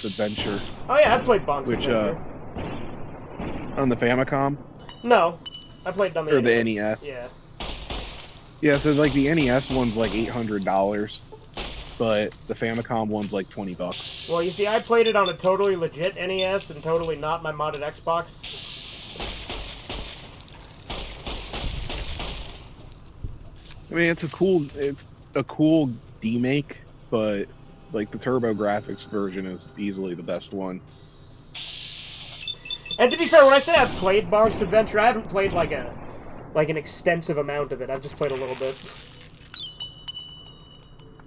Adventure. Oh yeah, I played Bonk's Which, Adventure. On the Famicom? No, I played it on the Or NES. the NES? Yeah. Yeah, so like the NES one's like $800, but the Famicom one's like $20. Well, you see, I played it on a totally legit NES and totally not my modded Xbox. I mean, it's a cool demake, but like the Turbo Graphics version is easily the best one. And to be fair, when I say I've played Bonk's Adventure, I haven't played like an extensive amount of it. I've just played a little bit.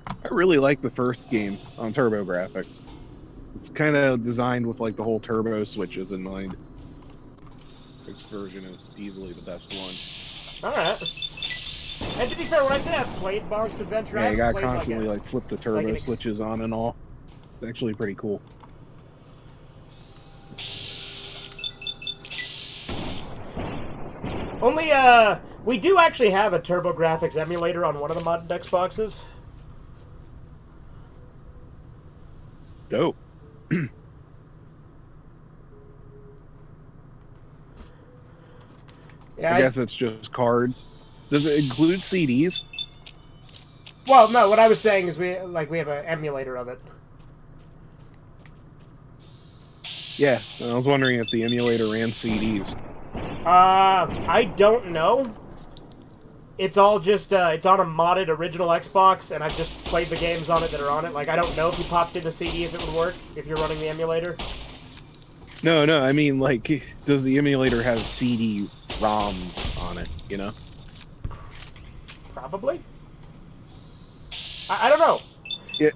I really like the first game on Turbo Graphics. It's kind of designed with like the whole turbo switches in mind. This version is easily the best one. Alright. And to be fair, when I say I've played Bonk's Adventure, Yeah, I you haven't gotta played constantly like flip the turbo like switches on and off. It's actually pretty cool. Only, we do actually have a TurboGrafx emulator on one of the modded Xboxes. Dope. Yeah, I guess it's just cards. Does it include CDs? Well, no, what I was saying is we have an emulator of it. Yeah, I was wondering if the emulator ran CDs. I don't know. It's all just, it's on a modded original Xbox, and I've just played the games on it that are on it. Like, I don't know if you popped in a CD if it would work, if you're running the emulator. No, I mean, like, does the emulator have CD-ROMs on it, you know? Probably. I don't know. Yeah.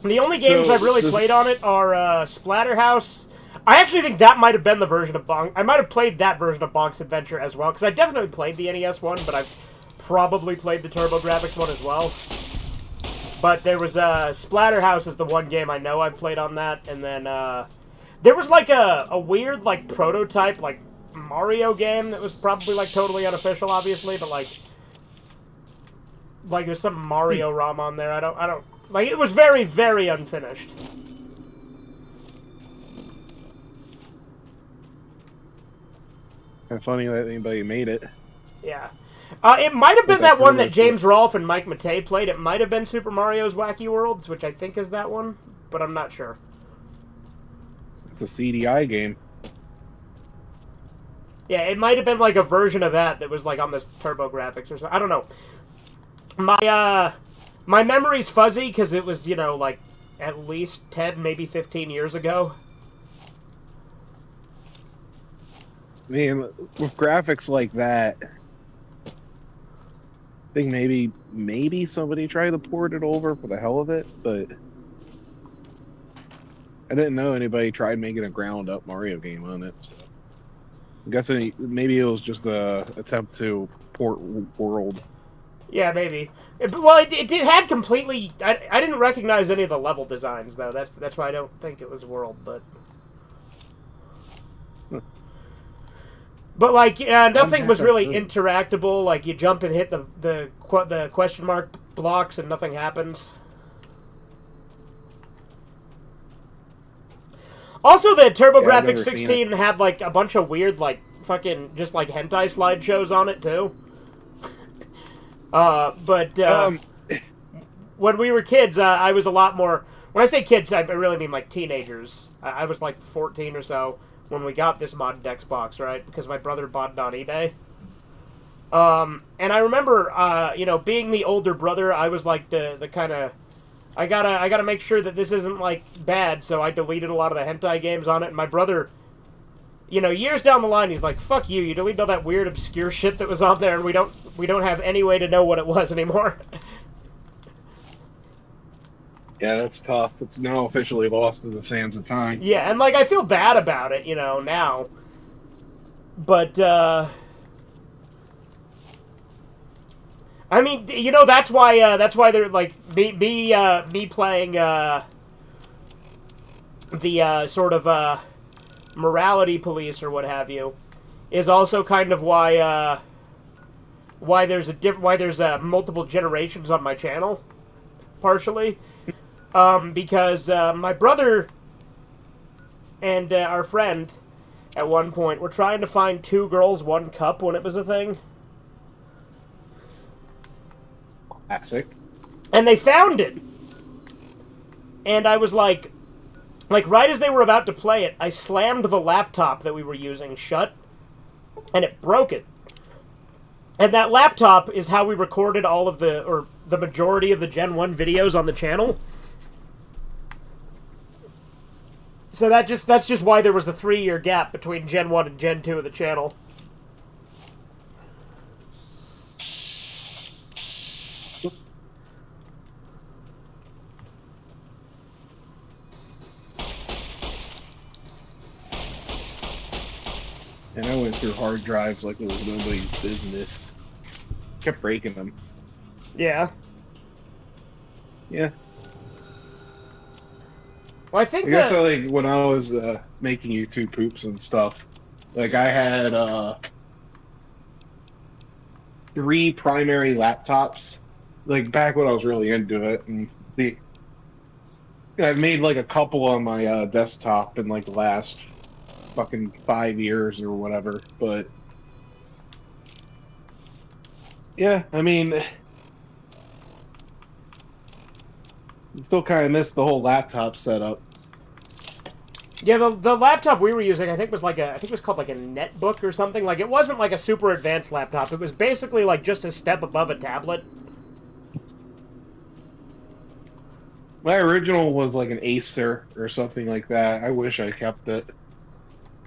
The only games I've really played on it are Splatterhouse. I actually think that might have been the version of Bonk. I might have played that version of Bonk's Adventure as well, because I definitely played the NES one, but I've probably played the TurboGrafx one as well. But there was Splatterhouse is the one game I know I've played on that, and then there was like a weird like prototype like Mario game that was probably like totally unofficial, obviously, but like there's some Mario ROM on there. I don't like it was very, very unfinished. Kind of funny that anybody made it. Yeah. It might have been that one that James Rolfe and Mike Matei played. It might have been Super Mario's Wacky Worlds, which I think is that one, but I'm not sure. It's a CDI game. Yeah, it might have been like a version of that was like on this TurboGrafx or something. I don't know. My memory's fuzzy because it was, you know, like at least 10, maybe 15 years ago. Man, with graphics like that, I think maybe somebody tried to port it over for the hell of it, but I didn't know anybody tried making a ground-up Mario game on it. So I'm guessing maybe it was just a attempt to port World. Yeah, maybe. Well, it had completely. I didn't recognize any of the level designs though. That's why I don't think it was World, but. But like, nothing was really interactable. Like you jump and hit the question mark blocks and nothing happens. Also, the TurboGrafx 16 had like a bunch of weird like fucking just like hentai slideshows on it too. When we were kids, I was a lot more. When I say kids, I really mean like teenagers. I was like 14 or so when we got this modded Xbox, right? Because my brother bought it on eBay. And I remember, you know, being the older brother, I was like the kind of, I gotta make sure that this isn't like bad, so I deleted a lot of the hentai games on it. And my brother, you know, years down the line, he's like, "Fuck you! You deleted all that weird, obscure shit that was on there, and we don't have any way to know what it was anymore." Yeah, that's tough. It's now officially lost in the sands of time. Yeah, and like I feel bad about it, you know, now. But I mean, you know, that's why they're like me playing the sort of morality police or what have you is also kind of why there's multiple generations on my channel, partially. Because my brother and our friend, at one point, were trying to find 2 girls, 1 cup when it was a thing. Classic. And they found it. And I was like, right as they were about to play it, I slammed the laptop that we were using shut, and it broke it. And that laptop is how we recorded all of the majority of the Gen 1 videos on the channel. So that's just why there was a 3-year gap between Gen 1 and Gen 2 of the channel. And I went through hard drives like it was nobody's business. Kept breaking them. Yeah. Yeah. Well, I think I guess like when I was making YouTube poops and stuff, like I had 3 primary laptops, like back when I was really into it, and I made like a couple on my desktop in like the last fucking 5 years or whatever, but yeah, I mean, I still kind of miss the whole laptop setup. Yeah, the laptop we were using, I think was called like a netbook or something. Like, it wasn't like a super advanced laptop. It was basically like just a step above a tablet. My original was like an Acer or something like that. I wish I kept it.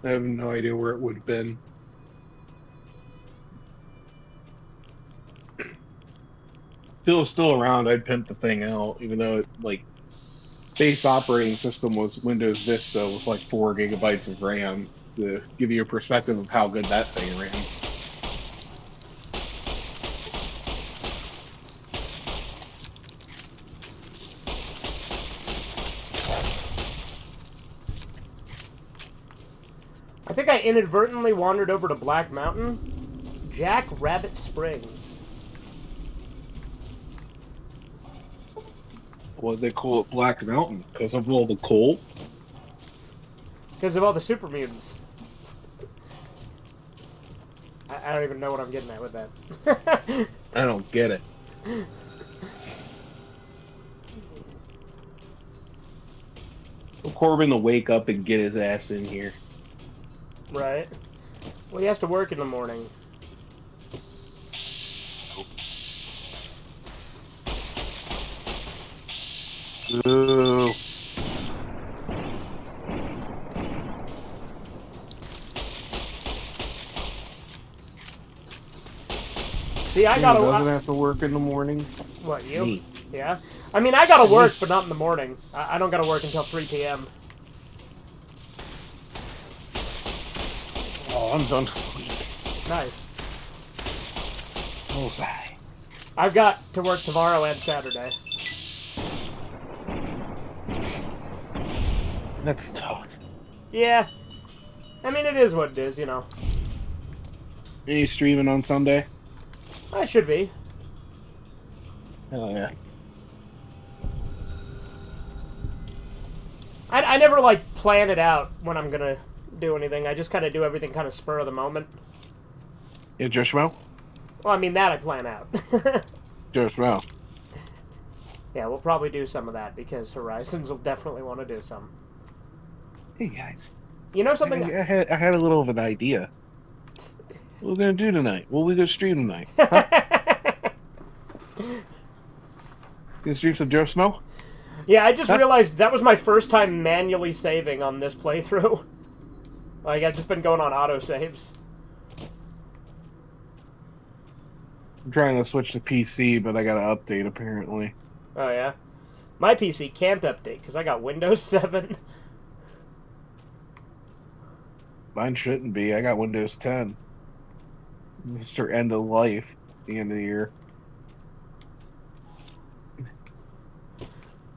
I have no idea where it would have been. If it was still around, I'd pimp the thing out, even though it, like, base operating system was Windows Vista with like 4 gigabytes of RAM, to give you a perspective of how good that thing ran. I think I inadvertently wandered over to Black Mountain. Jack Rabbit Springs. Why they call it Black Mountain? Because of all the coal? Because of all the super mutants. I don't even know what I'm getting at with that. I don't get it. Well, Corbin to wake up and get his ass in here. Right. Well, he has to work in the morning. Ooh. See, I gotta. Doesn't have to work in the morning. What, you? Me. Yeah. I mean, I gotta work, but not in the morning. I don't gotta work until 3 p.m. Oh, I'm done for the week. Nice. Bullseye. I've got to work tomorrow and Saturday. That's tough. Yeah. I mean, it is what it is, you know. Are you streaming on Sunday? I should be. Hell yeah. I never, like, plan it out when I'm gonna do anything. I just kind of do everything kind of spur of the moment. Yeah, Joe Schmo? Well, I mean, that I plan out. Joe Schmo. Yeah, we'll probably do some of that, because Horizons will definitely want to do some. Hey, guys. You know something? I had a little of an idea. What are we going to do tonight? What are we going to stream tonight? Huh? You stream some Joe Schmo? Yeah, I just realized that was my first time manually saving on this playthrough. Like, I've just been going on autosaves. I'm trying to switch to PC, but I got to update, apparently. Oh, yeah? My PC can't update, because I got Windows 7. Mine shouldn't be. I got Windows 10. Mr. End of Life at the end of the year.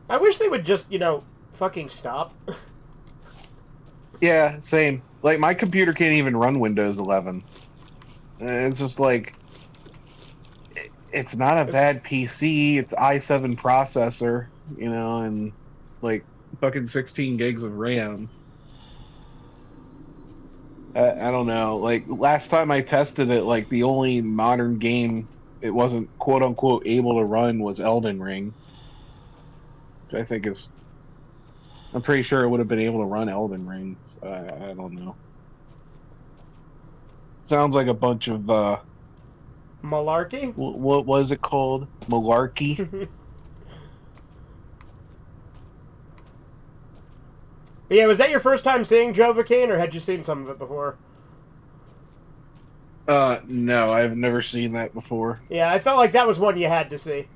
I wish they would just, you know, fucking stop. Yeah, same. Like, my computer can't even run Windows 11. It's just like... It's not a bad PC. It's i7 processor, you know, and, like, fucking 16 gigs of RAM. I don't know. Like last time I tested it, like the only modern game it wasn't quote unquote able to run was Elden Ring, which I think is I'm pretty sure it would have been able to run Elden Ring. So I don't know. Sounds like a bunch of Malarkey? what was it called? Malarkey. Yeah, was that your first time seeing Jovacaine, or had you seen some of it before? No, I've never seen that before. Yeah, I felt like that was one you had to see.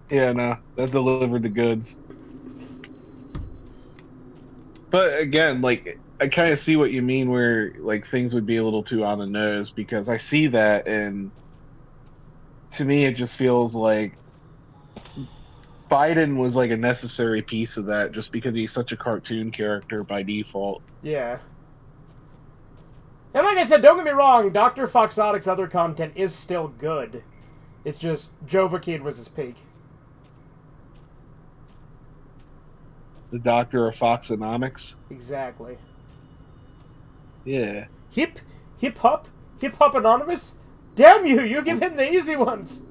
Yeah, no, that delivered the goods. But again, like I kind of see what you mean, where like things would be a little too on the nose because I see that, and to me, it just feels like Biden was like a necessary piece of that, just because he's such a cartoon character by default. Yeah. And like I said, don't get me wrong, Dr. Foxotic's other content is still good. It's just Jovacaine was his peak. The Doctor of Foxonomics. Exactly. Yeah. Hip Hop Anonymous? Damn you! You give him the easy ones.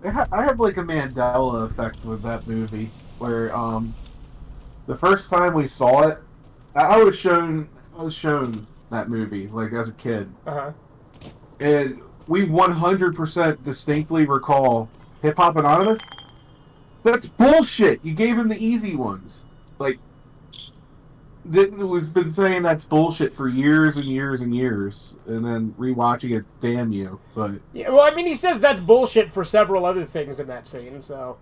I have like a Mandela effect with that movie, where the first time we saw it, I was shown that movie like as a kid, and we 100% distinctly recall Hip Hop Anonymous. That's bullshit. You gave him the easy ones. Like, was been saying that's bullshit for years and years and years, and then rewatching it, damn you. But yeah, well, I mean, he says that's bullshit for several other things in that scene, so.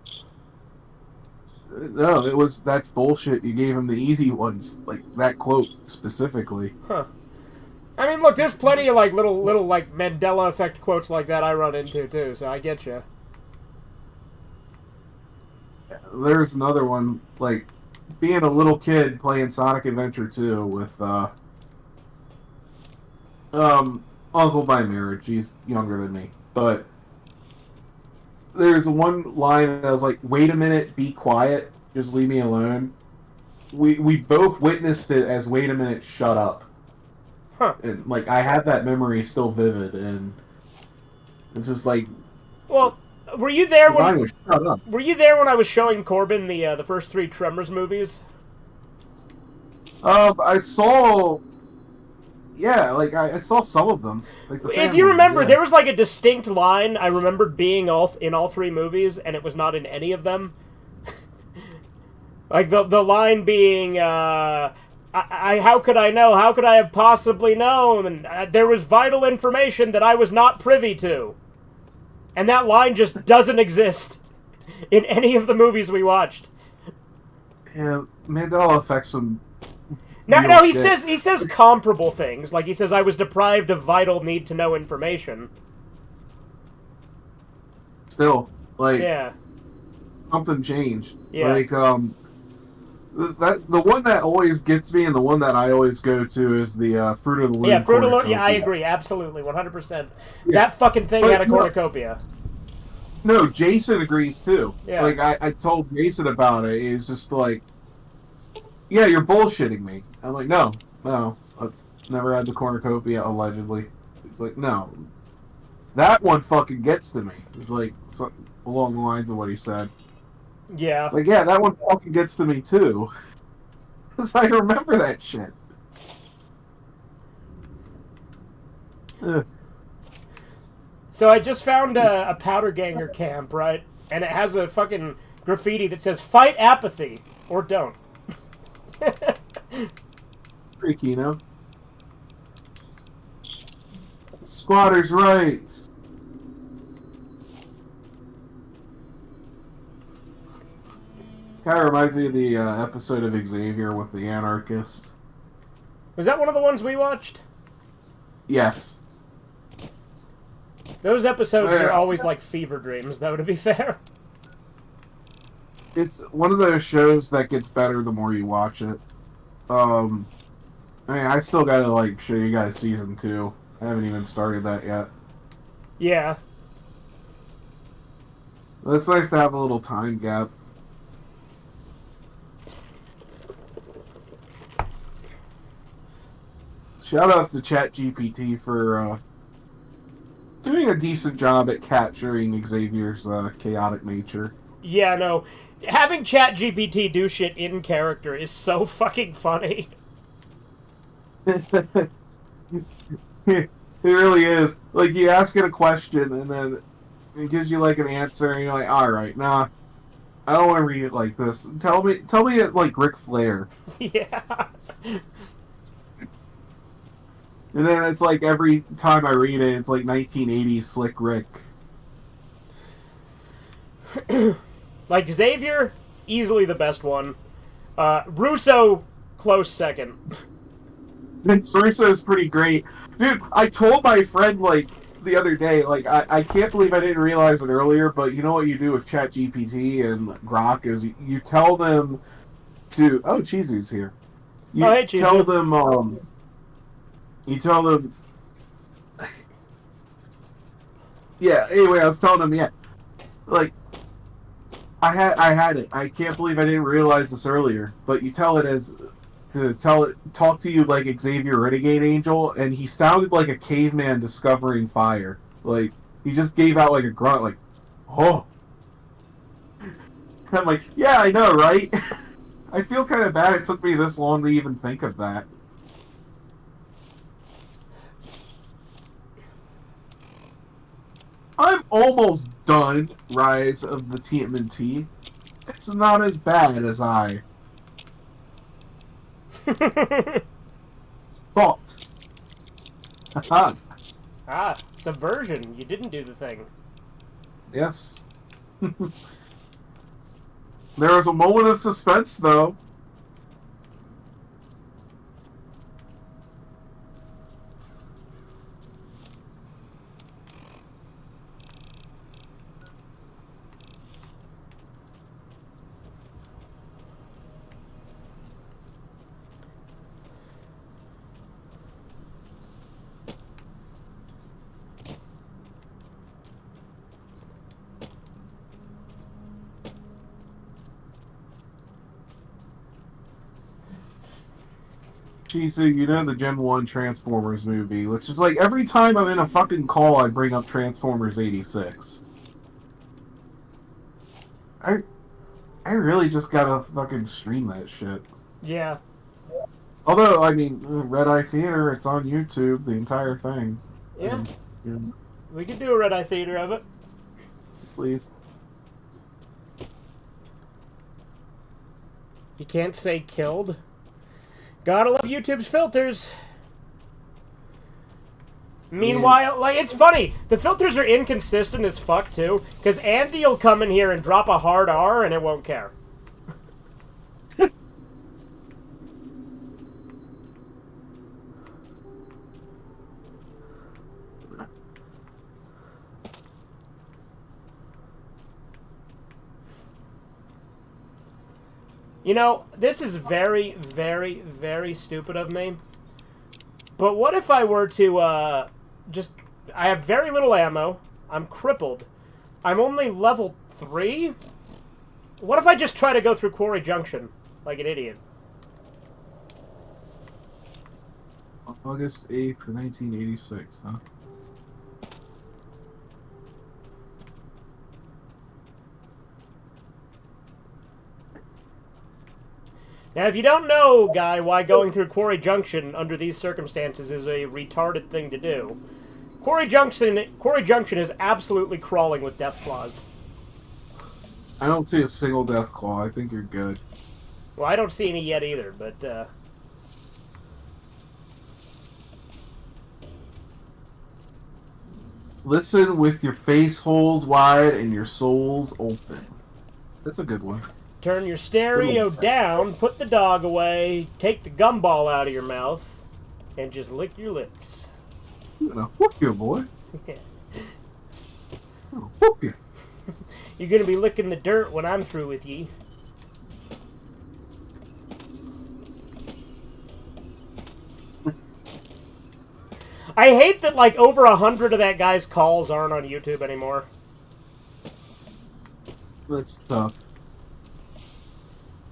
No, that's bullshit. You gave him the easy ones, like that quote specifically. Huh. I mean, look, there's plenty of like little like Mandela effect quotes like that I run into too, so I get you. There's another one, like being a little kid playing Sonic Adventure 2 with uncle by marriage. He's younger than me, but there's one line that was like, "Wait a minute, be quiet, just leave me alone." We both witnessed it as, "Wait a minute, shut up." Huh. And like I have that memory still vivid, and it's just like, well, were you there when? Shut up. Were you there when I was showing Corbin the first 3 Tremors movies? I saw. Yeah, like I saw some of them. Like if you remember, there was like a distinct line I remembered being in all 3 movies, and it was not in any of them. Like the line being, how could I know? How could I have possibly known? And there was vital information that I was not privy to. And that line just doesn't exist in any of the movies we watched. Yeah, Mandela affects some. No, he says comparable things. Like he says, I was deprived of vital need to know information. Still, like, yeah, something changed. Yeah. Like the one that always gets me, and the one that I always go to is the Fruit of the Loom. Yeah, Fruit of the Loom. Yeah, I agree, absolutely, 100%. Yeah. That fucking thing had a cornucopia. No, Jason agrees too. Yeah. Like I told Jason about it. He was just like, "Yeah, you're bullshitting me." I'm like, "No, I've never had the cornucopia allegedly." It's like, "No, that one fucking gets to me." It's like along the lines of what he said. Yeah. It's like, yeah, that one fucking gets to me too. Because I remember that shit. Ugh. So I just found a powder ganger camp, right? And it has a fucking graffiti that says, "Fight apathy, or don't." Freaky, you know? Squatters' rights. Kind of reminds me of the episode of Xavier with the anarchists. Was that one of the ones we watched? Yes. Those episodes are always like fever dreams, though, to be fair. It's one of those shows that gets better the more you watch it. I mean, I still gotta, like, show you guys season 2. I haven't even started that yet. Yeah. But it's nice to have a little time gap. Shoutouts to ChatGPT for doing a decent job at capturing Xavier's chaotic nature. Yeah, no. Having ChatGPT do shit in character is so fucking funny. It really is. Like, you ask it a question, and then it gives you, like, an answer, and you're like, alright, nah, I don't want to read it like this. Tell me it like Ric Flair. Yeah. And then it's like every time I read it, it's like 1980s Slick Rick. Like, Xavier, easily the best one. Russo, close second. Vince Russo is pretty great. Dude, I told my friend, like, the other day, like, I can't believe I didn't realize it earlier, but you know what you do with ChatGPT and Grok is you tell them to... Oh, Chizu's here. You hey, Chizu. tell them, You tell them... Yeah, anyway, I was telling them, yeah. Like, I had it. I can't believe I didn't realize this earlier, but you tell it as... talk to you like Xavier Renegade Angel, and he sounded like a caveman discovering fire. Like, he just gave out like a grunt, like, oh. I'm like, yeah, I know, right? I feel kind of bad it took me this long to even think of that. I'm almost done Rise of the TMNT. It's not as bad as I thought. Subversion. You didn't do the thing. Yes. There was a moment of suspense, though. Chizu, you know the Gen 1 Transformers movie, which is like every time I'm in a fucking call, I bring up Transformers 86. I really just gotta fucking stream that shit. Yeah. Although, I mean, Red Eye Theater, it's on YouTube, the entire thing. Yeah. Yeah. We could do a Red Eye Theater of it. Please. You can't say killed. Gotta love YouTube's filters. Meanwhile, like, it's funny. The filters are inconsistent as fuck, too. Because Andy will come in here and drop a hard R and it won't care. You know, this is very, very, very stupid of me. But what if I were to, I have very little ammo. I'm crippled. I'm only level 3? What if I just try to go through Quarry Junction like an idiot? August 8th, 1986, huh? Now, if you don't know, Guy, why going through Quarry Junction under these circumstances is a retarded thing to do, Quarry Junction is absolutely crawling with death claws. I don't see a single death claw. I think you're good. Well, I don't see any yet either, but, Listen with your face holes wide and your souls open. That's a good one. Turn your stereo down, put the dog away, take the gumball out of your mouth, and just lick your lips. I'm gonna whoop you, boy. Yeah. I'm gonna whoop you. You're gonna be licking the dirt when I'm through with ye. I hate that, like, over 100 of that guy's calls aren't on YouTube anymore. That's tough.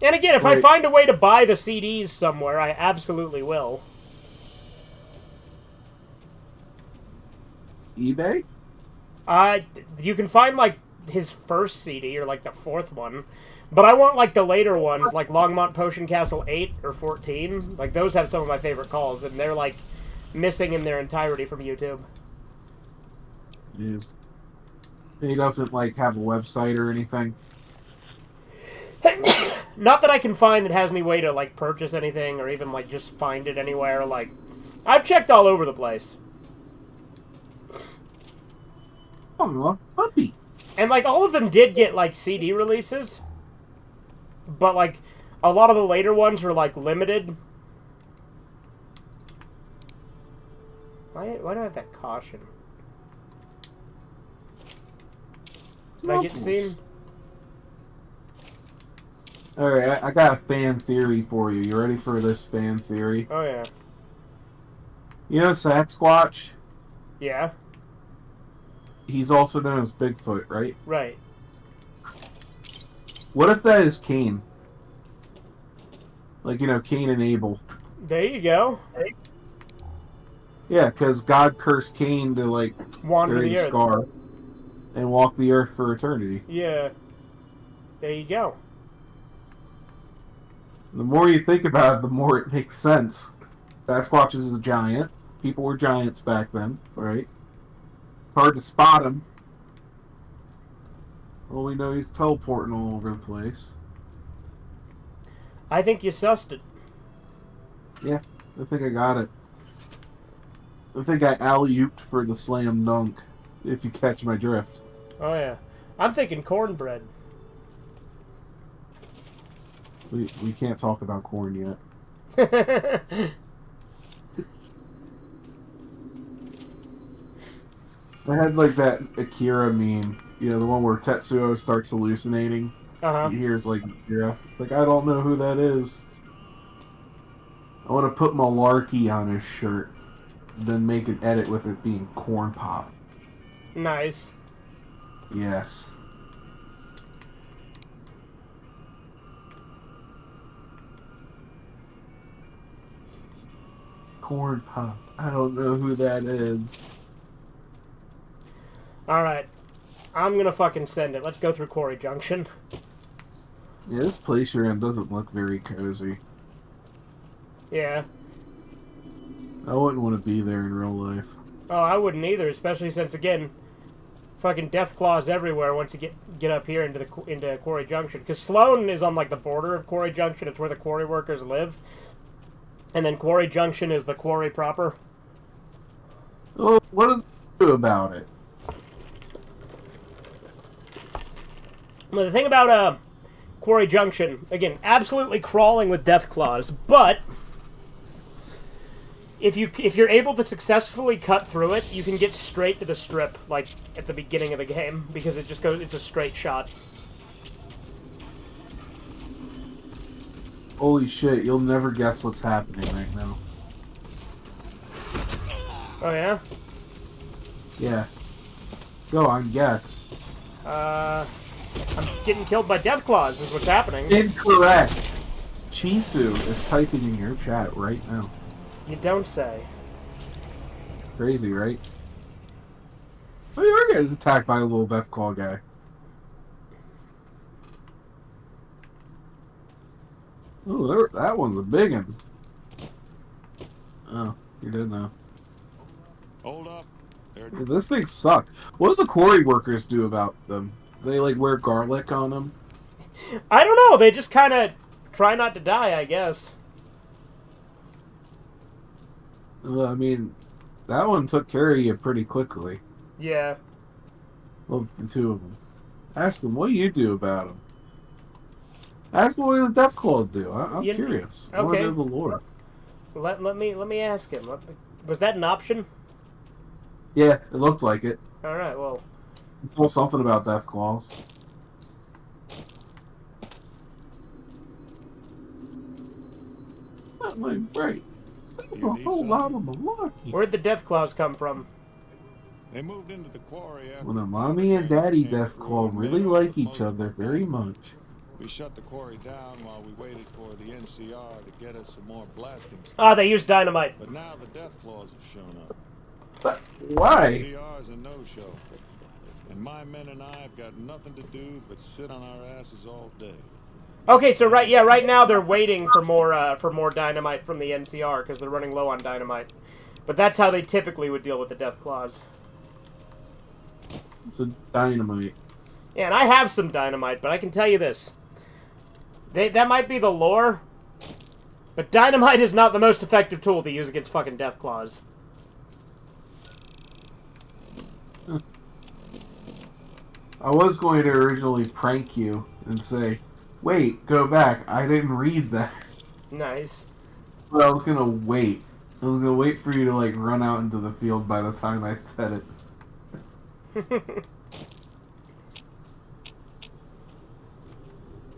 And again, if I find a way to buy the CDs somewhere, I absolutely will. eBay? You can find like his first CD or like the fourth one, but I want like the later ones, like Longmont Potion Castle 8 or 14. Like those have some of my favorite calls, and they're like missing in their entirety from YouTube. Yes. He doesn't like have a website or anything. Not that I can find that has any way to like purchase anything or even like just find it anywhere. Like I've checked all over the place. Oh, puppy. And like all of them did get like CD releases, but like a lot of the later ones were like limited. Why do I have that caution? Did I get seen? Alright, I got a fan theory for you. You ready for this fan theory? Oh yeah. You know Sasquatch? Yeah. He's also known as Bigfoot, right? Right. What if that is Cain? Like, you know, Cain and Abel. There you go. Yeah, because God cursed Cain to, like, Wander carry the earth. scar and walk the earth for eternity. Yeah. There you go. The more you think about it, the more it makes sense. Sasquatch is a giant. People were giants back then, right? It's hard to spot him. Well, we know he's teleporting all over the place. I think you sussed it. Yeah, I think I got it. I think I alley-ooped for the slam dunk, if you catch my drift. Oh yeah. I'm thinking cornbread. We can't talk about corn yet. I had like that Akira meme, you know, the one where Tetsuo starts hallucinating. Uh-huh. He hears like Akira. Like, I don't know who that is. I want to put Malarkey on his shirt, then make an edit with it being Corn Pop. Nice. Yes. Corn Pop. I don't know who that is. Alright. I'm gonna fucking send it. Let's go through Quarry Junction. Yeah, this place you're in doesn't look very cozy. Yeah. I wouldn't want to be there in real life. Oh, I wouldn't either, especially since, again, fucking death claws everywhere once you get up here into Quarry Junction. Because Sloan is on, like, the border of Quarry Junction. It's where the quarry workers live. And then Quarry Junction is the quarry proper. Well, what do they do about it? Well, the thing about Quarry Junction, again, absolutely crawling with death claws, but if you're able to successfully cut through it, you can get straight to the strip, like at the beginning of the game, because it just goes, it's a straight shot. Holy shit, you'll never guess what's happening right now. Oh yeah? Yeah. Go on, guess. I'm getting killed by death claws is what's happening. Incorrect. Chisu is typing in your chat right now. You don't say. Crazy, right? Oh, you are getting attacked by a little Deathclaw guy. Oh, that one's a big one. Oh, you're dead now. Hold up. Dude, this thing sucks. What do the quarry workers do about them? They, like, wear garlic on them? I don't know. They just kind of try not to die, I guess. Well, I mean, that one took care of you pretty quickly. Yeah. Well, the two of them. Ask them, what do you do about them? Ask them what the Deathclaw do. I'm curious. I want to know the lore. Let me ask him. Was that an option? Yeah, it looked like it. All right. Well. It's all something about Deathclaws. Not my right. There's a whole lot of malarkey. Where'd the death claws come from? They moved into the quarry after When a mommy and daddy Deathclaw really like each other very much. we shut the quarry down while we waited for the NCR to get us some more blasting stuff. Ah, they used dynamite. But now the death claws have shown up. But why? MCR's a no-show. And my men and I have got nothing to do but sit on our asses all day. Okay, so right now they're waiting for more dynamite from the NCR because they're running low on dynamite. But that's how they typically would deal with the death claws. It's a dynamite. Yeah, and I have some dynamite, but I can tell you this. That might be the lore, but dynamite is not the most effective tool to use against fucking death claws. I was going to originally prank you and say, wait, go back. I didn't read that. Nice. But I was going to wait. I was going to wait for you to, like, run out into the field by the time I said it.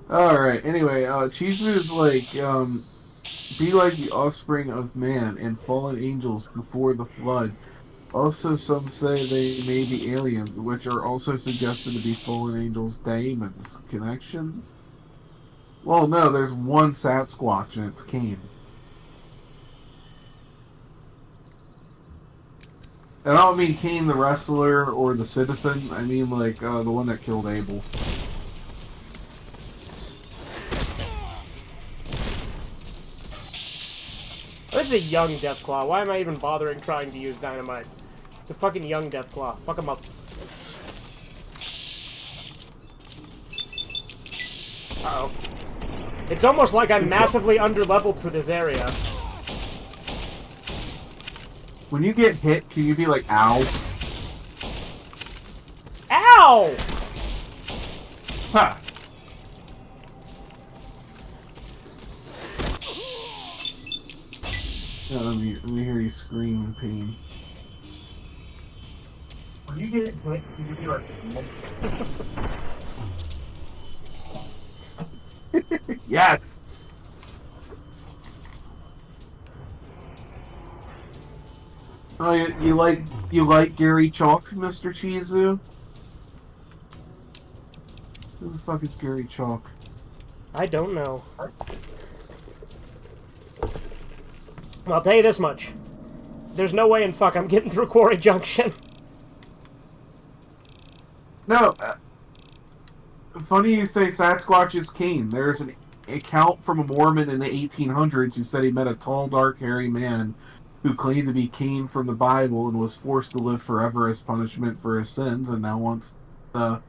Alright, anyway, Chizu is like, be like the offspring of man and fallen angels before the flood. Also, some say they may be aliens, which are also suggested to be fallen angels' daemons. Connections? Well, no, there's one Sasquatch, and it's Cain. And I don't mean Cain the wrestler or the citizen, I mean, like, the one that killed Abel. This is a young Deathclaw. Why am I even bothering trying to use dynamite? It's a fucking young Deathclaw. Fuck him up. Uh-oh. It's almost like I'm massively underleveled for this area. When you get hit, can you be like, ow? Ow! Huh. Yeah, let me hear you scream in pain. When you get hit, can you be like... Yes! Oh, you like Gary Chalk, Mr. Chizu? Who the fuck is Gary Chalk? I don't know. I'll tell you this much. There's no way in fuck I'm getting through Quarry Junction. No, funny you say Sasquatch is Cain. There's an account from a Mormon in the 1800s who said he met a tall, dark, hairy man who claimed to be Cain from the Bible and was forced to live forever as punishment for his sins, and now wants the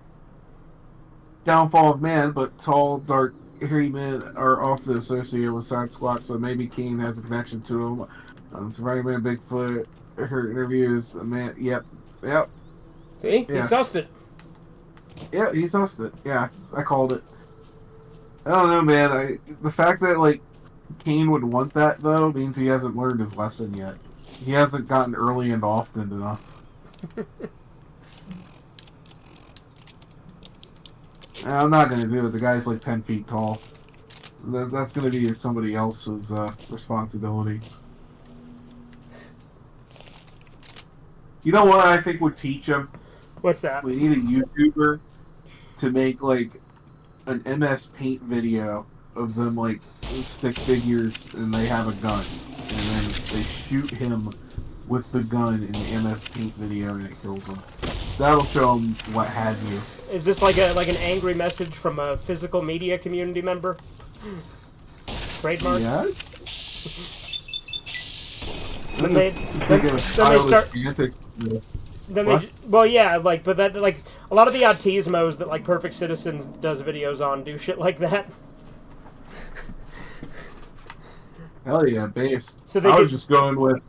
downfall of man, but tall, dark, hairy men are often associated with Sasquatch, so maybe Cain has a connection to him. Surviving Man Bigfoot, her interviews, a man, yep. See? Yeah. He sussed it. Yeah, he sussed it. Yeah, I called it. I don't know, man. The fact that, like, Cain would want that, though, means he hasn't learned his lesson yet. He hasn't gotten early and often enough. I'm not going to do it. The guy's, like, 10 feet tall. That's going to be somebody else's responsibility. You know what I think would teach him? What's that? We need a YouTuber to make, like, an MS Paint video of them, like, stick figures and they have a gun. And then they shoot him with the gun in the MS Paint video and it kills him. That'll show him what have you. Is this like an angry message from a physical media community member? Trademark? Yes? Then they start... Well, yeah, like, but that, like, a lot of the autismos that, like, Perfect Citizen does videos on do shit like that. Hell yeah, based. So I was just going with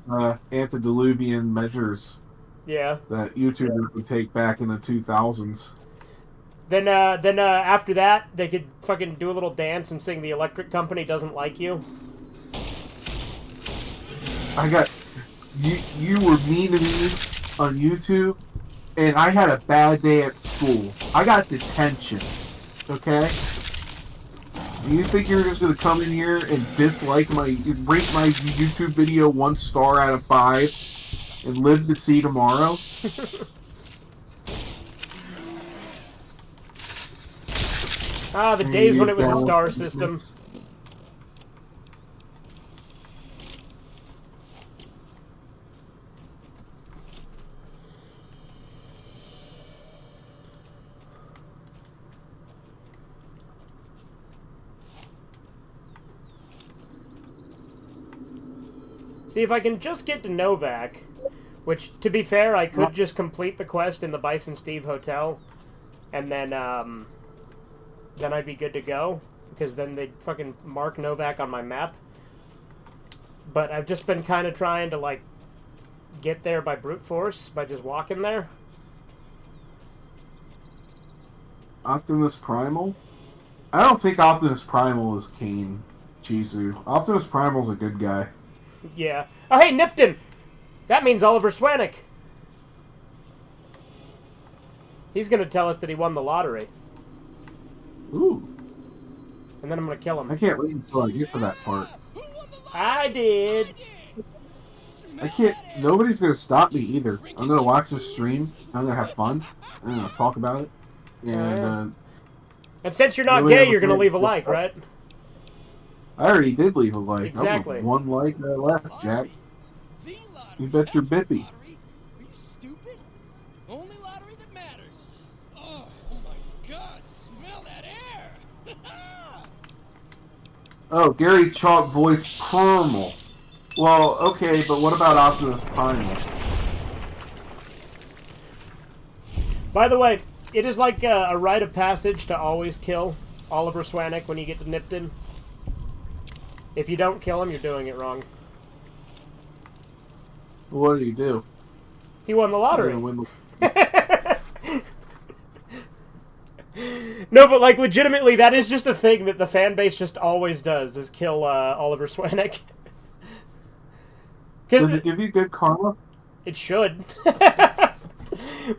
antediluvian measures. Yeah. That YouTubers would take back in the 2000s. Then after that, they could fucking do a little dance and sing "The Electric Company Doesn't Like You." You were mean to me on YouTube, and I had a bad day at school. I got detention. Okay? You think you're just gonna come in here and rate my YouTube video 1 star out of 5 and live to see tomorrow? Ah, the days when it was a star system. See, if I can just get to Novak, which, to be fair, I could just complete the quest in the Bison Steve Hotel, and then I'd be good to go, because then they'd fucking mark Novak on my map. But I've just been kind of trying to, like, get there by brute force, by just walking there. Optimus Primal? I don't think Optimus Primal is Kane, Chizu. Optimus Primal's a good guy. Yeah. Oh, hey, Nipton! That means Oliver Swanik. He's gonna tell us that he won the lottery. Ooh. And then I'm gonna kill him. I can't wait until I get to that part. I did! I can't... Nobody's gonna stop me either. I'm gonna watch this stream. I'm gonna have fun. I'm gonna talk about it. And, and since you're not gay, you're gonna leave a like, right? I already did leave a like. Exactly. One like and I left, Jack. You bet your bippy. Are you stupid? Only lottery that matters. Oh my God! Smell that air. Oh, Gary Chalk voice Primal. Well, okay, but what about Optimus Primal? By the way, it is like a rite of passage to always kill Oliver Swanik when you get to Nipton. If you don't kill him, you're doing it wrong. What did he do? He won the lottery. Win the... No, but like legitimately, that is just a thing that the fan base just always does: is kill Oliver Swanik. Does it give you good karma? It should.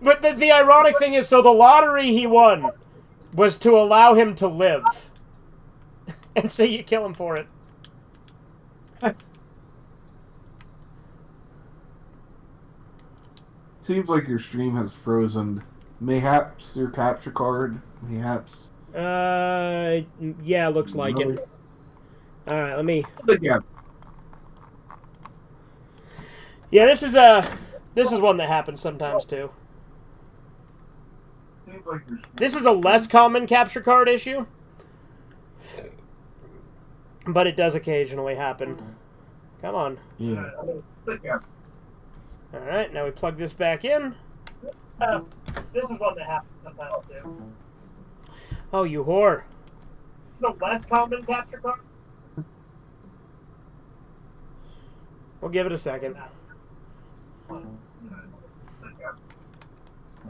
But the ironic thing is, so the lottery he won was to allow him to live, and so you kill him for it. Seems like your stream has frozen. Mayhaps your capture card. Mayhaps. Yeah, looks like it. All right, let me. Yeah. Yeah, this is one that happens sometimes too. Seems like your stream... This is a less common capture card issue, but it does occasionally happen. Come on. Yeah. All right, now we plug this back in. This is one that happens sometimes too. Oh, you whore! The less common capture card. We'll give it a second.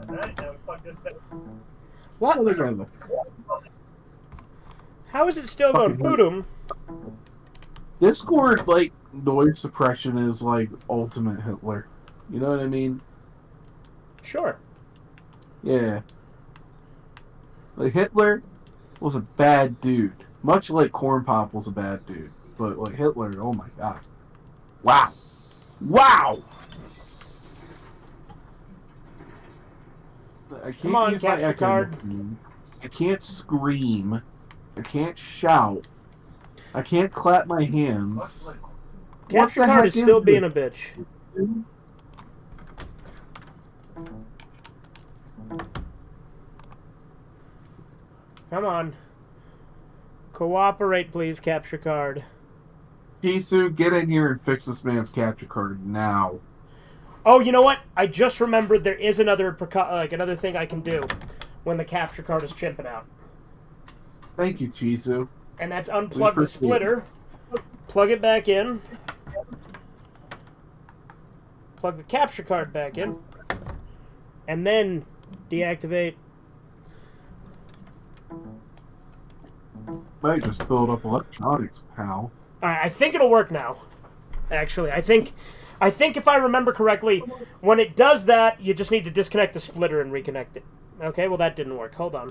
Alright, now we plug this back. What? How is it still going? Boodum. Discord, like, noise suppression is like ultimate Hitler. You know what I mean? Sure. Yeah. Like, Hitler was a bad dude. Much like Corn Pop was a bad dude. But, like, Hitler, oh my god. Wow. Wow! I can't Come on, use my capture echo card. machine. I can't scream. I can't shout. I can't clap my hands. Capture card is still being a bitch. Come on. Cooperate, please, capture card. Kisu, get in here and fix this man's capture card now. Oh, you know what? I just remembered there is another another thing I can do when the capture card is chimping out. Thank you, Chisu. And that's unplug the splitter, plug it back in, plug the capture card back in, and then deactivate. Might just build up electronics, pal. I think it'll work now. Actually, I think if I remember correctly, when it does that, you just need to disconnect the splitter and reconnect it. Okay, well that didn't work. Hold on.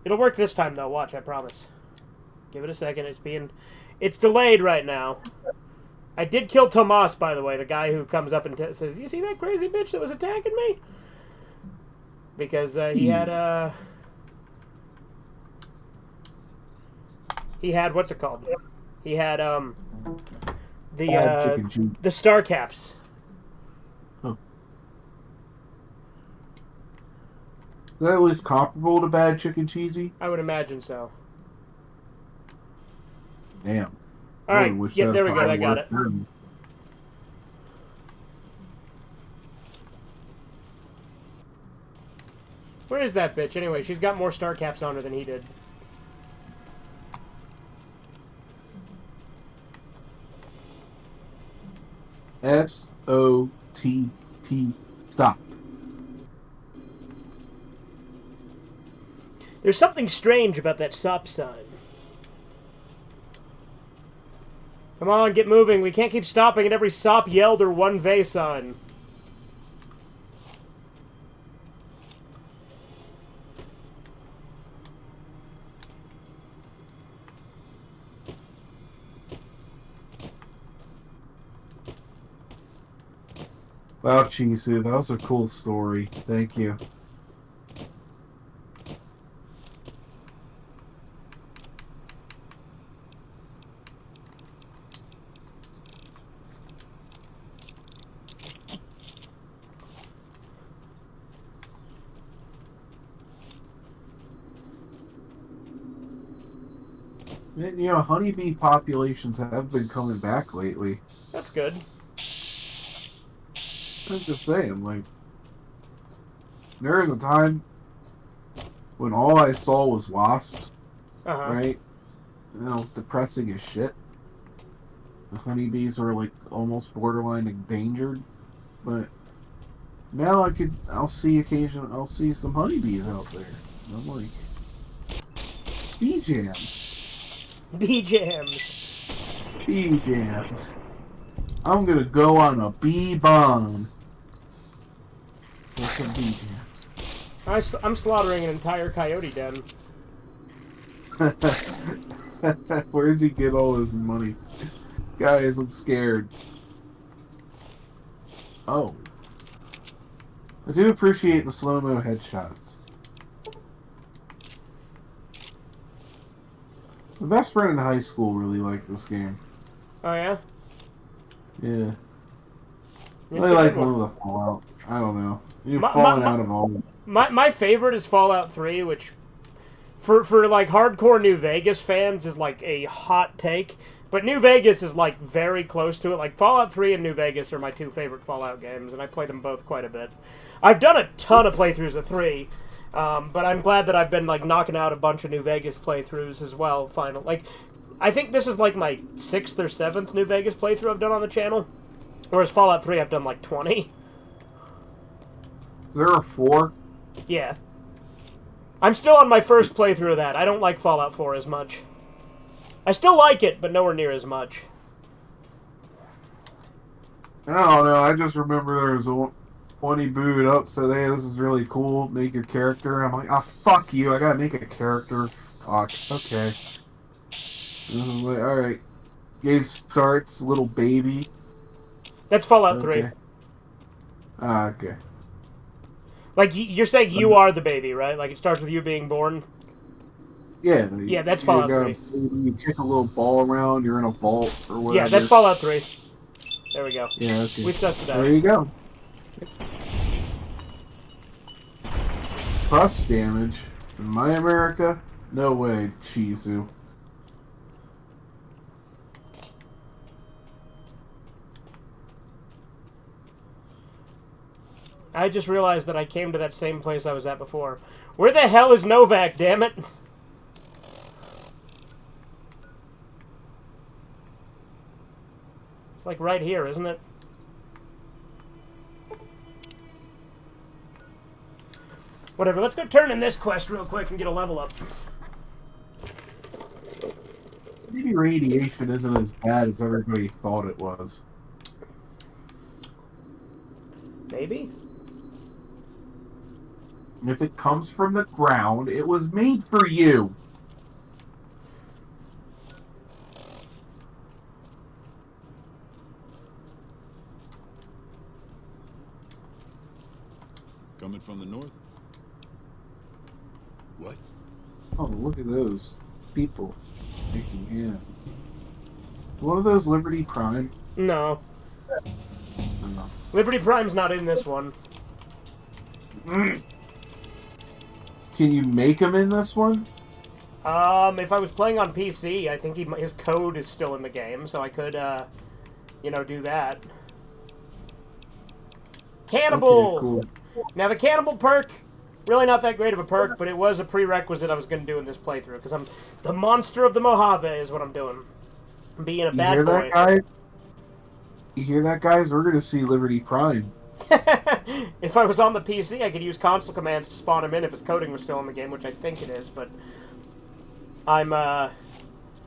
It'll work this time though. Watch, I promise. Give it a second. It's delayed right now. I did kill Tomas, by the way, the guy who comes up and says, "You see that crazy bitch that was attacking me?" Because he had what's it called? He had the star caps. Huh. Is that at least comparable to Bad Chicken Cheesy? I would imagine so. Damn. All right. Yeah, there we go. I got it. Where is that bitch? Anyway, she's got more star caps on her than he did. SOTP. Stop. There's something strange about that stop sign. Come on, get moving. We can't keep stopping at every sop yelled or one way sign. Wow, Chisu, that was a cool story. Thank you. And, you know, honeybee populations have been coming back lately. That's good. I'm just saying, like, there was a time when all I saw was wasps, right? And it was depressing as shit. The honeybees were, like, almost borderline endangered. But now I'll see some honeybees out there. And I'm like, bee jams. Bee jams. Bee jams. I'm gonna go on a bee bomb. With some bee jams. I'm slaughtering an entire coyote den. Where does he get all his money? Guys, I'm scared. Oh. I do appreciate the slow-mo headshots. My best friend in high school really liked this game. Oh, yeah? Yeah. It's I a like good one one. of the Fallout. I don't know. You've fallen out of all. My favorite is Fallout 3, which for like hardcore New Vegas fans is like a hot take, but New Vegas is like very close to it. Like Fallout 3 and New Vegas are my two favorite Fallout games, and I play them both quite a bit. I've done a ton of playthroughs of 3, but I'm glad that I've been like knocking out a bunch of New Vegas playthroughs as well. Like, I think this is like my 6th or 7th New Vegas playthrough I've done on the channel, whereas Fallout 3 I've done like 20. Is there a 4? Yeah. I'm still on my first playthrough of that. I don't like Fallout 4 as much. I still like it, but nowhere near as much. I don't know. I just remember there was one he booted up, said, hey, this is really cool. Make your character. I'm like, fuck you. I gotta make a character. Fuck. Okay. And I was like, alright. Game starts, little baby. That's Fallout 3. Okay. Okay. Like, you're saying you are the baby, right? Like, it starts with you being born? Yeah. Yeah, that's Fallout 3. You kick a little ball around, you're in a vault, or whatever. Yeah, that's Fallout 3. There we go. Yeah, okay. We sussed it out. There you go. Plus damage. In my America? No way, Chizu. I just realized that I came to that same place I was at before. Where the hell is Novak, damn it? It's like right here, isn't it? Whatever, let's go turn in this quest real quick and get a level up. Maybe radiation isn't as bad as everybody thought it was. Maybe? And if it comes from the ground, it was made for you. Coming from the north? What? Oh, look at those people making hands. Is one of those Liberty Prime? No. No. Liberty Prime's not in this one. Can you make them in this one? If I was playing on PC, I think his code is still in the game, so I could, do that. Cannibal! Okay, cool. Now, the Cannibal perk, really not that great of a perk, but it was a prerequisite I was going to do in this playthrough, because I'm the monster of the Mojave is what I'm doing. I'm being a You bad hear boy. that, guy? You hear that, guys? We're gonna see Liberty Prime. If I was on the PC, I could use console commands to spawn him in if his coding was still in the game, which I think it is, but I'm, not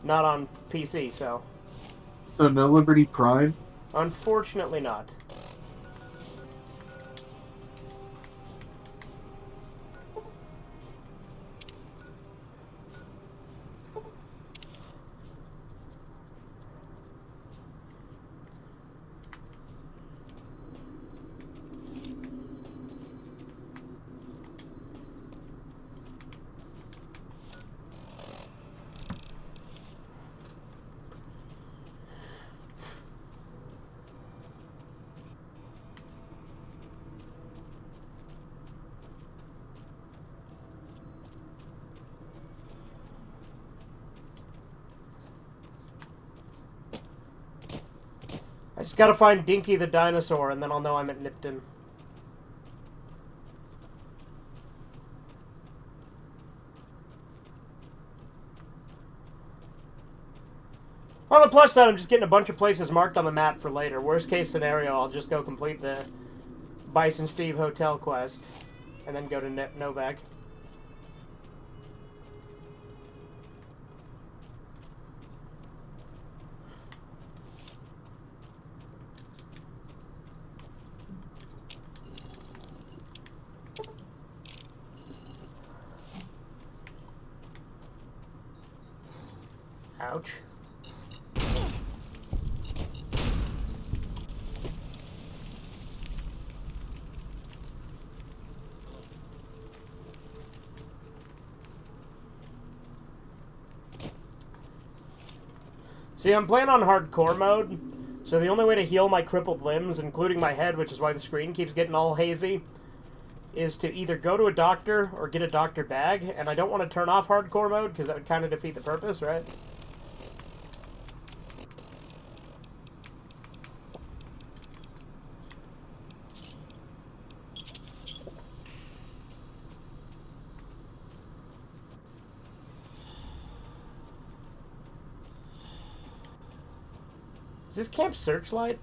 on PC, so... So no Liberty Prime? Unfortunately not. I just gotta find Dinky the dinosaur, and then I'll know I'm at Nipton. On the plus side, I'm just getting a bunch of places marked on the map for later. Worst case scenario, I'll just go complete the Bison Steve Hotel quest, and then go to Novak. Ouch. See, I'm playing on hardcore mode, so the only way to heal my crippled limbs, including my head, which is why the screen keeps getting all hazy, is to either go to a doctor or get a doctor bag, and I don't want to turn off hardcore mode, because that would kind of defeat the purpose, right? Is this Camp Searchlight?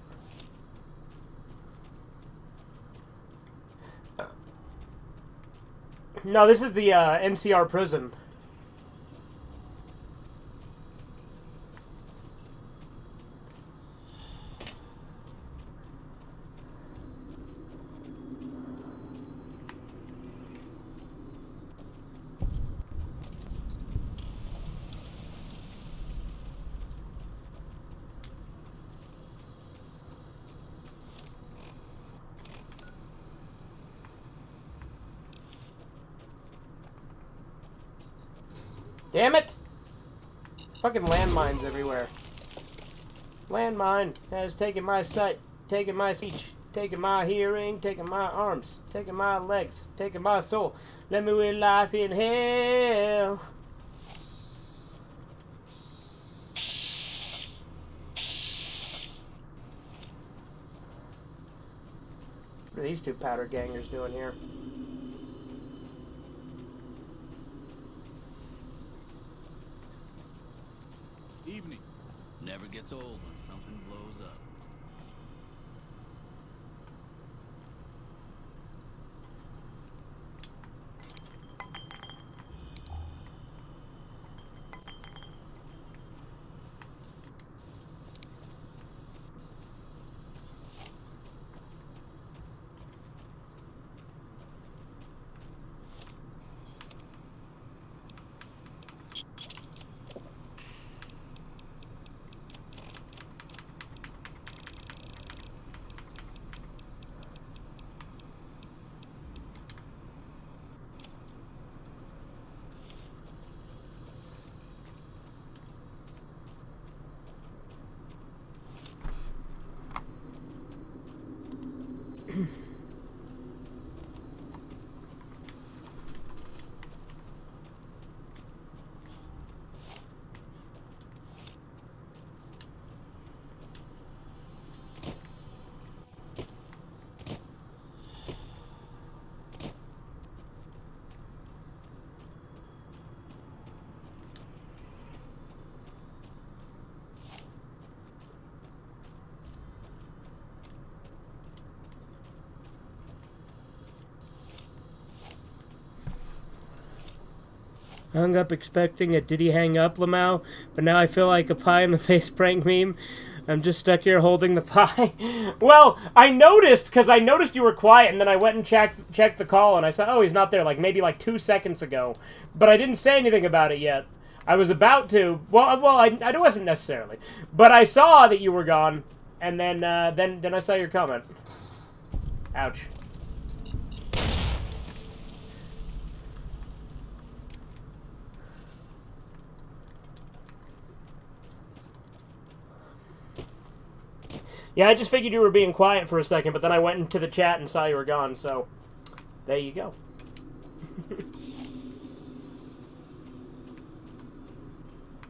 No, this is the NCR prison. Damn it! Fucking landmines everywhere. Landmine has taken my sight, taken my speech, taken my hearing, taken my arms, taken my legs, taken my soul. Let me live life in hell. What are these two powder gangers doing here? Evening. Never gets old when something blows up. Hung up expecting a did he hang up, Lamau? But now I feel like a pie in the face prank meme. I'm just stuck here holding the pie. Well, I noticed, because I noticed you were quiet, and then I went and checked the call, and I saw, oh, he's not there, like, maybe, like, 2 seconds ago. But I didn't say anything about it yet. I was about to. Well, I wasn't necessarily. But I saw that you were gone, and then I saw your comment. Ouch. Yeah, I just figured you were being quiet for a second, but then I went into the chat and saw you were gone, so there you go.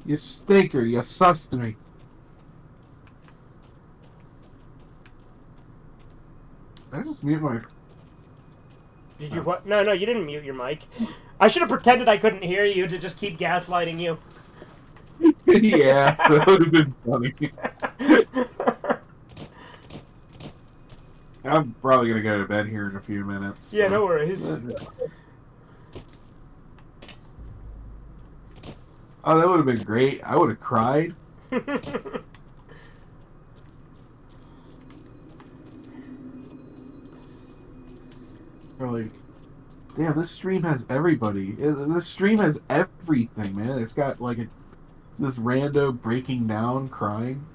You stinker, you sussed me. I just mute my... Did you what? No, you didn't mute your mic. I should have pretended I couldn't hear you to just keep gaslighting you. Yeah, that would have been funny. I'm probably gonna go to bed here in a few minutes. Yeah, no worries. Oh, that would have been great. I would have cried. Really, damn, this stream has everybody. This stream has everything, man. It's got like this rando breaking down, crying.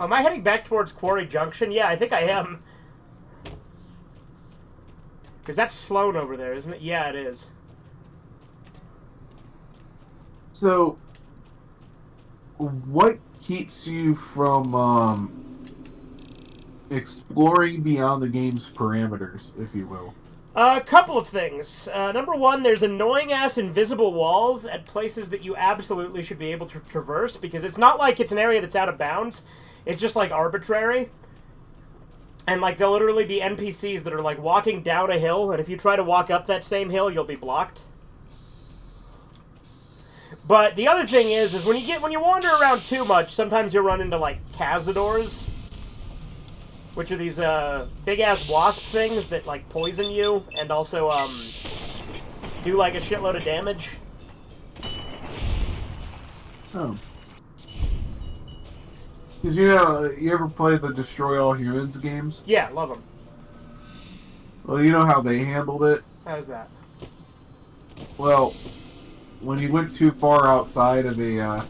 Am I heading back towards Quarry Junction? Yeah, I think I am. Because that's Sloan over there, isn't it? Yeah, it is. So, what keeps you from exploring beyond the game's parameters, if you will? A couple of things. Number one, there's annoying-ass invisible walls at places that you absolutely should be able to traverse, because it's not like it's an area that's out of bounds. It's just, like, arbitrary. And, like, there'll literally be NPCs that are, like, walking down a hill, and if you try to walk up that same hill, you'll be blocked. But the other thing is when you wander around too much, sometimes you'll run into, like, cazadors, which are these, big-ass wasp things that, like, poison you, and also, do, like, a shitload of damage. Oh. Because, you ever play the Destroy All Humans games? Yeah, love them. Well, you know how they handled it? How's that? Well, when you went too far outside of the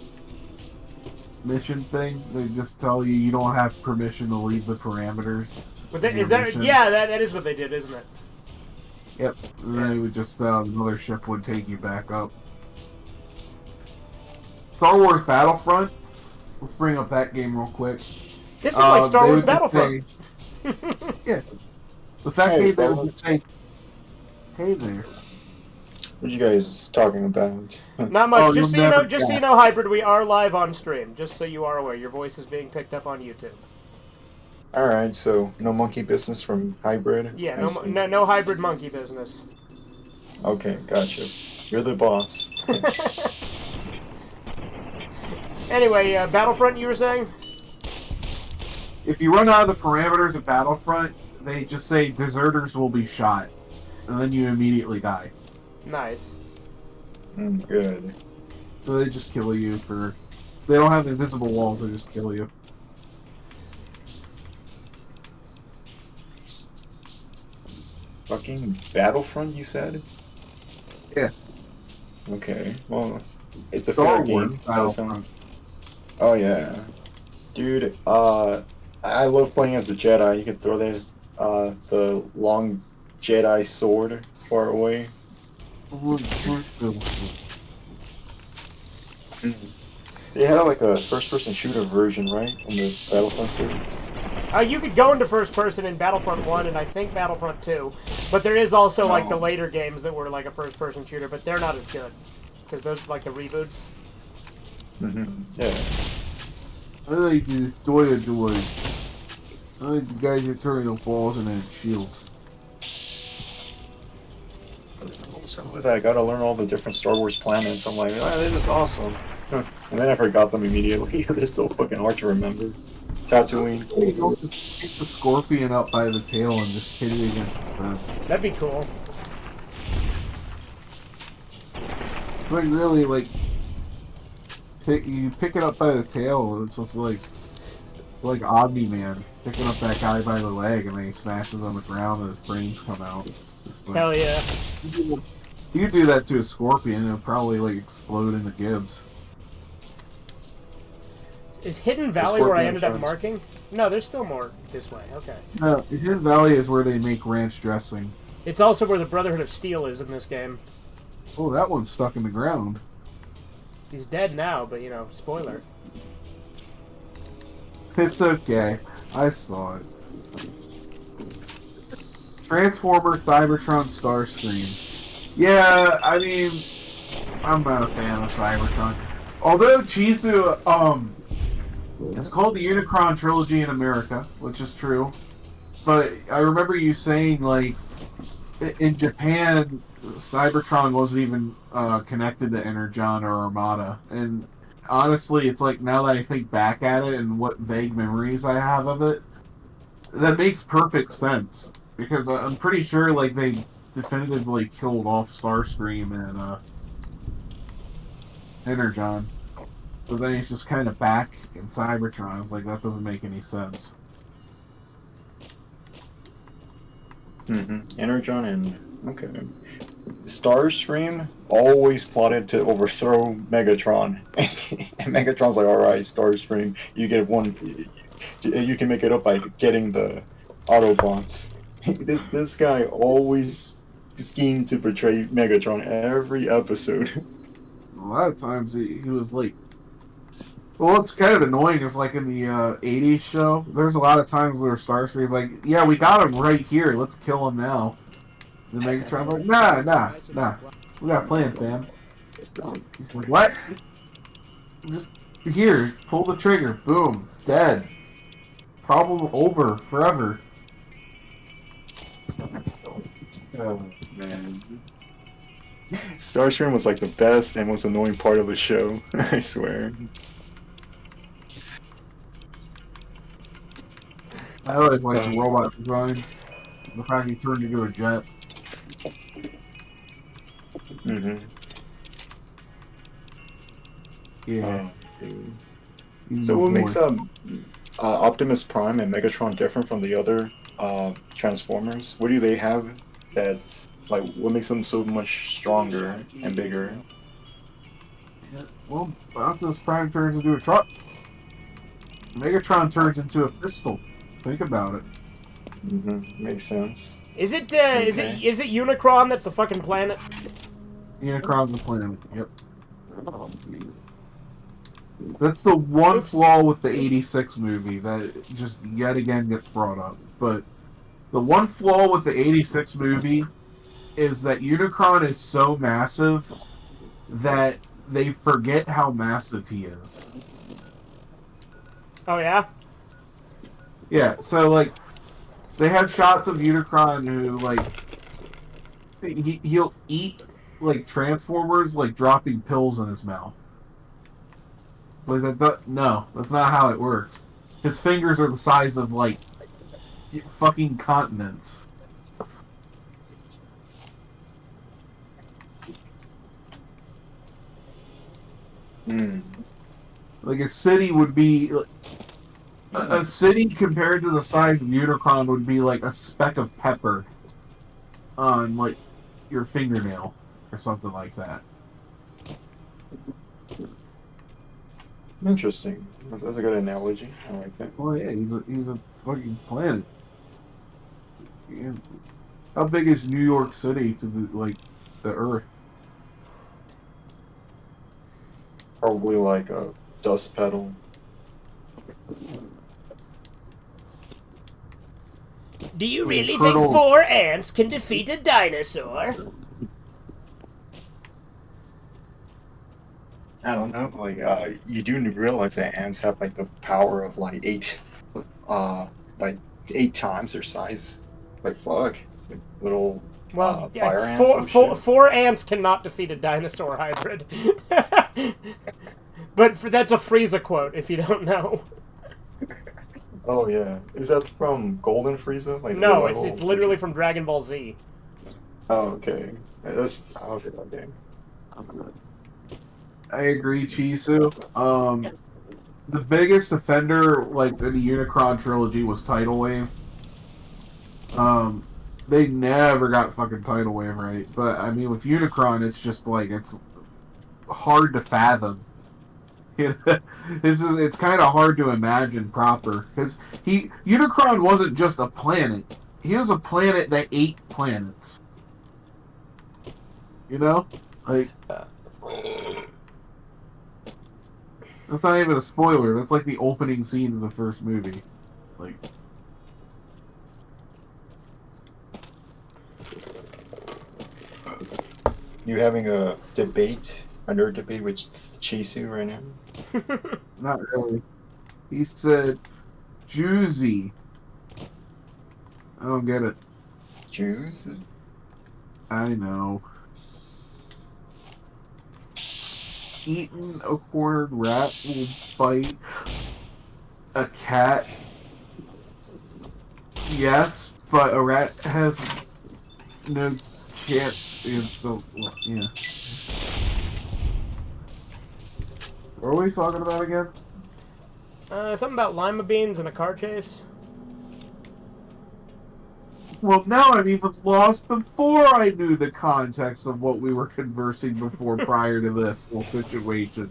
mission thing, they just tell you you don't have permission to leave the parameters. But that is what they did, isn't it? Yep. And then it would just, another ship would take you back up. Star Wars Battlefront. Let's bring up that game real quick. This is like Star Wars Battlefront. Yeah. With that game, they would say, hey there. What are you guys talking about? Not much. Oh, just so you know, Hybrid, we are live on stream. Just so you are aware, your voice is being picked up on YouTube. Alright, so no monkey business from Hybrid? Yeah, no Hybrid monkey business. Okay, gotcha. You're the boss. Anyway, Battlefront, you were saying? If you run out of the parameters of Battlefront, they just say deserters will be shot. And then you immediately die. Nice. Good. So they just kill you for... They don't have invisible walls, they just kill you. Fucking Battlefront, you said? Yeah. Okay, well, it's a Star fair Wars game. Battlefront. Oh yeah. Dude, I love playing as a Jedi. You can throw the long Jedi sword far away. They had like a first-person shooter version, right, in the Battlefront series? You could go into first person in Battlefront 1 and I think Battlefront 2, but there is also like the later games that were like a first person shooter, but they're not as good because those are like the reboots. Yeah. I like to destroy the droids. I like the guys that turn the balls and then shields. So I gotta learn all the different Star Wars planets. I'm like, oh, this is awesome. Huh. And then I forgot them immediately. They're still fucking hard to remember. Tatooine. You know, just pick the scorpion up by the tail and just hit it against the fence. That'd be cool. But really, like, you pick it up by the tail, it's just like Omni-Man picking up that guy by the leg, and then he smashes on the ground and his brains come out. It's just like, Hell yeah. you do that to a scorpion, it'll probably like explode into Gibbs. Is Hidden Valley where I Scorpion ended up Trunks. marking? No, there's still more this way. Okay. No, Hidden Valley is where they make ranch dressing. It's also where the Brotherhood of Steel is in this game. Oh, that one's stuck in the ground. He's dead now, but you know, spoiler. It's okay. I saw it. Transformer, Cybertron, Starscream. Yeah, I mean, I'm not a fan of Cybertron. Although Chizu, it's called the Unicron Trilogy in America, which is true. But I remember you saying, like, in Japan, Cybertron wasn't even connected to Energon or Armada. And honestly, it's like, now that I think back at it and what vague memories I have of it, that makes perfect sense. Because I'm pretty sure, like, they definitively killed off Starscream and Energon. But then he's just kind of back in Cybertron. It's like, that doesn't make any sense. Energon and okay. Starscream always plotted to overthrow Megatron, and Megatron's like, "All right, Starscream, you get one. You can make it up by getting the Autobots." This guy always schemed to betray Megatron every episode. A lot of times he was like, well, what's kind of annoying is like in the 80s show, there's a lot of times where Starscream's like, yeah, we got him right here, let's kill him now. And Megatron's like, nah, we got a plan, fam. He's like, what? Just here, pull the trigger, boom, dead. Problem over, forever. Oh man. Starscream was like the best and most annoying part of the show, I swear. I always like the robot design. The fact he turned into a jet. Yeah. He's So a what boy. makes Optimus Prime and Megatron different from the other Transformers? What do they have that's like what makes them so much stronger and bigger? Yeah, well, Optimus Prime turns into a truck. Megatron turns into a pistol. Think about it. Makes sense. Is it Okay. is it Unicron that's a fucking planet? Unicron's a planet. Yep. That's the one Oops. flaw with the '86 movie that just yet again gets brought up. But the one flaw with the '86 movie is that Unicron is so massive that they forget how massive he is. Oh yeah? Yeah, so like they have shots of Unicron who like he'll eat like Transformers like dropping pills in his mouth. Like no, that's not how it works. His fingers are the size of like fucking continents. Like a city would be a city compared to the size of Unicron would be like a speck of pepper on like your fingernail or something like that. Interesting. That's a good analogy. I like that. Oh yeah, he's a fucking planet. Yeah. How big is New York City to the Earth? Probably like a dust petal. Do you really Colonel- think 4 ants can defeat a dinosaur? I don't know. Like you do realize that ants have like the power of like eight times their size. Like fuck, like little Well, fire yeah, ants. And shit. four ants cannot defeat a dinosaur hybrid. But that's a Frieza quote, if you don't know. Oh yeah, is that from Golden Frieza? Like No, Revival? it's literally from Dragon Ball Z. Oh okay, that's okay. Okay. I agree, Chisu. The biggest offender, like in the Unicron trilogy, was Tidal Wave. They never got fucking Tidal Wave right. But I mean, with Unicron, it's just like it's hard to fathom. It's kind of hard to imagine proper because Unicron wasn't just a planet. He was a planet that ate planets. You know, like. That's not even a spoiler. That's like the opening scene of the first movie. Like, You having a debate, a nerd debate with Chisu right now? not really. He said, "Juicy." I don't get it. Jews? I know. Eating a cornered rat will bite a cat. Yes, but a rat has no chance against the. Yeah. What are we talking about again? Something about lima beans and a car chase. Well, now I'm even lost before I knew the context of what we were conversing before prior to this whole situation.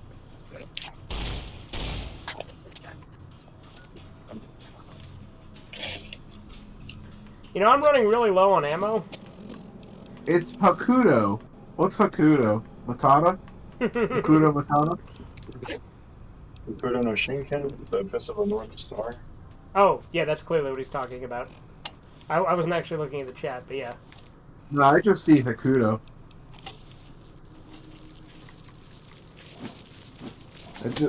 You know, I'm running really low on ammo. It's Hakuto. What's Hakuto? Matata? Hakuto Matata? Hakuto no Shinken, the Abyss of the North Star. Oh, yeah, that's clearly what he's talking about. I wasn't actually looking at the chat, but yeah. No, I just see Hakuto.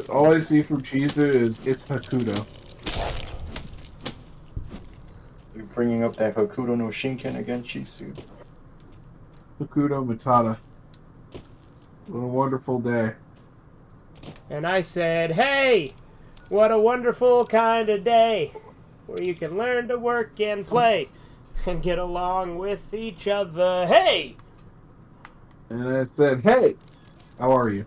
All I see from Chizu is it's Hakuto. You're bringing up that Hakuto no Shinken again, Chisu. Hakuto Matata. What a wonderful day. And I said, hey, what a wonderful kind of day where you can learn to work and play and get along with each other. Hey! And I said, hey, how are you?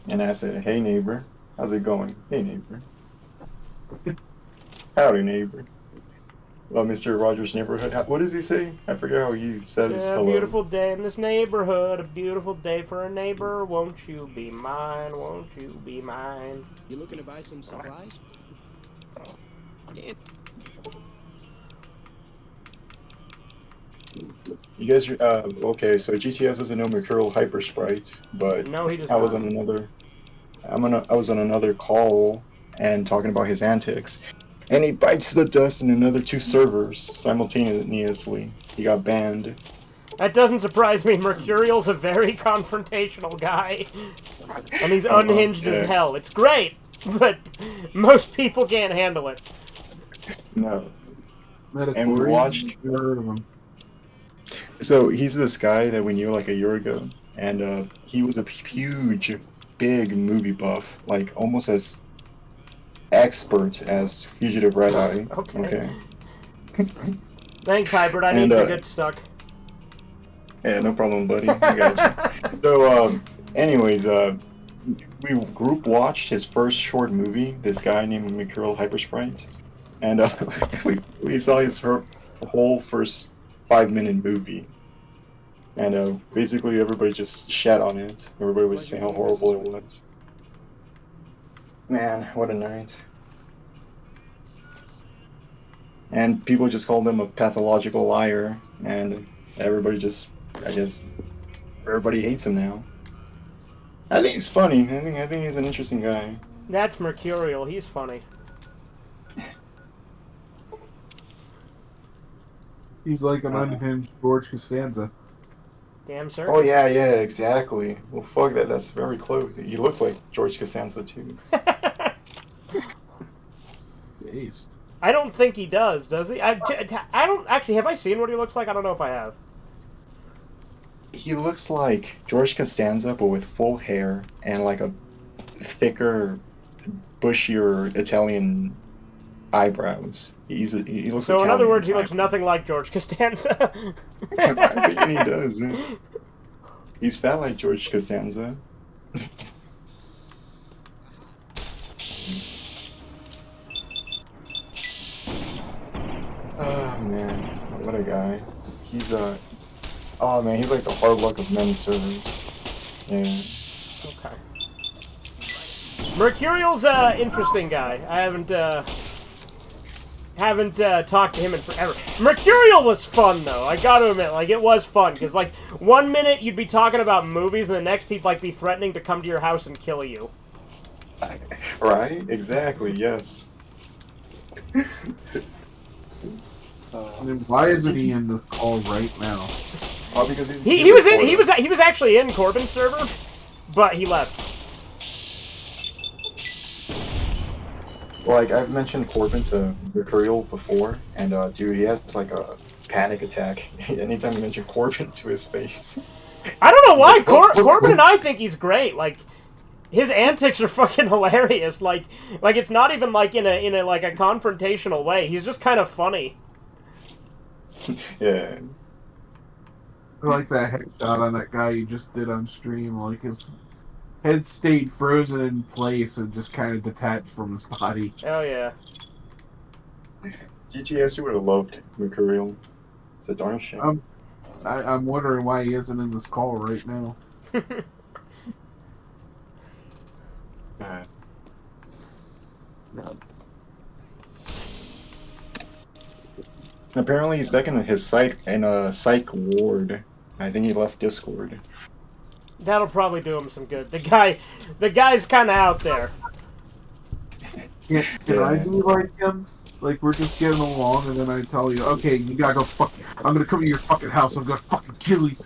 And I said, hey neighbor, how's it going? Hey neighbor. Howdy neighbor. Well, Mr. Rogers' neighborhood, what does he say? I forget how he says It's a hello. beautiful day in this neighborhood, a beautiful day for a neighbor. Won't you be mine? Won't you be mine? You looking to buy some supplies? Yeah. You guys, okay, so GTS doesn't know Mercurial Hyper Sprite, but No, he does I was not. on another, I was on another call and talking about his antics, and he bites the dust in another 2 servers simultaneously. He got banned. That doesn't surprise me. Mercurial's a very confrontational guy. And he's unhinged yeah. as hell. It's great, but most people can't handle it. No. Metacorian? And we watched. Never heard of him. So he's this guy that we knew like a year ago, and he was a huge, big movie buff, like almost as expert as Fugitive Red Eye. Okay. Thanks, Hybrid. I need And, your good suck. Yeah, no problem, buddy. I got you. So, anyways, we group watched his first short movie. This guy named Mercurial Hypersprite, and we saw his whole first 5-minute movie, and basically everybody just shat on it. Everybody was saying how horrible it was. Man, what a night! And people just called him a pathological liar, and everybody just, I guess, everybody hates him now. I think he's funny. I think he's an interesting guy. That's Mercurial. He's funny. He's like an unhinged George Costanza. Damn, sir. Oh yeah, exactly. Well, fuck that. That's very close. He looks like George Costanza too. Based. I don't think he does he? I don't actually. Have I seen what he looks like? I don't know if I have. He looks like George Costanza, but with full hair and like a thicker, bushier Italian eyebrows. He looks So, in Italian. other words, he looks nothing like George Costanza. In my opinion, he does. He's fat like George Costanza. Oh man, what a guy. He's oh man, he's like the hard luck of many servers. Yeah. Okay. Mercurial's interesting guy. I haven't talked to him in forever. Mercurial was fun though. I got to admit, like it was fun because like 1 minute you'd be talking about movies and the next he'd like be threatening to come to your house and kill you. Right? Exactly. Yes. And then why isn't he in this call right now? Oh, because he was actually in Corbin's server, but he left. Like I've mentioned Corbin to Mercurial before, and dude, he has like a panic attack anytime you mention Corbin to his face. I don't know why Corbin and I think he's great. Like his antics are fucking hilarious. Like it's not even like in a like a confrontational way. He's just kind of funny. Yeah. I like that headshot on that guy you just did on stream. Like his head stayed frozen in place and just kind of detached from his body. Oh yeah. GTS, you would have loved Mercurial. It's a darn shame. I'm wondering why he isn't in this call right now. Apparently, he's back in his psych ward. I think he left Discord. That'll probably do him some good. The guy's kind of out there. Can I be like him? Like we're just getting along, and then I tell you, okay, you gotta go fuck. I'm gonna come to your fucking house. I'm gonna fucking kill you,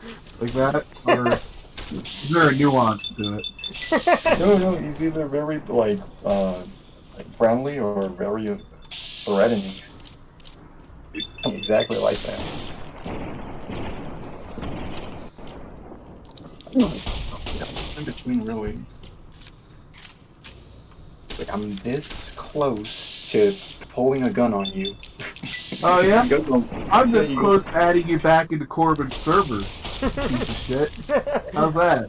like that. Or is there a nuance to it? No, he's either very like friendly or very threatening. Exactly like that. In between, really. It's like I'm this close to pulling a gun on you. Oh yeah? I'm this Yeah, close to adding you back into Corbin's server. Piece of shit. How's that?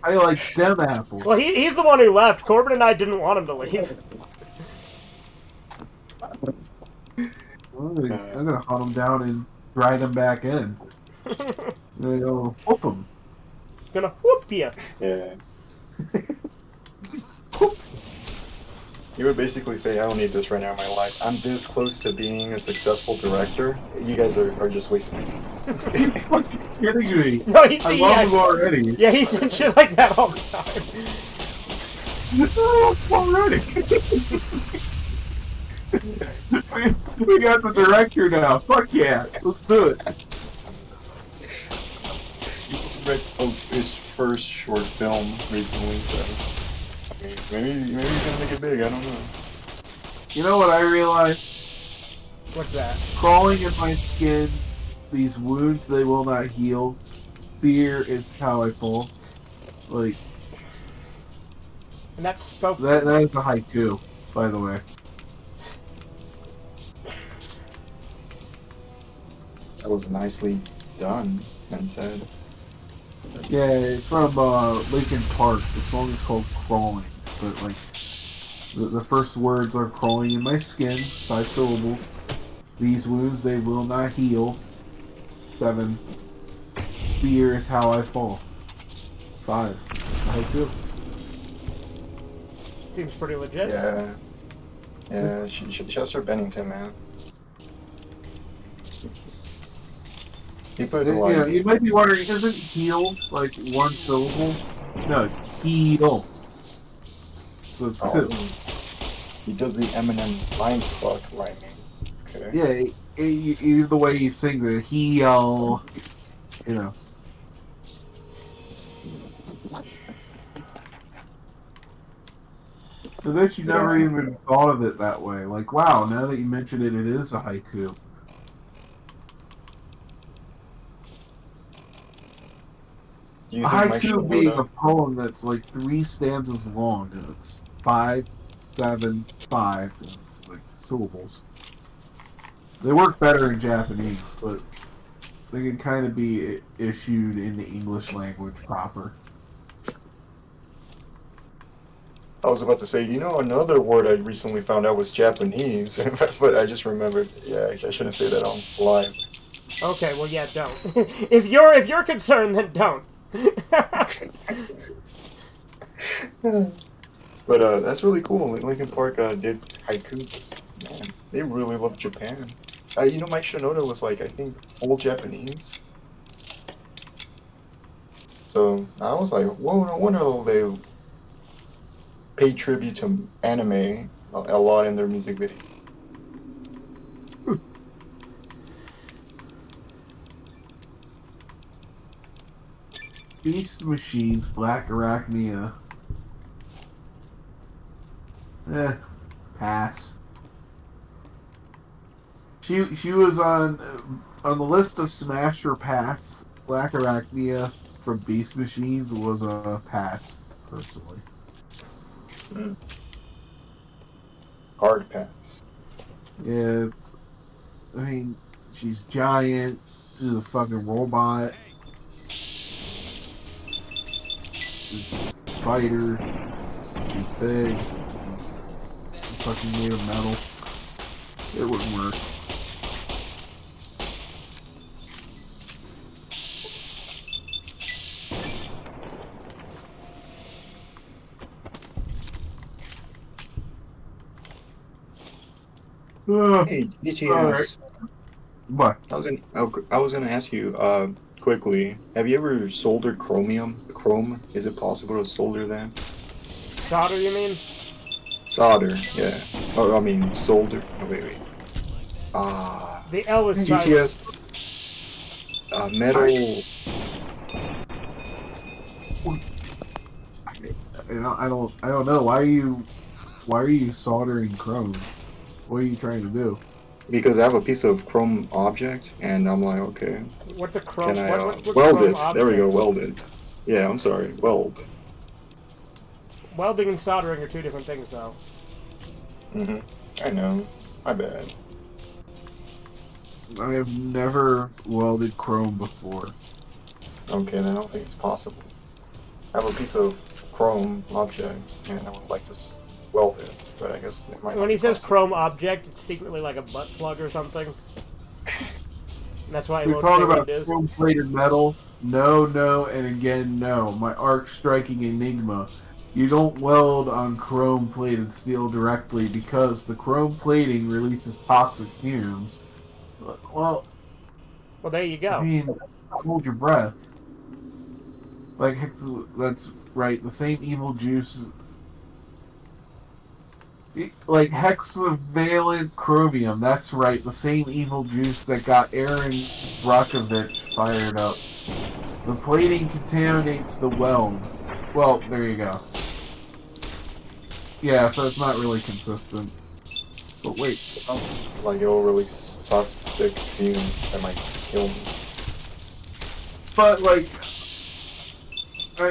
I like dem apples. Well, he's the one who left. Corbin and I didn't want him to leave. I'm gonna hunt him down and drag him back in. I'm gonna whoop him. Gonna whoop you. Yeah. You would basically say, I don't need this right now in my life. I'm this close to being a successful director. You guys are just wasting my time. You're fucking kidding me. No, I love him already. Yeah, he said shit like that all the time. Already. we got the director now. Fuck yeah. Let's do it. He read his first short film recently, so maybe he's gonna make it big. I don't know. You know what I realized? What's that? Crawling in my skin, these wounds they will not heal. Fear is how I fall. Like And that's spoke. that is a haiku, by the way. That was nicely done and said. Yeah, it's from Linkin Park. The song is called Crawling. But like the first words are crawling in my skin, 5 syllables. These wounds they will not heal. 7. Fear is how I fall. 5. Haiku. Seems pretty legit. Yeah, Chester Bennington, man. He put a lot Yeah, of... you might be wondering, isn't heal like 1 syllable? No, it's heal. So it's 2. He does the Eminem mindfuck rhyming. Okay. Yeah, the way he sings it, heal. You know. I bet you never even thought of it that way. Like, wow, now that you mention it, it is a haiku. Do you A think Mike haiku being a Shinoda? poem that's like 3 stanzas long, and it's 5, 7, 5, and it's like syllables. They work better in Japanese, but they can kind of be issued in the English language proper. I was about to say, another word I recently found out was Japanese, but I just remembered. Yeah, I shouldn't say that on live. Okay, well, yeah, don't. if you're concerned, then don't. But that's really cool. Linkin Park did haikus. Man, they really love Japan. Mike Shinoda was like, I think, full Japanese. So I was like, whoa, no wonder they pay tribute to anime a lot in their music video. Beast Machines, Black Arachnia. Pass. She was on the list of Smash or Pass. Black Arachnia from Beast Machines was a pass, personally. Mm. Hard pass. Yeah, I mean, she's giant. She's a fucking robot. She's a spider. She's big. She's fucking made of metal. It wouldn't work. Hey, GTS. Alright. What? I was gonna ask you quickly. Have you ever soldered chromium? Chrome? Is it possible to solder that? Solder, you mean? Solder, yeah. Oh, I mean solder. Oh, wait. The L is silent. GTS. Metal. I don't know. Why are you soldering chrome? What are you trying to do? Because I have a piece of chrome object, and I'm like, okay, What's a chrome? can I what's weld chrome it? There we object? go, weld it. Yeah, I'm sorry, weld. Welding and soldering are two different things, though. I know. My bad. I have never welded chrome before. Okay, then I don't think it's possible. I have a piece of chrome object, and I would like to weld it, but I guess it might. When he says chrome object, it's secretly like a butt plug or something. And that's why he We won't talk say what about it is. chrome-plated metal. No, and again, no. My arc-striking enigma. You don't weld on chrome-plated steel directly because the chrome plating releases toxic fumes. Well, there you go. I mean, hold your breath. Like, that's right. The same evil juice. Like hexavalent chromium. That's right. The same evil juice that got Aaron Brockovich fired up. The plating contaminates the weld. Well, there you go. Yeah, so it's not really consistent. But wait. It sounds like it'll release toxic fumes that might kill me. But, like,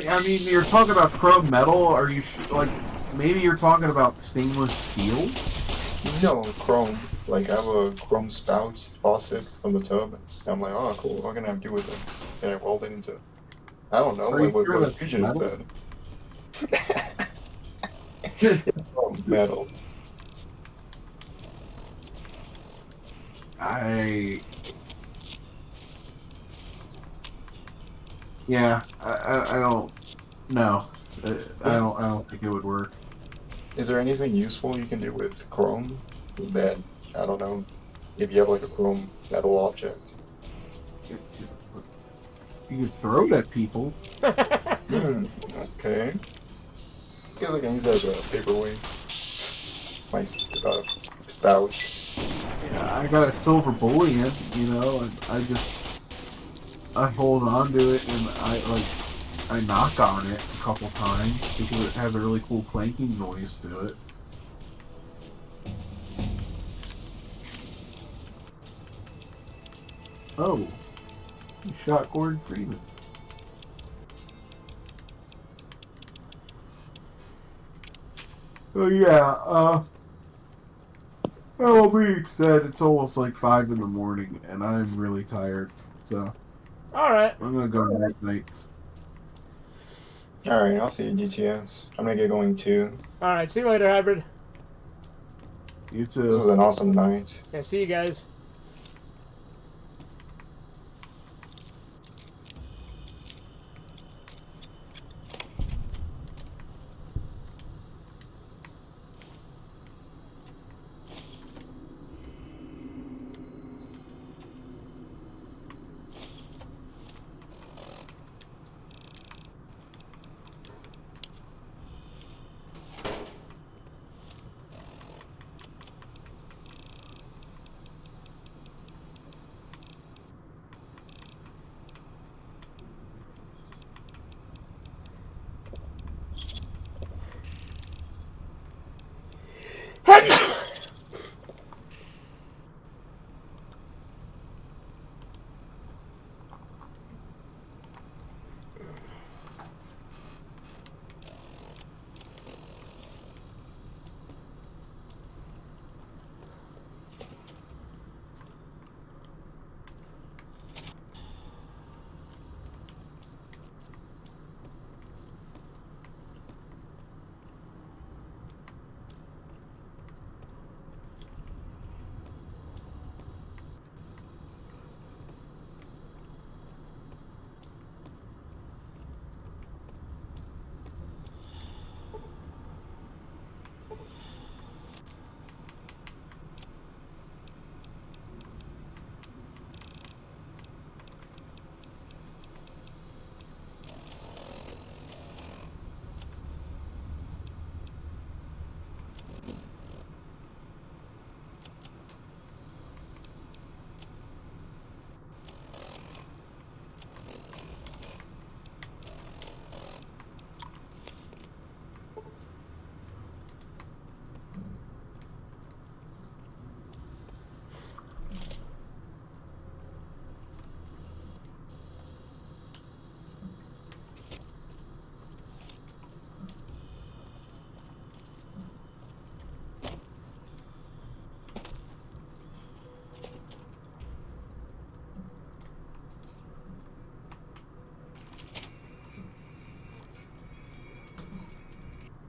I mean, you're talking about chrome metal? Are you, like, maybe you're talking about stainless steel? No, chrome. Like, I have a chrome spout faucet from the tub. And I'm like, oh, cool. What can I do with this? Can I weld it into? I don't know. Are you What sure the that's fusion metal? said. Metal. Yeah, I don't. No, I don't think it would work. Is there anything useful you can do with chrome? That I don't know. If you have like a chrome metal object. You can throw it at people. Okay. I guess I can use that as a paperweight. My spout. Yeah, I got a silver bullion, you know, and I hold on to it and I knock on it a couple times because it has a really cool clanking noise to it. Oh, you shot Gordon Freeman. Oh yeah. All being said, it's almost like 5 in the morning, and I'm really tired. So All right. I'm gonna go night nights. Alright, I'll see you, GTS. I'm gonna get going too. All right. See you later, hybrid. You This too. was an awesome night. Yeah. See you guys.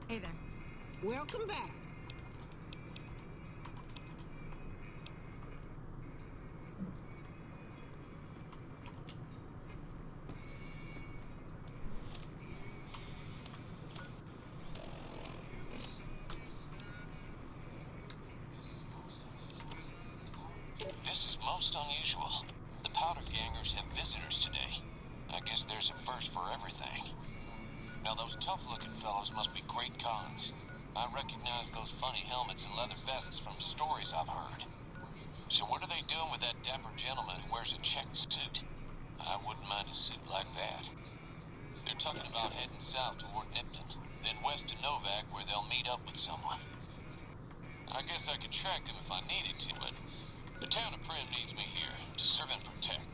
Hey there. Welcome back. This is most unusual. The Powder Gangers have visitors today. I guess there's a first for everything. Now those tough-looking fellows must be great cons. I recognize those funny helmets and leather vests from stories I've heard. So what are they doing with that dapper gentleman who wears a checked suit? I wouldn't mind a suit like that. They're talking about heading south toward Nipton, then west to Novak where they'll meet up with someone. I guess I could track them if I needed to, but the town of Prim needs me here to serve and protect.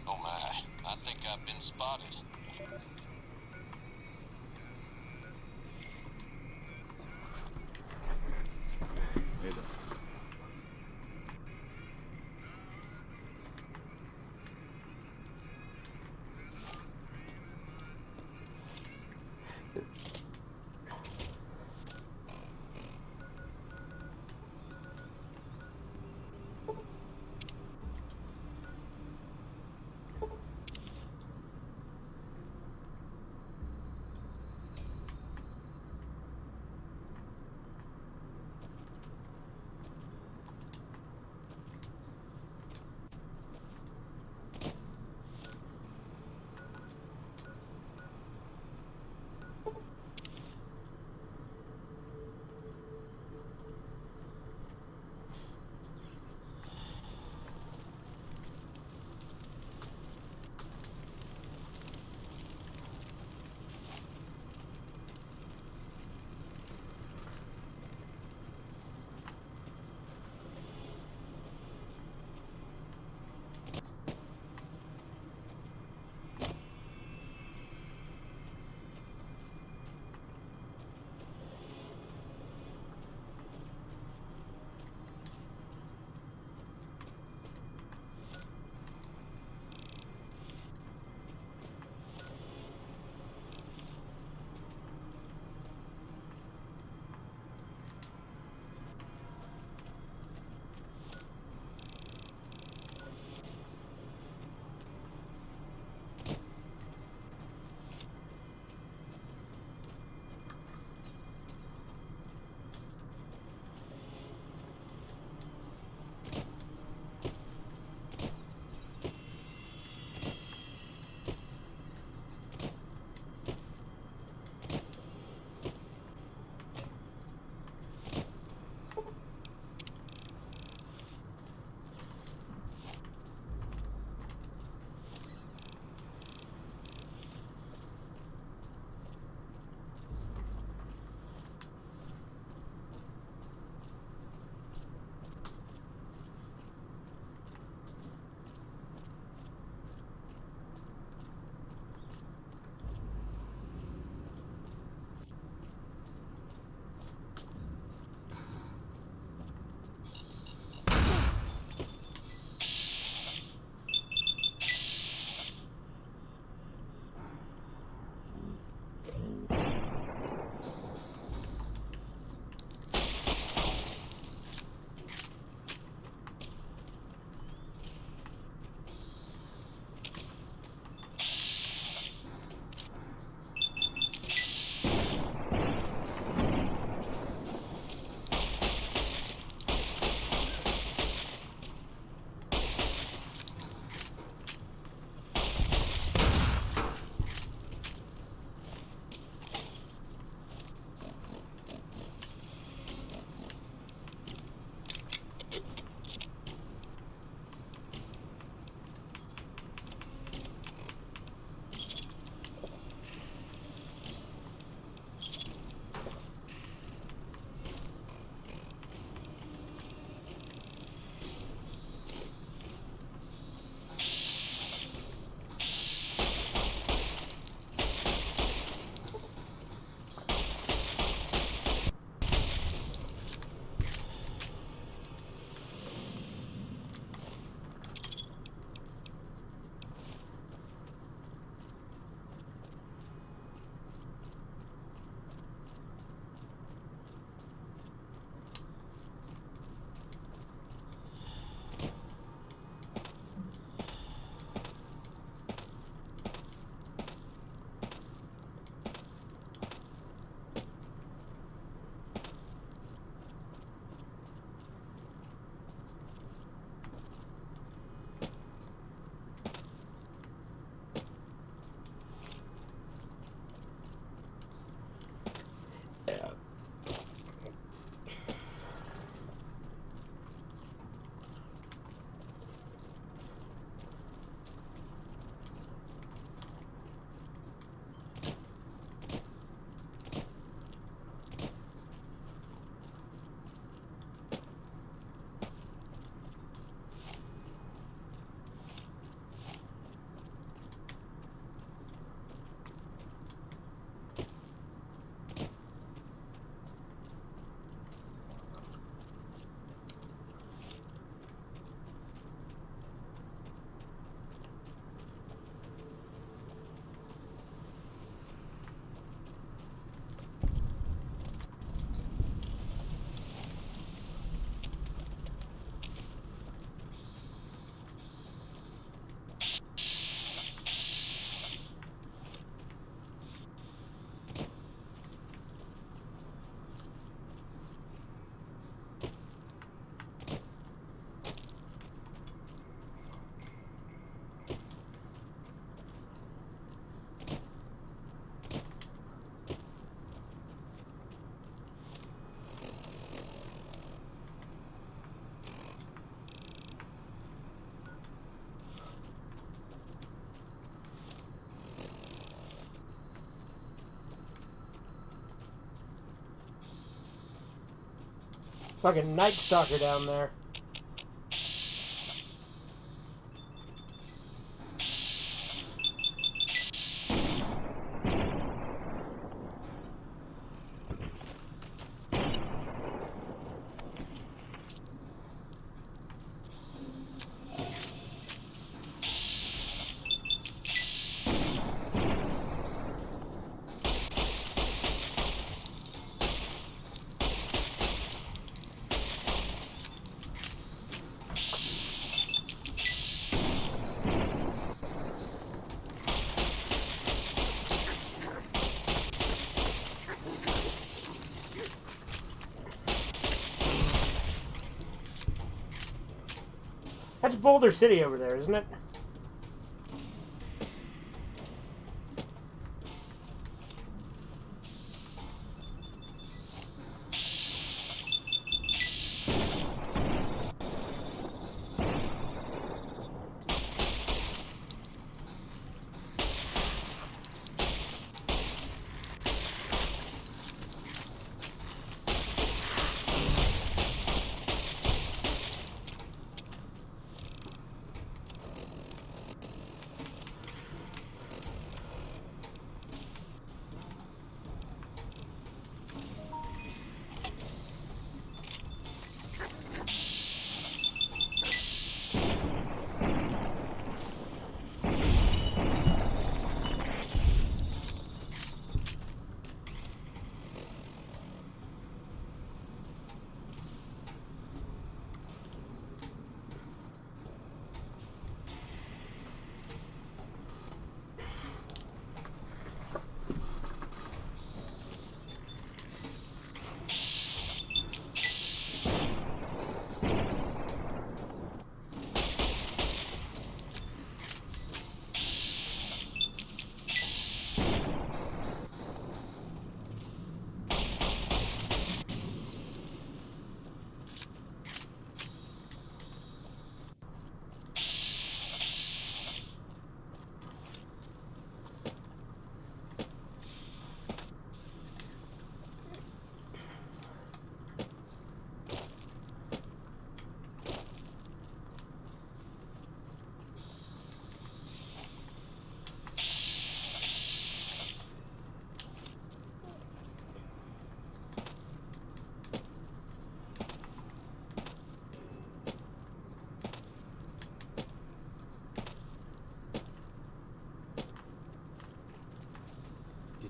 Oh my, I think I've been spotted. Hey there. Fucking Night Stalker down there. That's Boulder City over there, isn't it?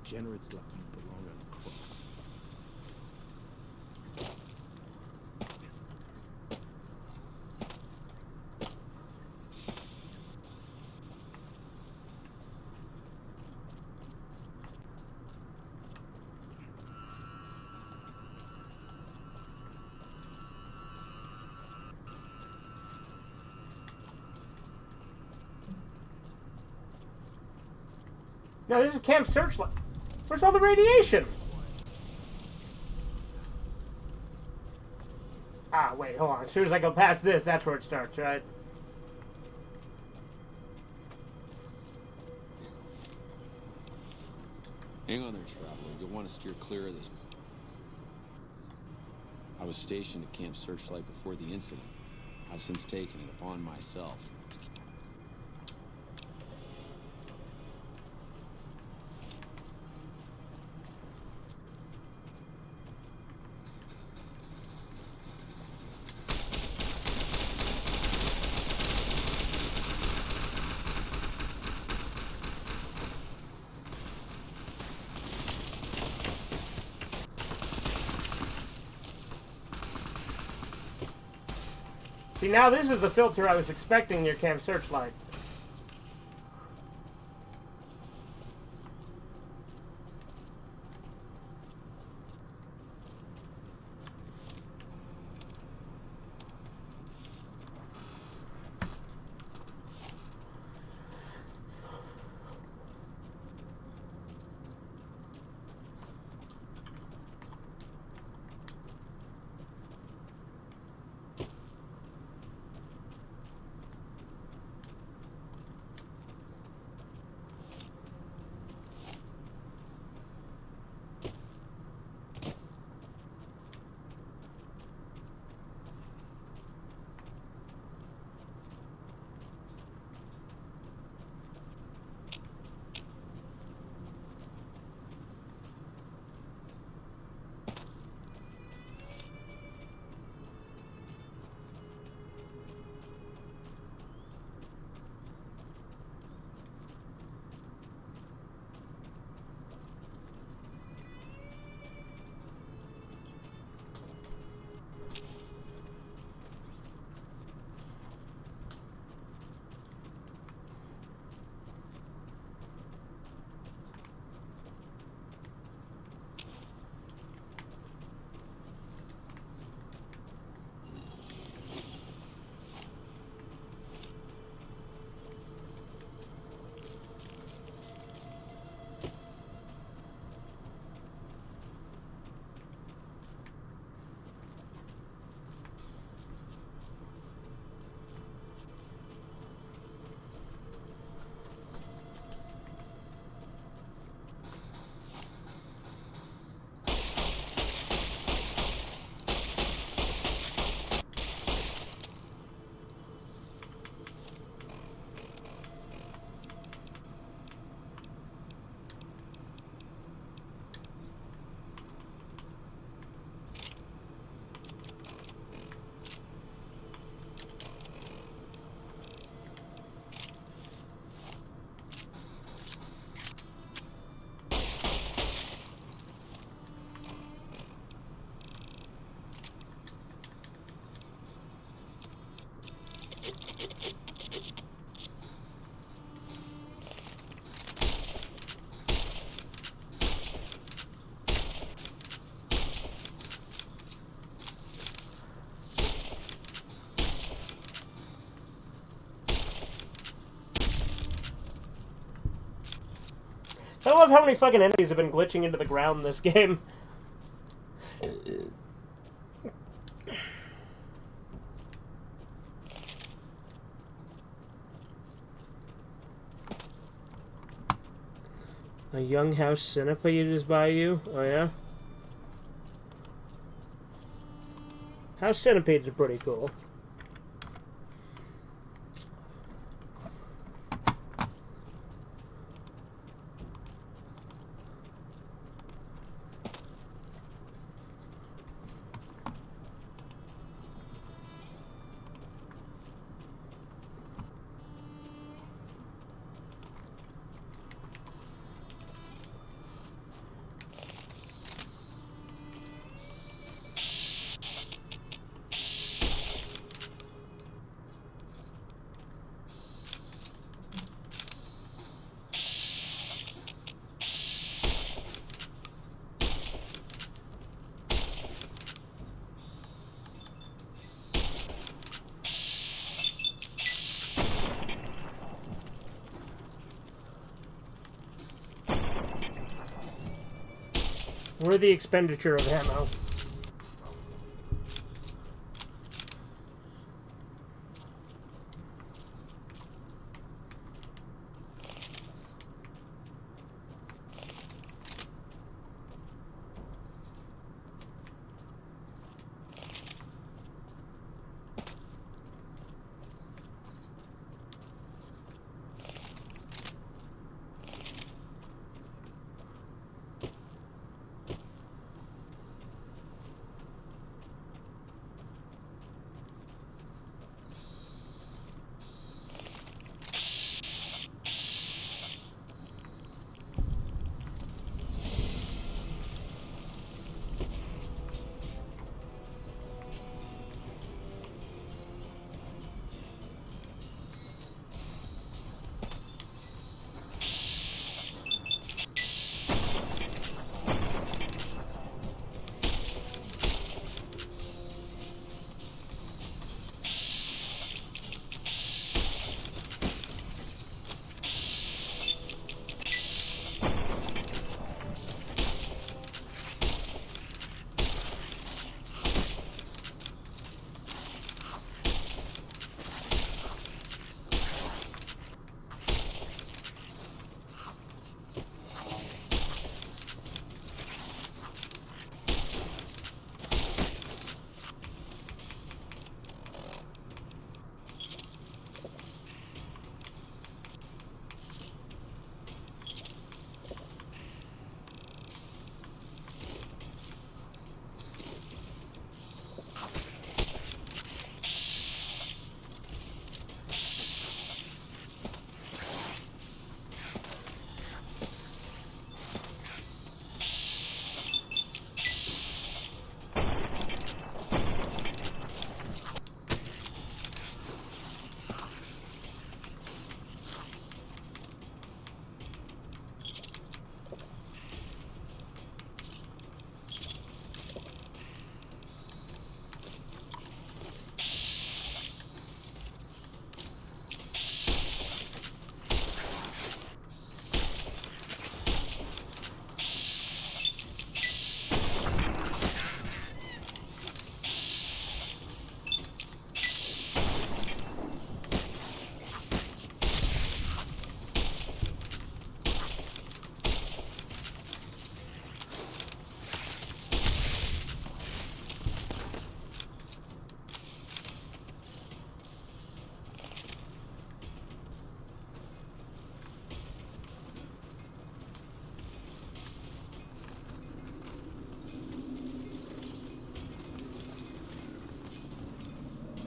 Degenerates like you belong on the cross. No, this is Camp Searchlight. Where's all the radiation? Ah, wait, hold on. As soon as I go past this, that's where it starts, right? Hang on there, traveler. You'll want to steer clear of this. I was stationed at Camp Searchlight before the incident. I've since taken it upon myself. See, now this is the filter I was expecting near Camp Searchlight. I love how many fucking enemies have been glitching into the ground in this game. A young house centipede is by you? Oh, yeah? House centipedes are pretty cool. Worthy expenditure of ammo.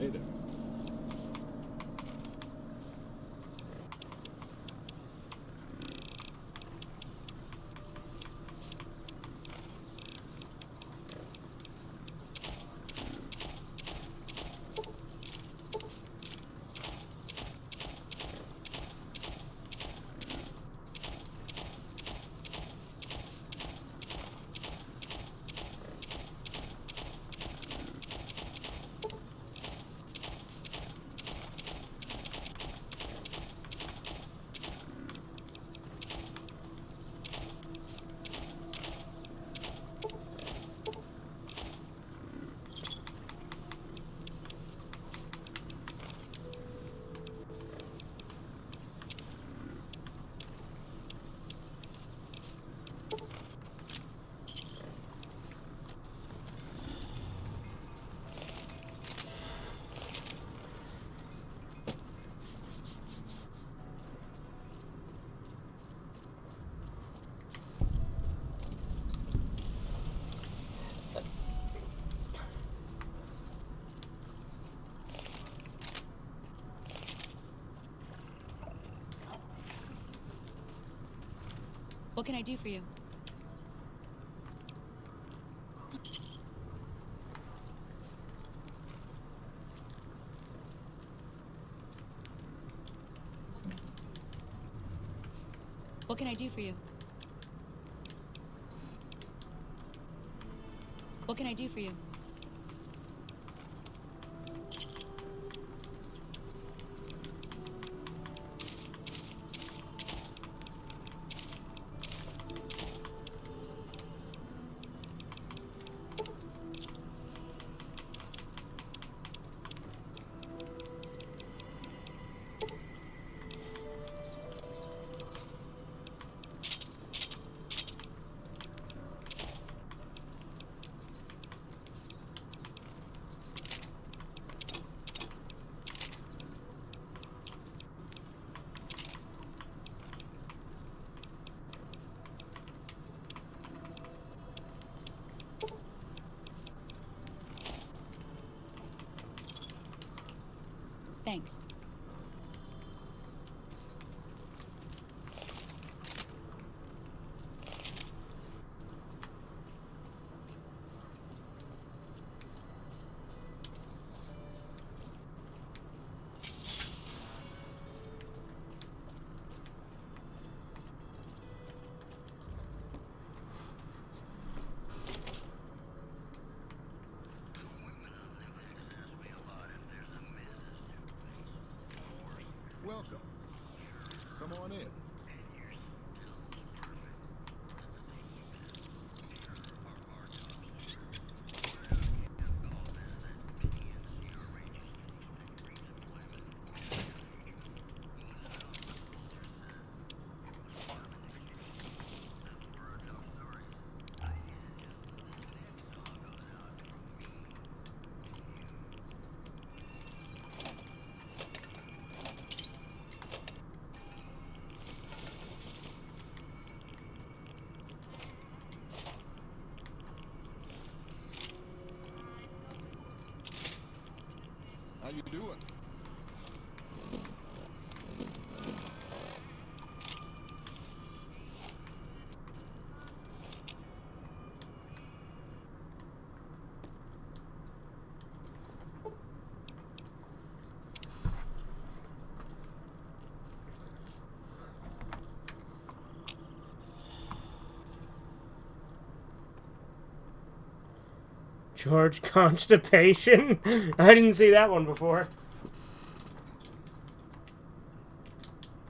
Hey there. What can I do for you? What can I do for you? What can I do for you? Thanks. Welcome. Come on in. How you doing? George Constipation? I didn't see that one before.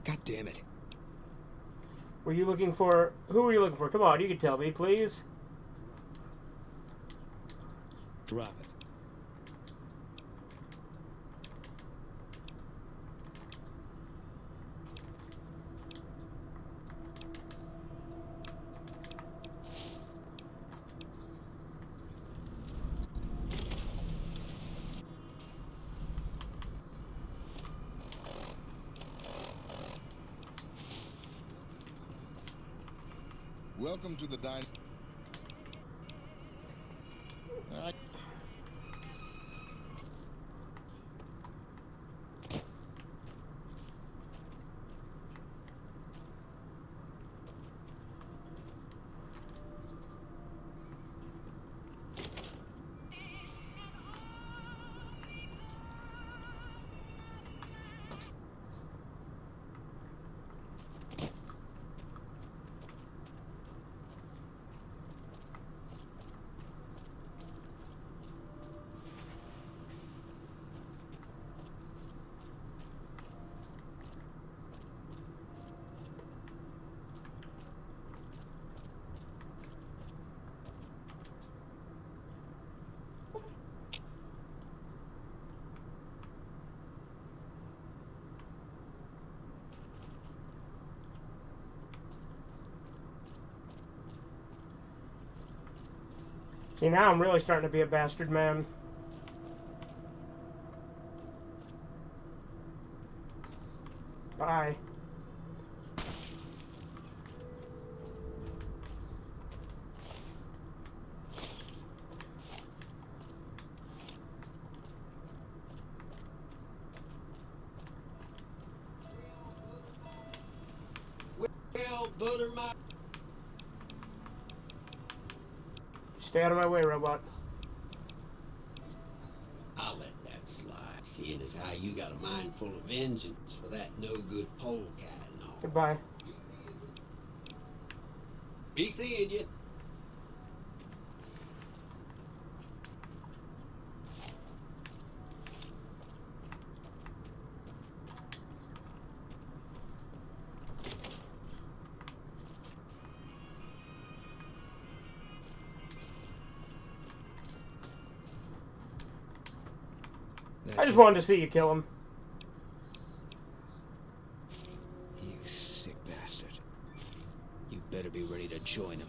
God damn it. Were you looking for... Who were you looking for? Come on, you can tell me, please. Drop it. Welcome to the dine. See, now I'm really starting to be a bastard man. Bye. Well, butter my... Stay out of my way, robot. I'll let that slide, seeing as how you got a mind full of vengeance for that no-good polecat and all. Goodbye. Be seeing you. I just wanted to see you kill him. You sick bastard. You better be ready to join him.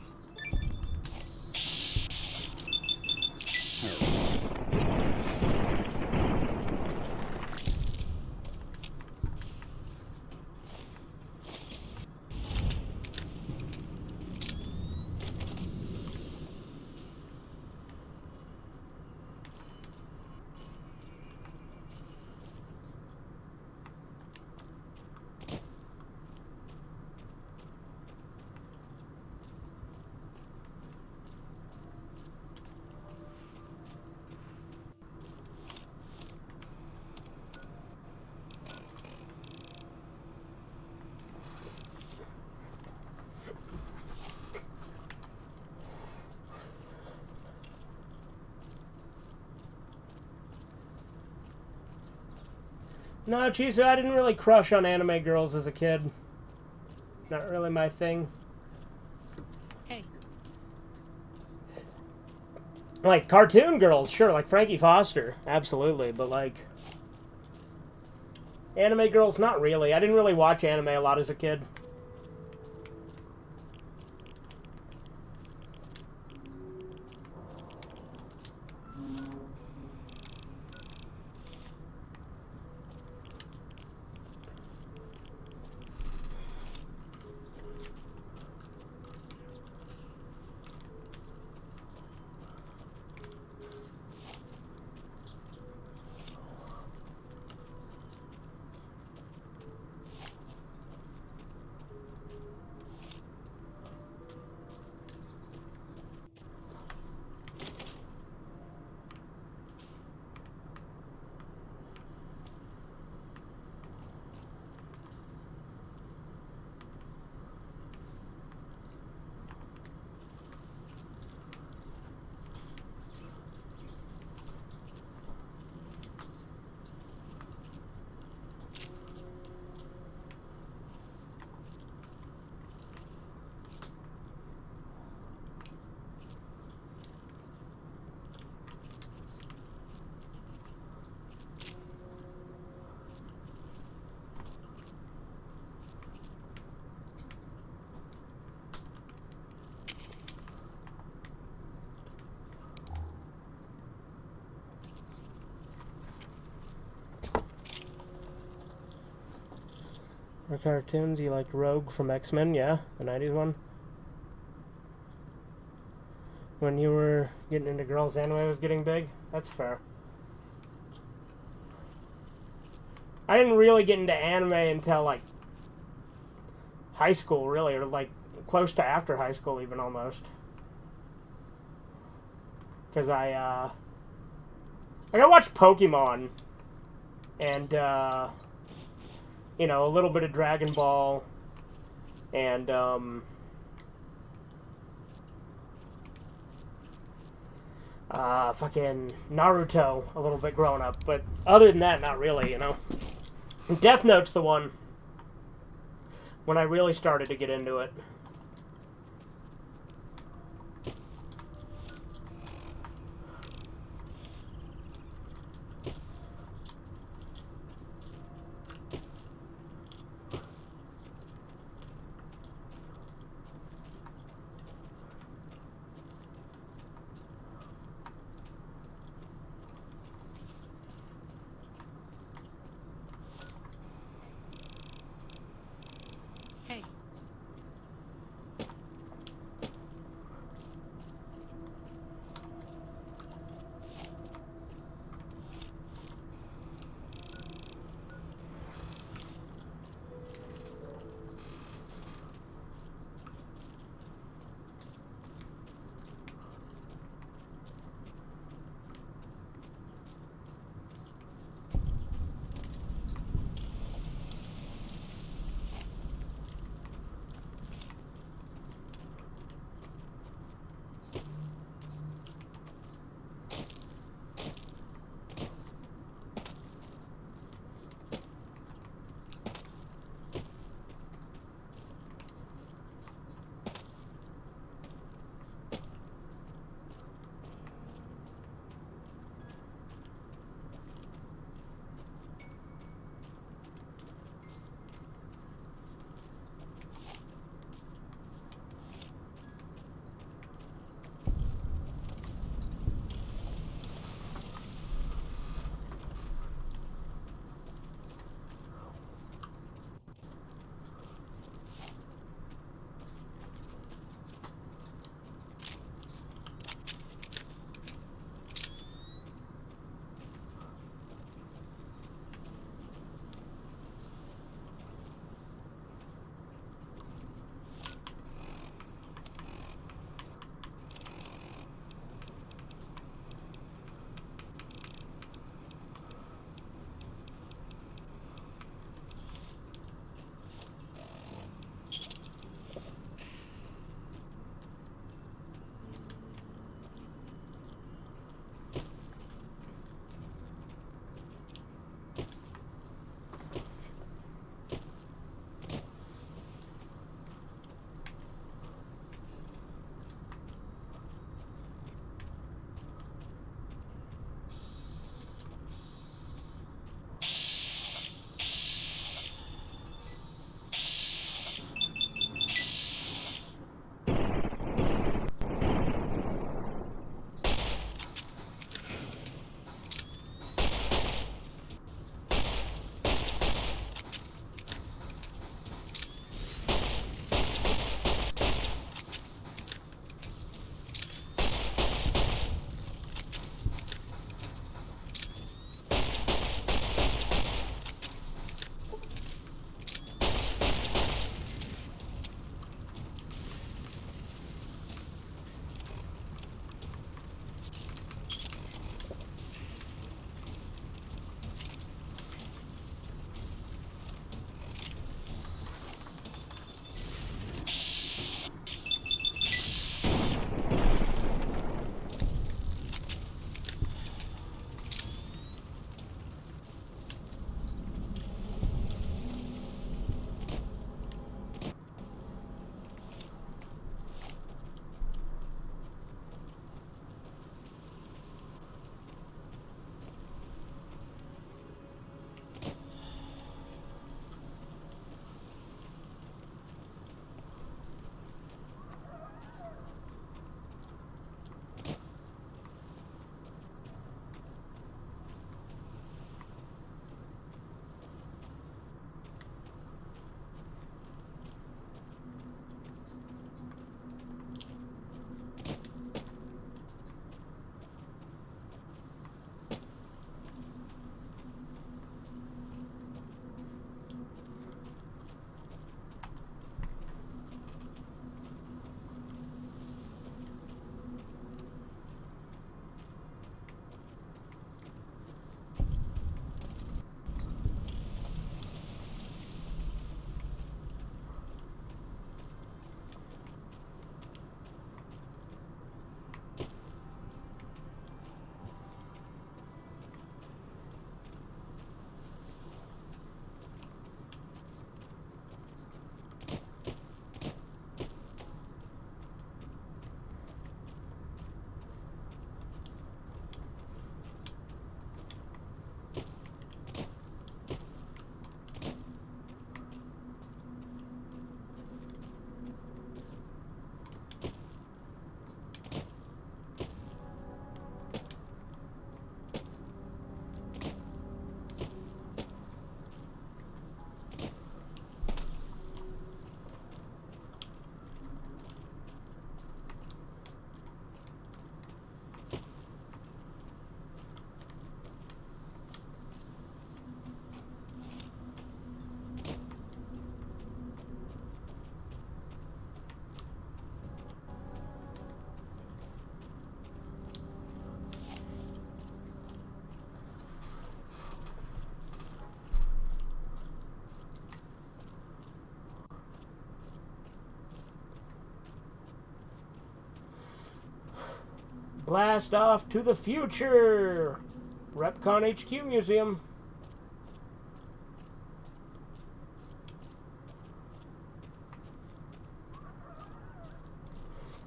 No, Chisu, I didn't really crush on anime girls as a kid. Not really my thing. Hey. Like, cartoon girls, sure, like Frankie Foster, absolutely, but like... Anime girls, not really. I didn't really watch anime a lot as a kid. For cartoons, you liked Rogue from X-Men, yeah? The 90s one? When you were getting into girls, anime was getting big? That's fair. I didn't really get into anime until, like, high school, really, or, like, close to after high school, even, almost. Because I watched Pokemon, and, you know, a little bit of Dragon Ball, and, fucking Naruto a little bit growing up, but other than that, not really, you know. Death Note's the one when I really started to get into it. Hey. Blast off to the future! Repcon HQ Museum.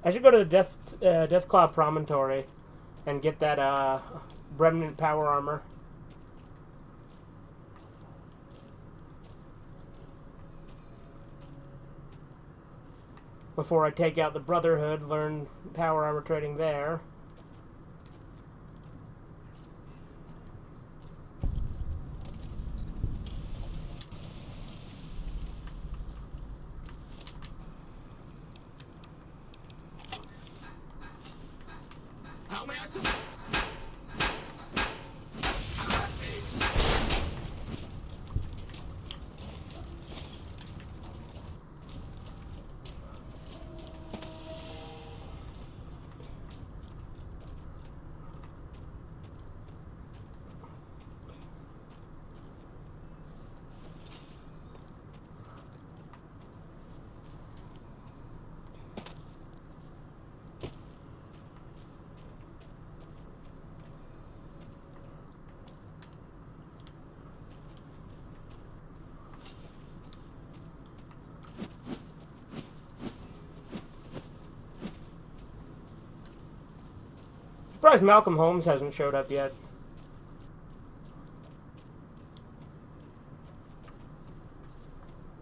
I should go to the Deathclaw Promontory and get that remnant power armor. Before I take out the Brotherhood, learn power armor trading there. Surprised Malcolm Holmes hasn't showed up yet.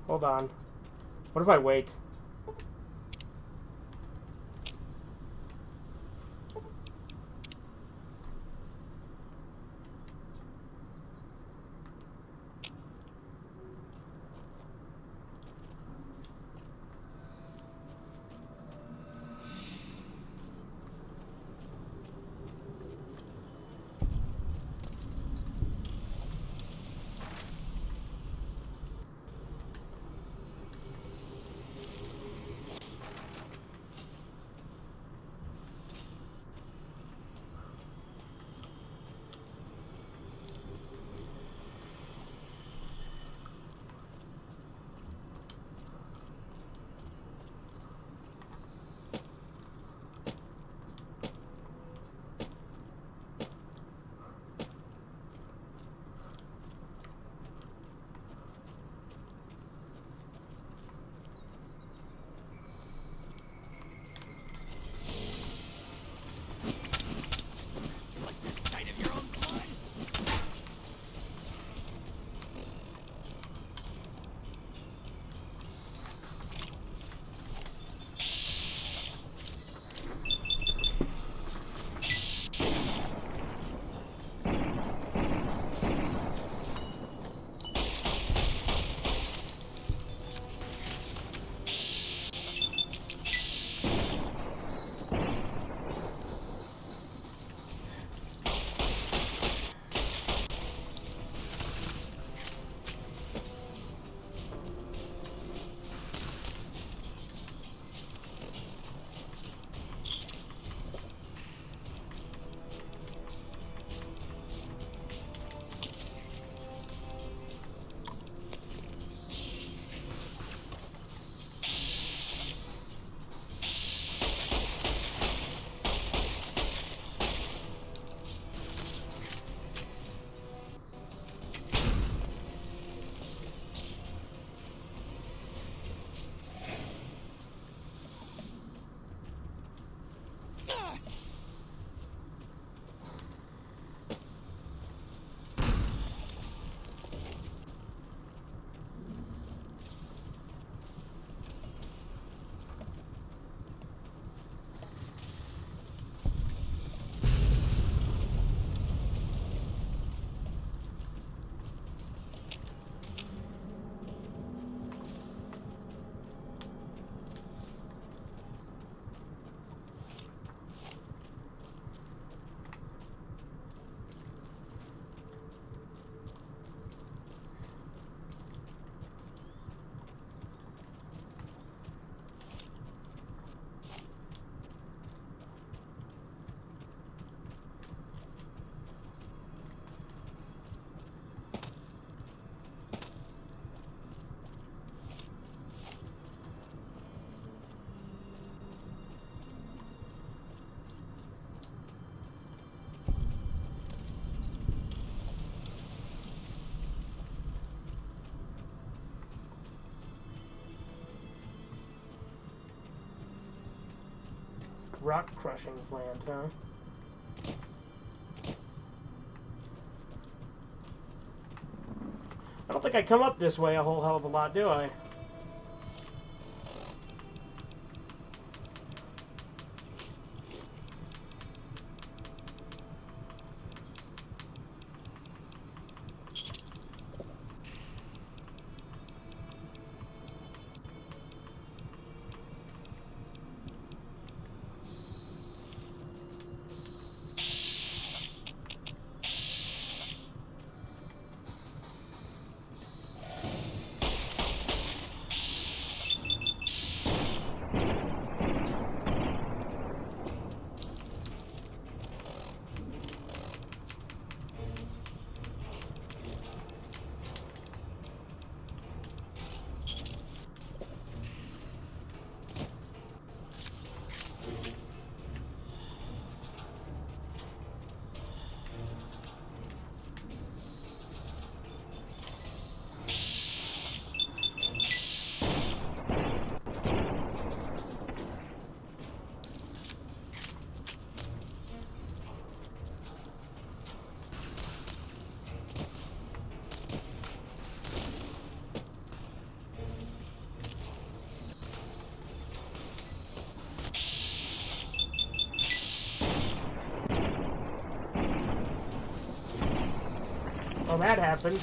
Hold on. What if I wait? rock crushing plant, huh? I don't think I come up this way a whole hell of a lot, do I? Well, that happened.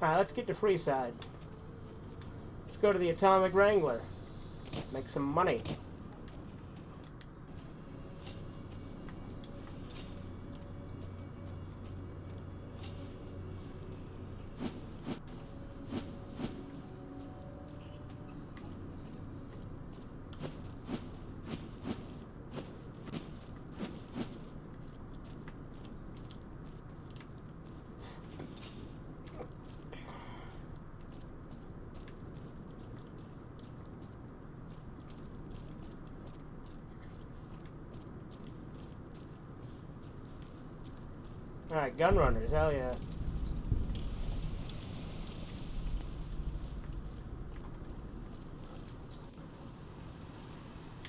Alright, let's get to Freeside. Let's go to the Atomic Wrangler. Make some money. Alright, gun runners, hell yeah.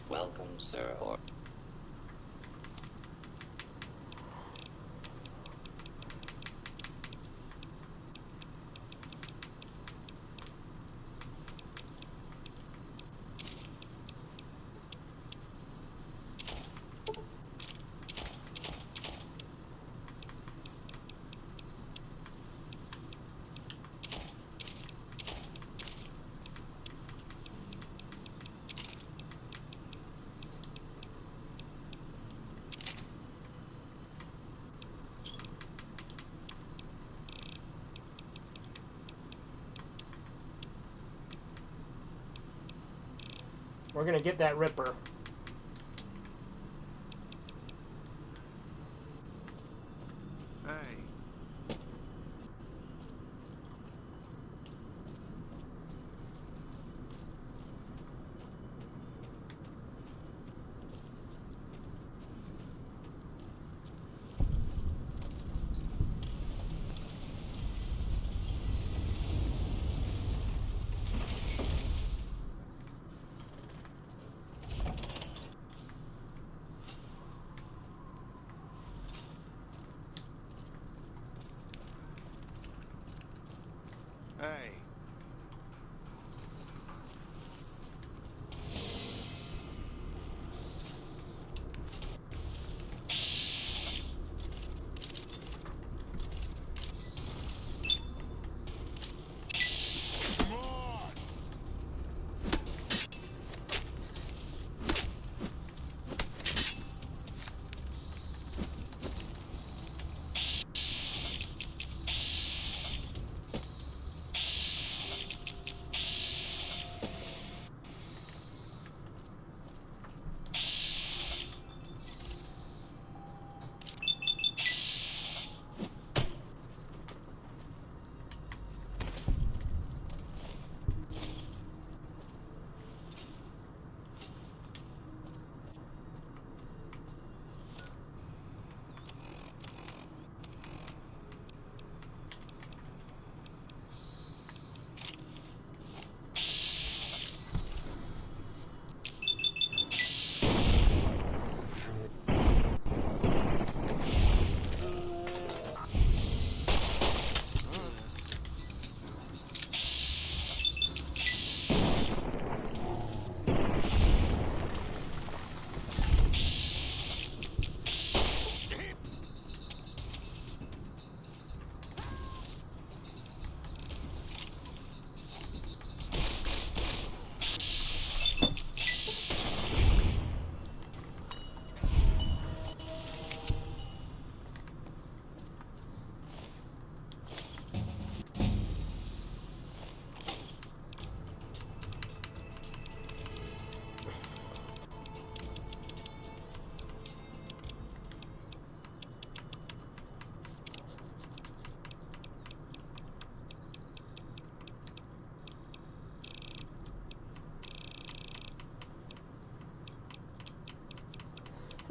Welcome, sir. We're gonna get that Ripper. Hey. Hey.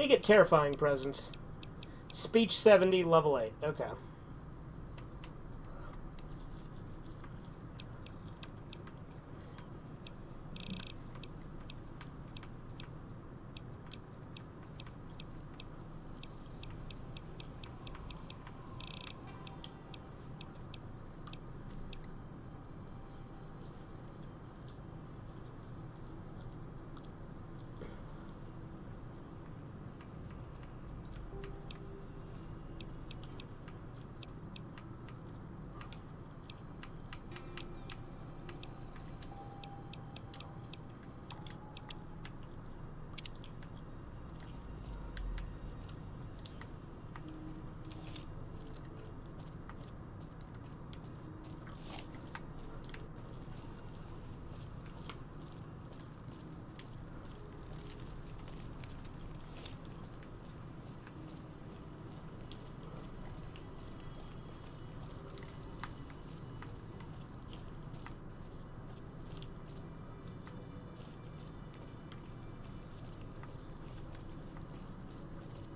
You get Terrifying Presence. Speech 70, level 8. Okay.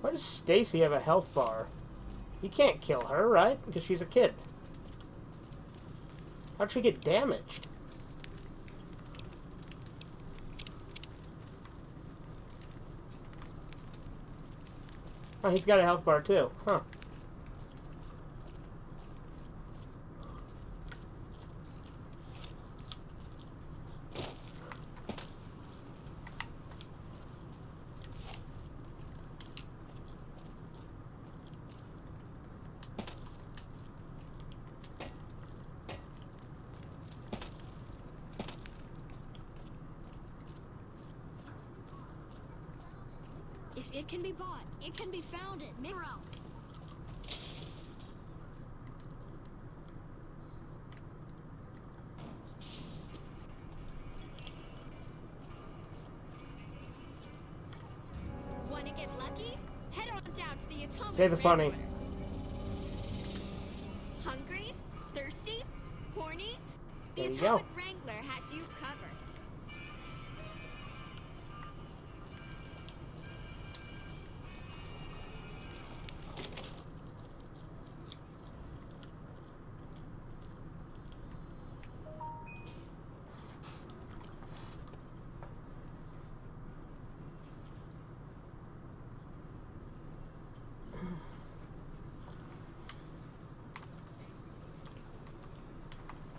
Why does Stacy have a health bar? You can't kill her, right? Because she's a kid. How'd she get damaged? Oh, he's got a health bar too. Huh. If it can be bought, it can be found at Mirror else. Want to get lucky? Head on down to the Atomic Say the funny. Wrangler. Hungry? Thirsty? Horny? The There you Atomic go. Wrangler has you covered.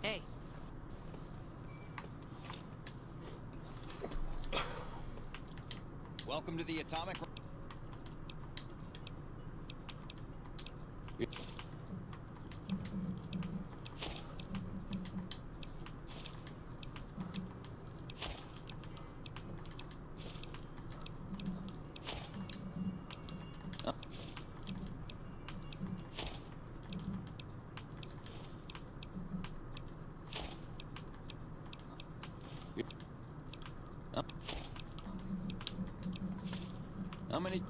Hey. Welcome to the Atomic. How many?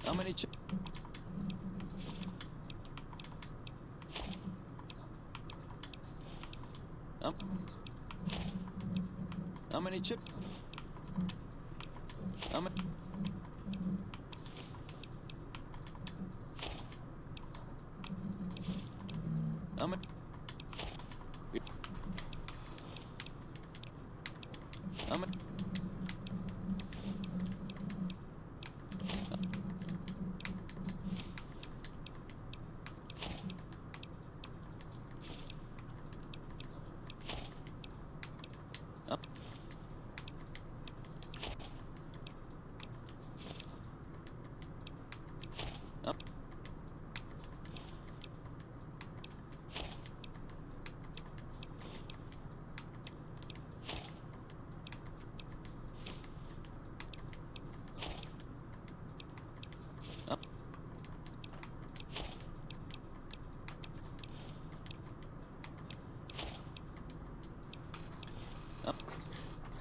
How many? How many chip? How many? How many? How many?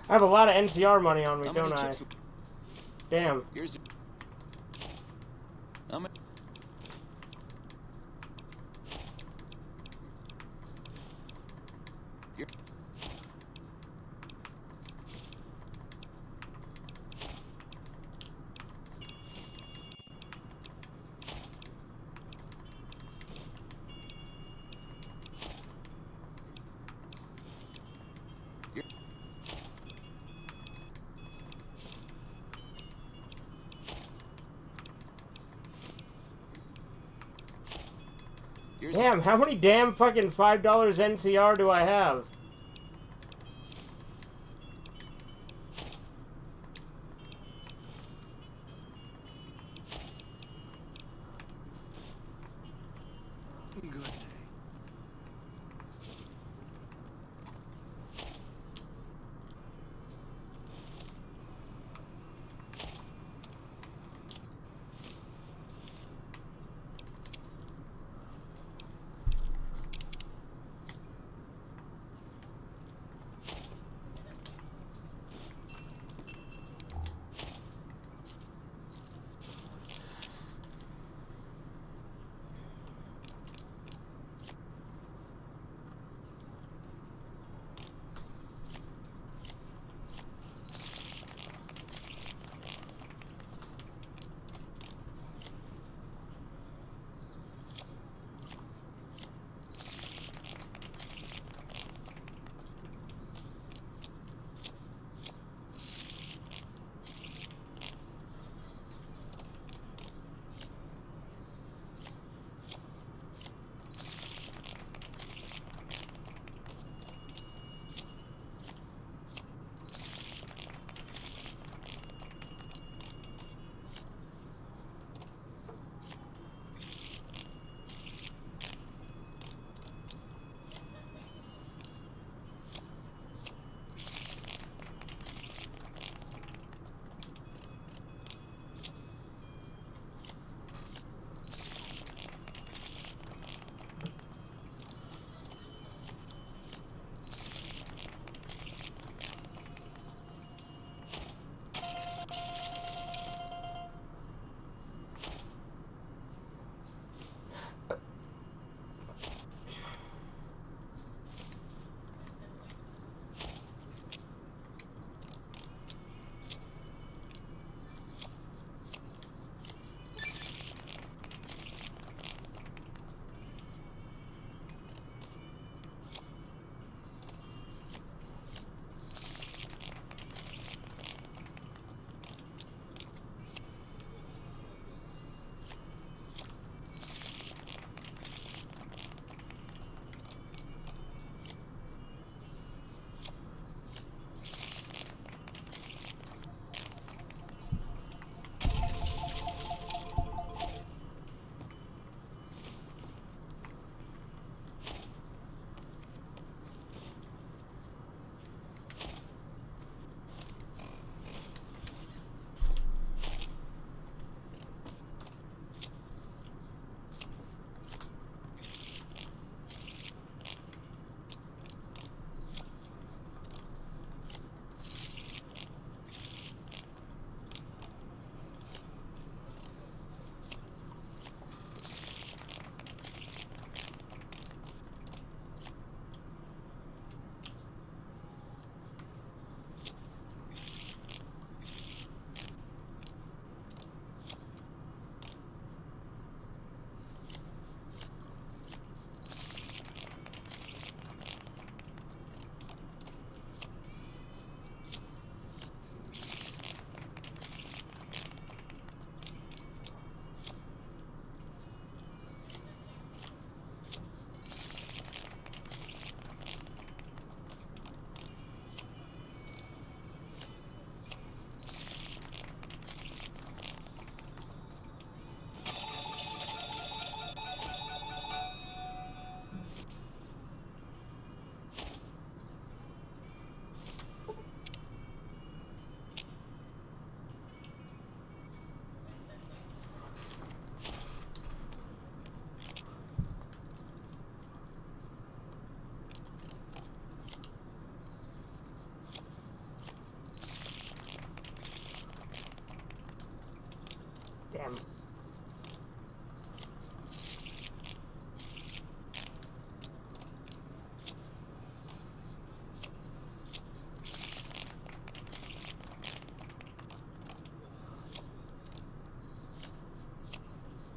I have a lot of NCR money on me, How don't many I? chips? Damn. Here's. How many? Damn, how many damn fucking $5 NCR do I have? Good day.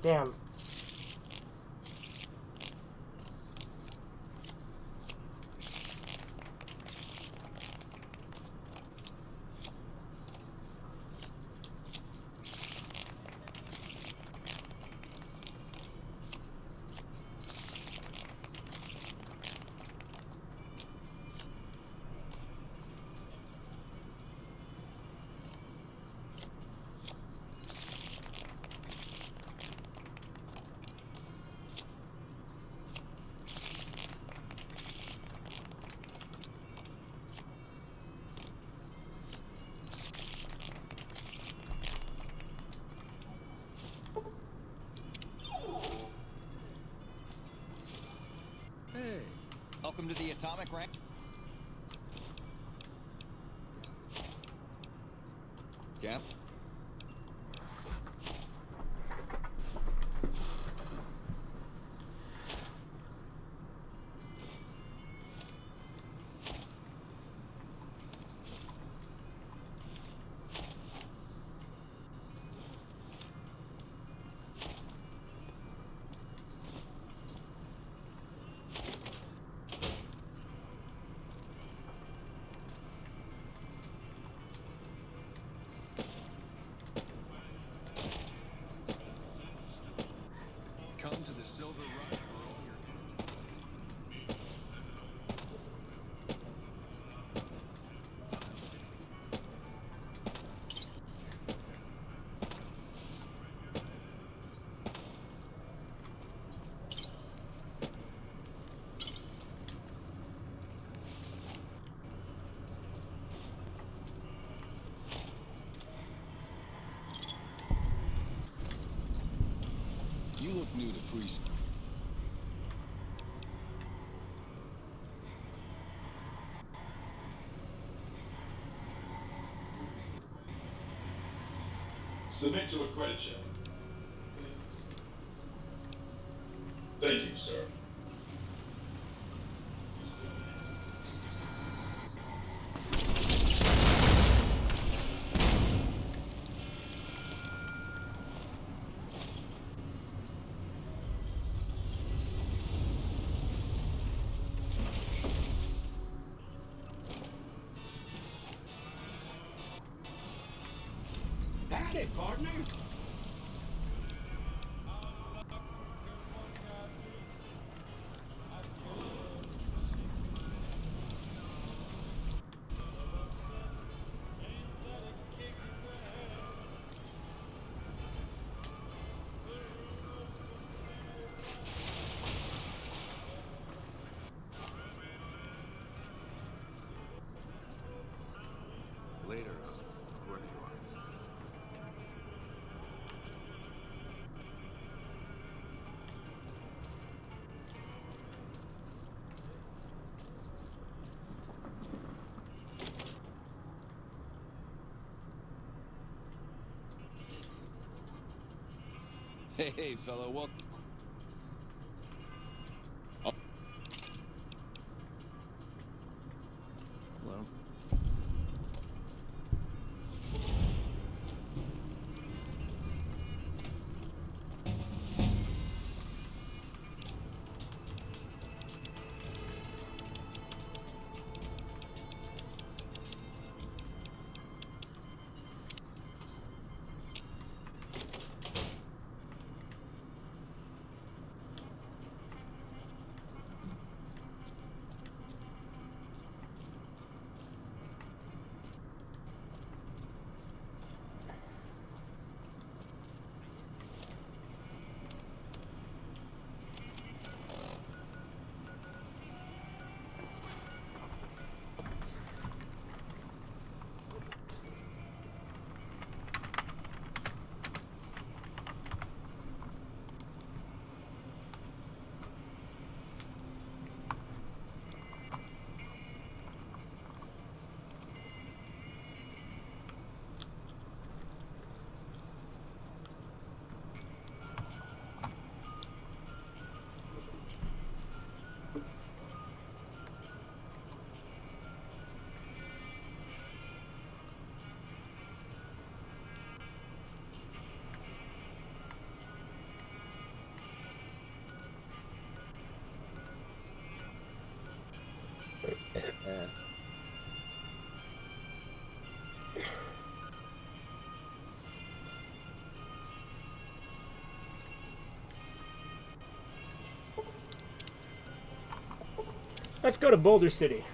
Damn. Hey. Welcome to the atomic rank. Cap? Come to the Silver Rush for all your You look new to free. Submit to a credit check. Thank you, sir. Howdy, partner. Later, whoever you are. Hey, fellow, welcome. Hello? Let's go to Boulder City.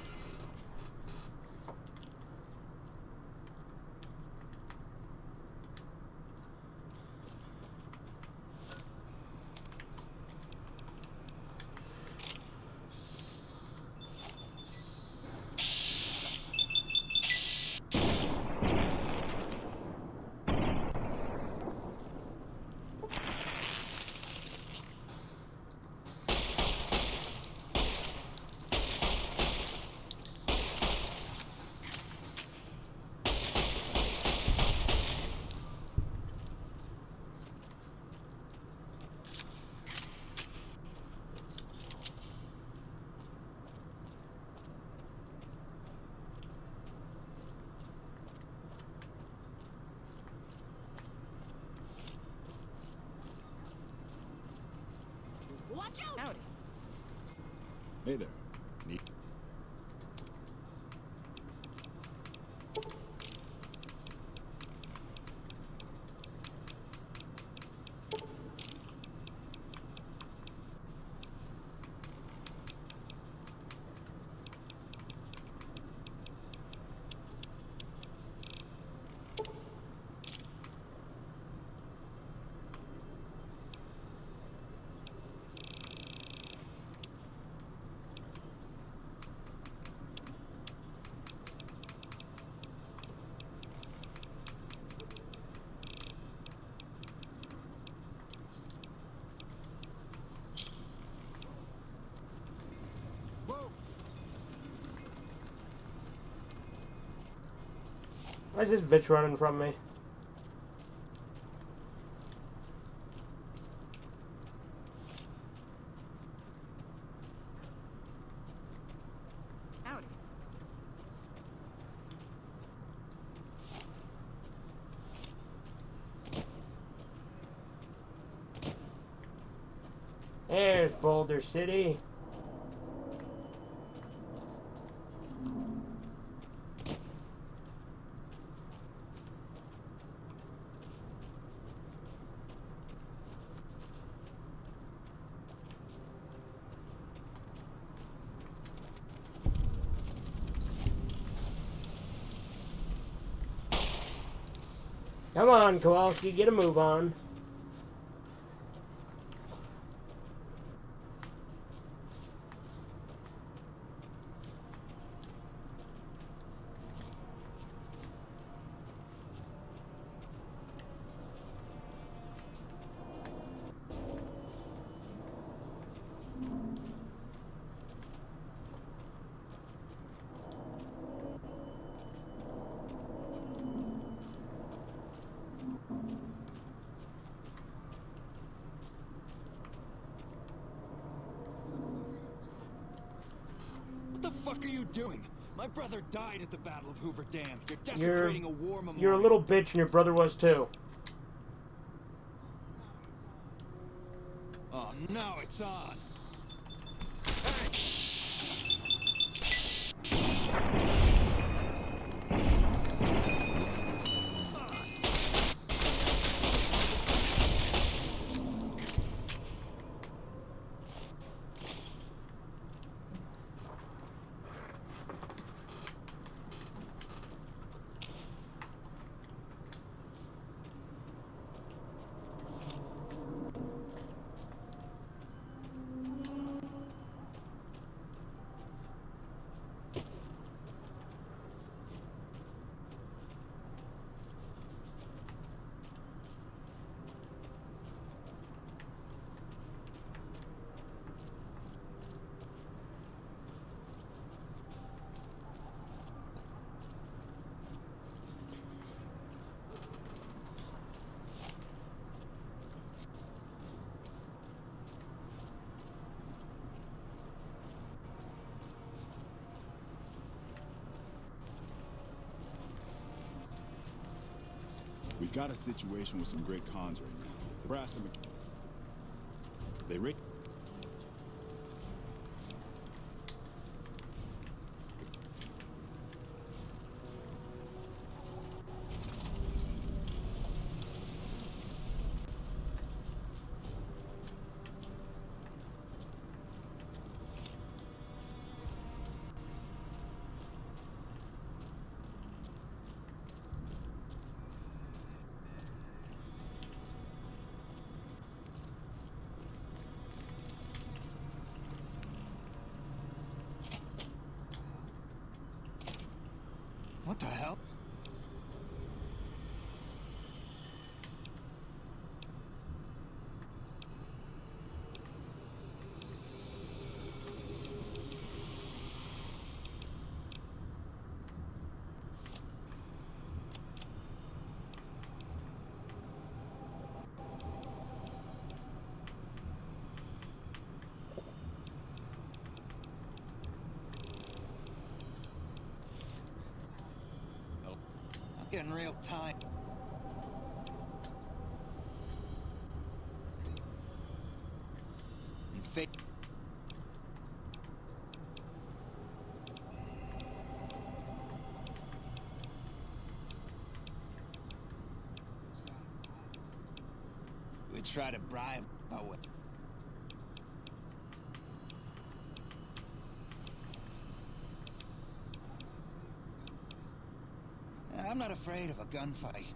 Watch out! Howdy. Hey there. Neat. Why is this bitch running from me? Howdy. There's Boulder City. Come on, Kowalski, get a move on. What the fuck are you doing? My brother died at the Battle of Hoover Dam. You're desecrating a war memorial. You're a little bitch, and your brother was too. Oh, now it's on. We've got a situation with some great cons right now. The brass and they rate. Getting real tight. And fake. We try to bribe our way. I'm not afraid of a gunfight.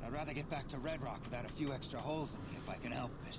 I'd rather get back to Red Rock without a few extra holes in me if I can help it.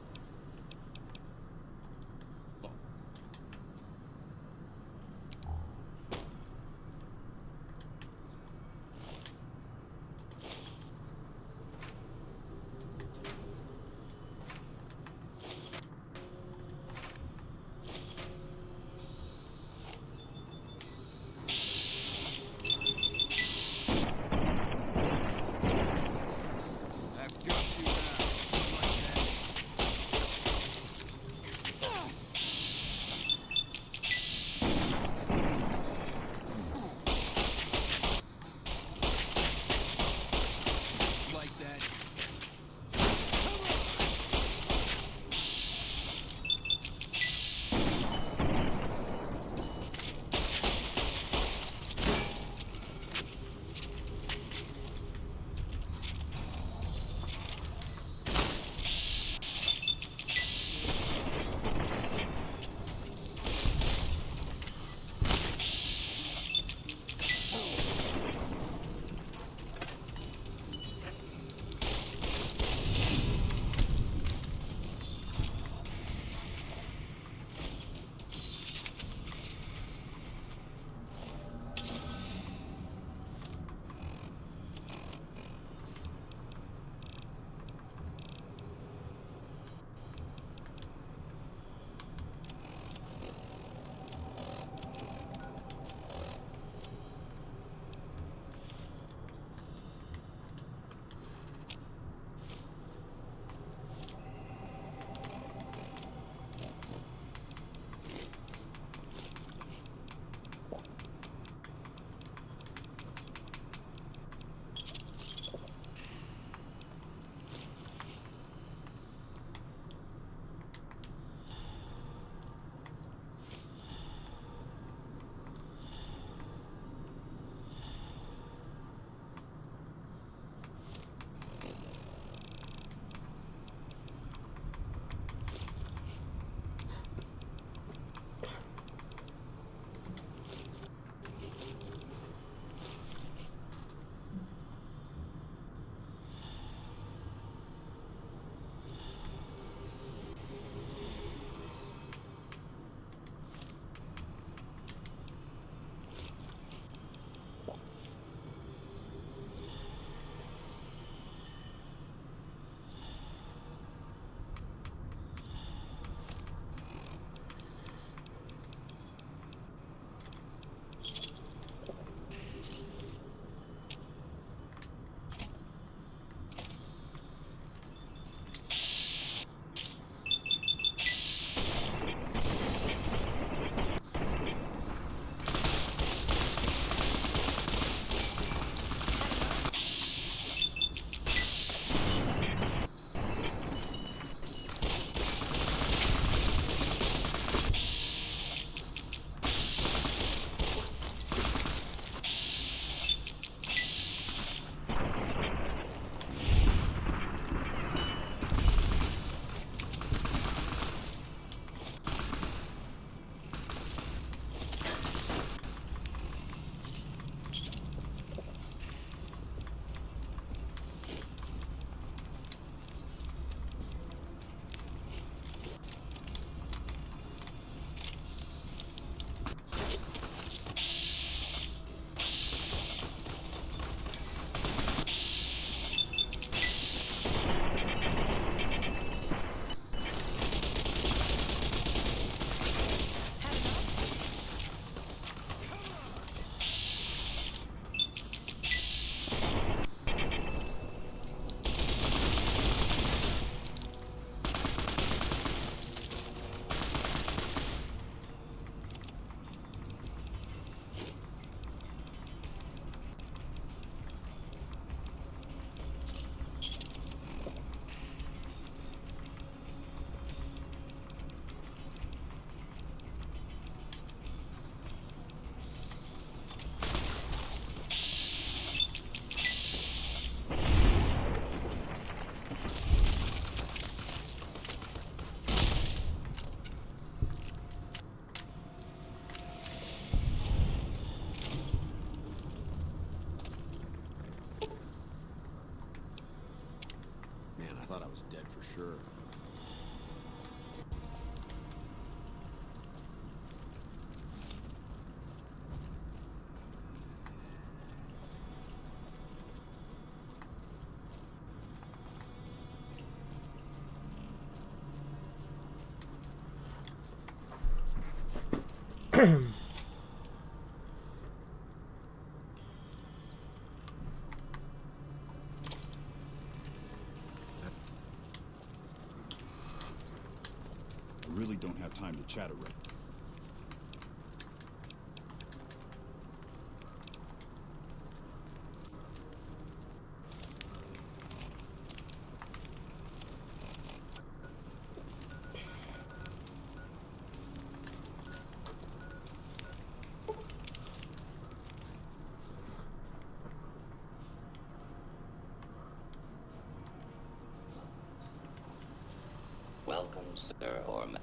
dead for sure. I really don't have time to chat around. Welcome, sir, or ma-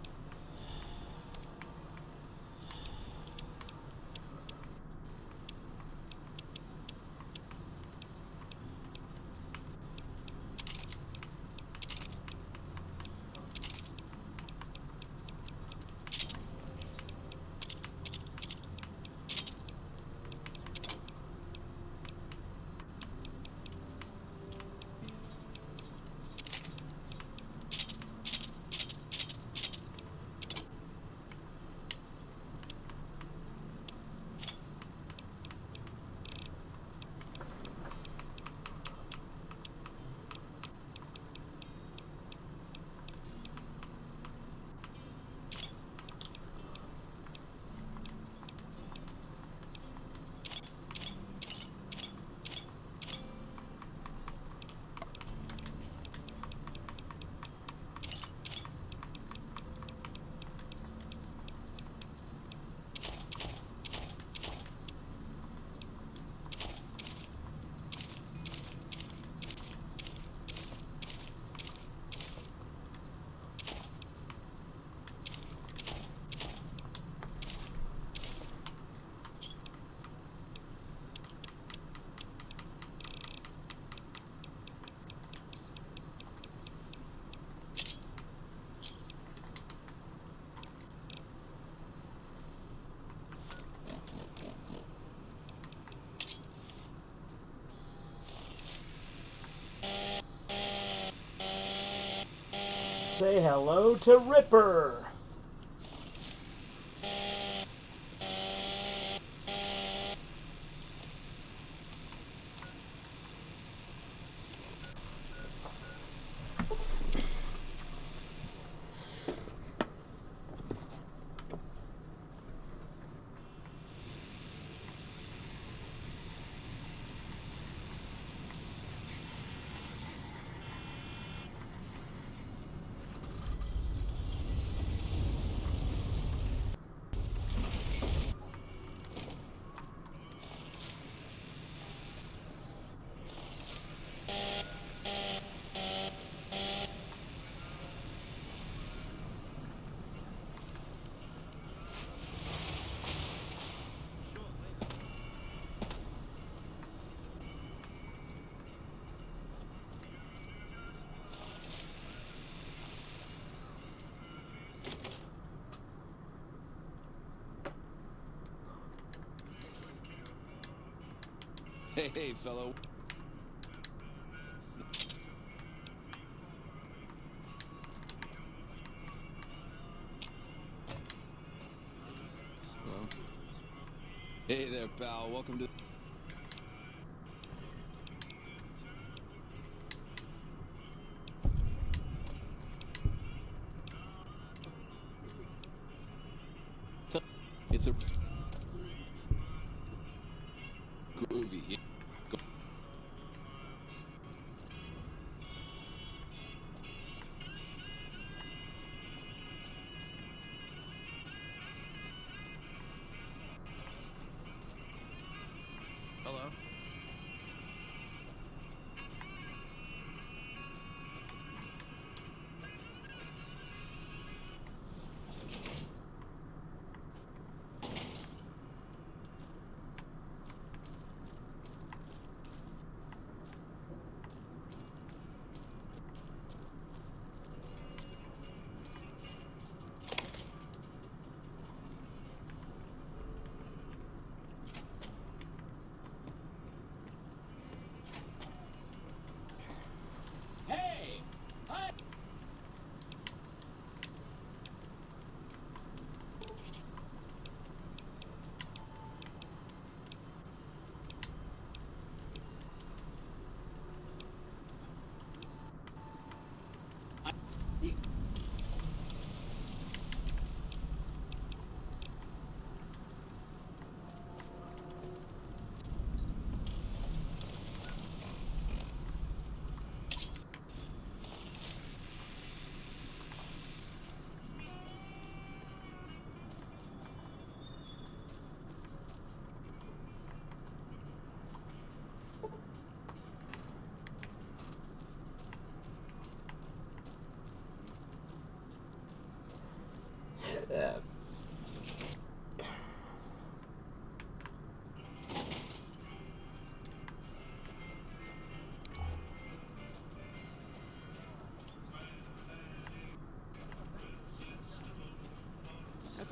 Say hello to Ripper. Hey, fellow. Hello? Hey there, pal. Welcome to... It's a... groovy. Go. Hello?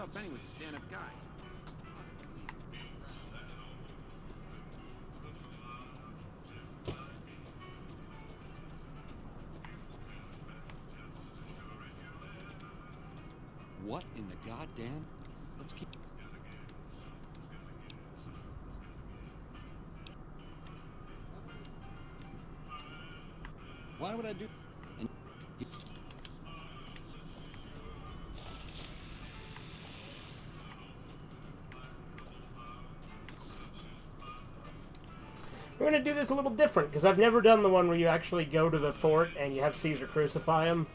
thought Benny was a stand-up guy. What in the goddamn? Let's keep... Why would I do... And it's... We're going to do this a little different, because I've never done the one where you actually go to the fort and you have Caesar crucify him.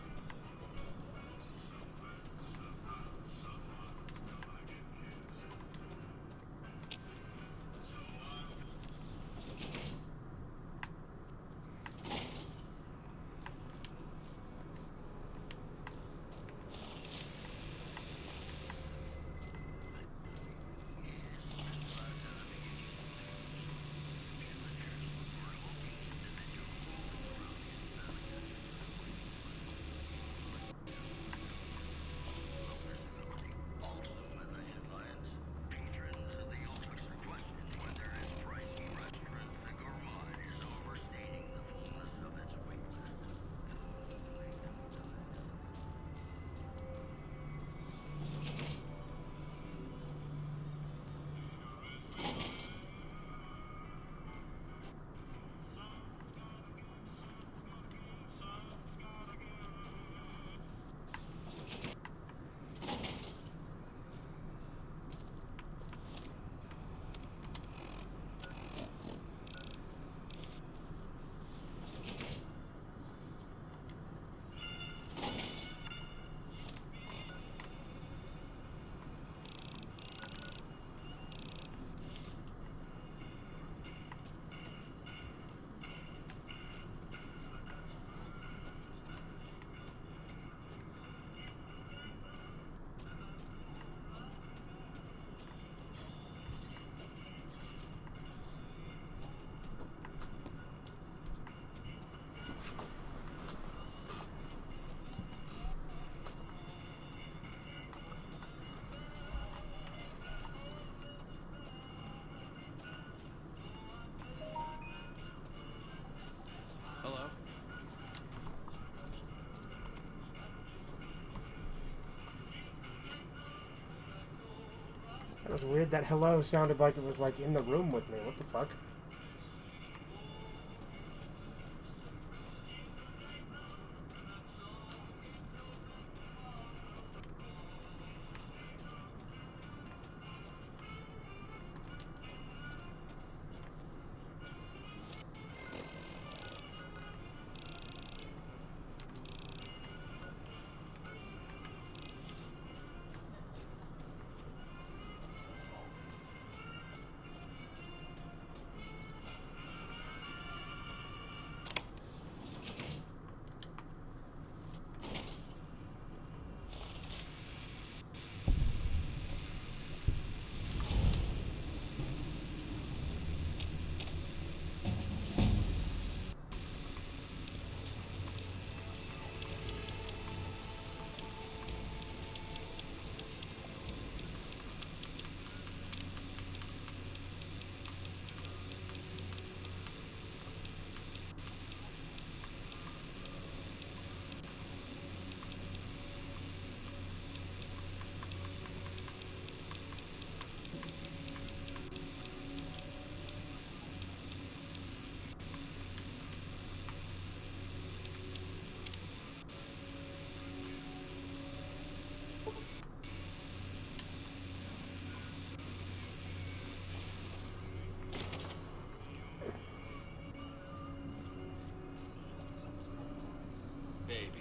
It was weird that hello sounded like it was like in the room with me. What the fuck?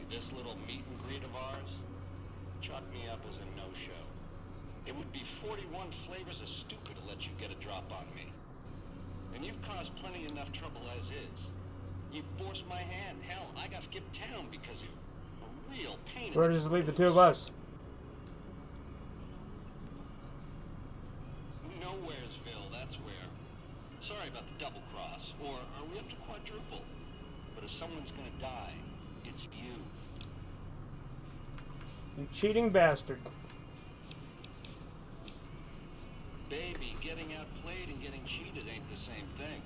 This little meet and greet of ours, chalk me up as a no-show. It would be 41 flavors of stupid to let you get a drop on me. And you've caused plenty enough trouble as is. You've forced my hand. Hell, I got skipped town because of a real pain. Where does it leave the two of us? Nowheresville, that's where. Sorry about the double cross. Or are we up to quadruple? But if someone's gonna die, it's you. You cheating bastard. baby, getting outplayed and getting cheated ain't the same thing.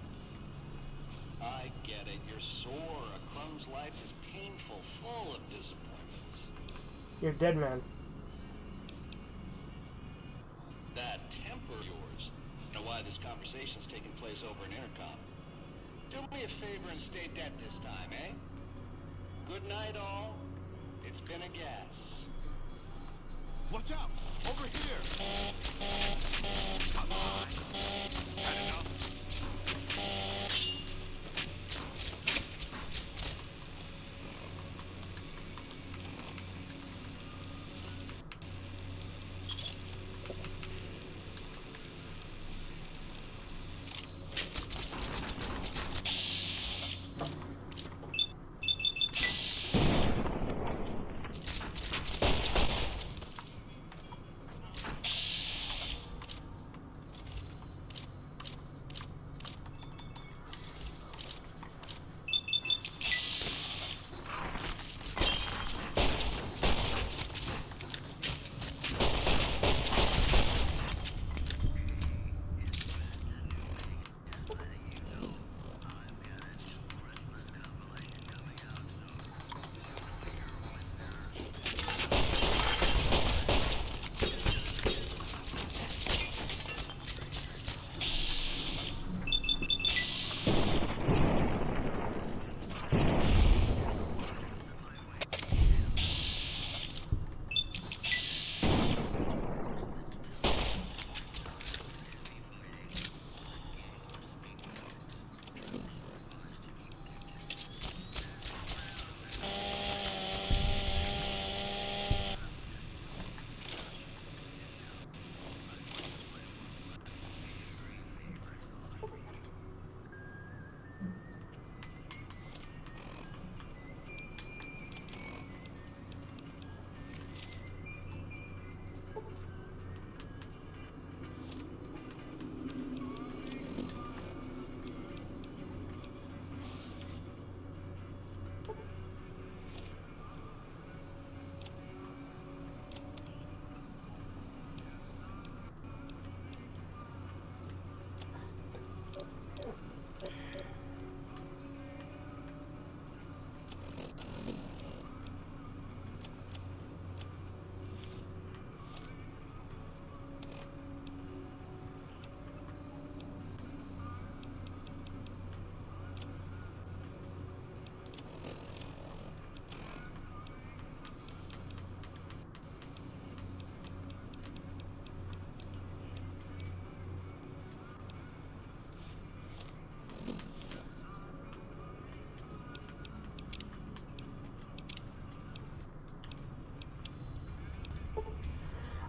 I get it. You're sore. A Crumb's life is painful, full of disappointments. You're dead, man. That temper of yours. You know why this conversation's taking place over an intercom. Do me a favor and state that this time, eh? Good night, all. It's been a gas. Watch out! Over here! Come on! Had enough?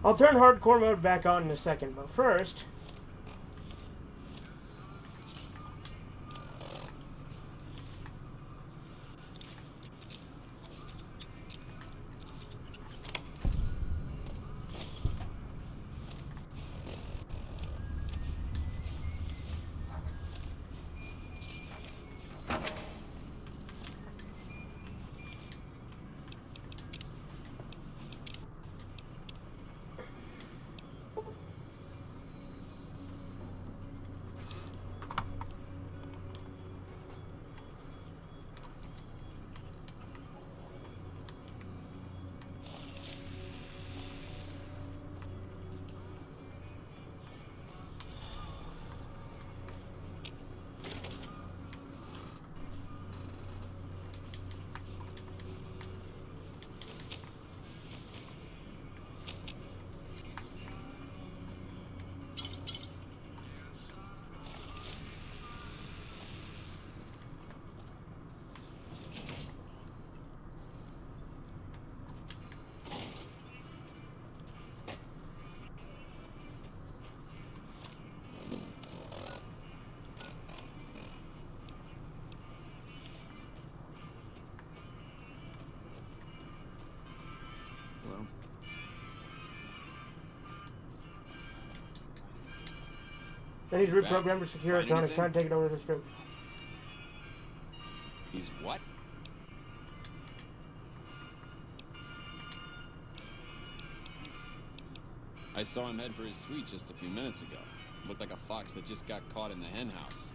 I'll turn hardcore mode back on in a second, but first... Then he's reprogrammed to secure electronics, trying to take it over the strip. He's what? I saw him head for his suite just a few minutes ago. Looked like a fox that just got caught in the hen house.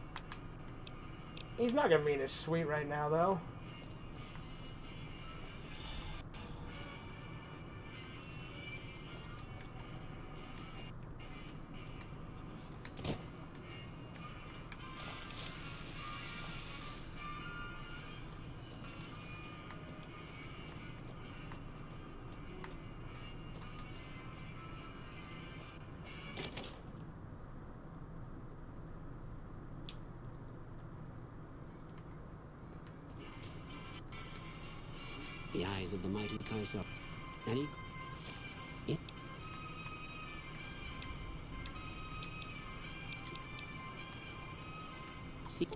He's not gonna be in his suite right now, though. The eyes of the mighty Kaiser. And he... See...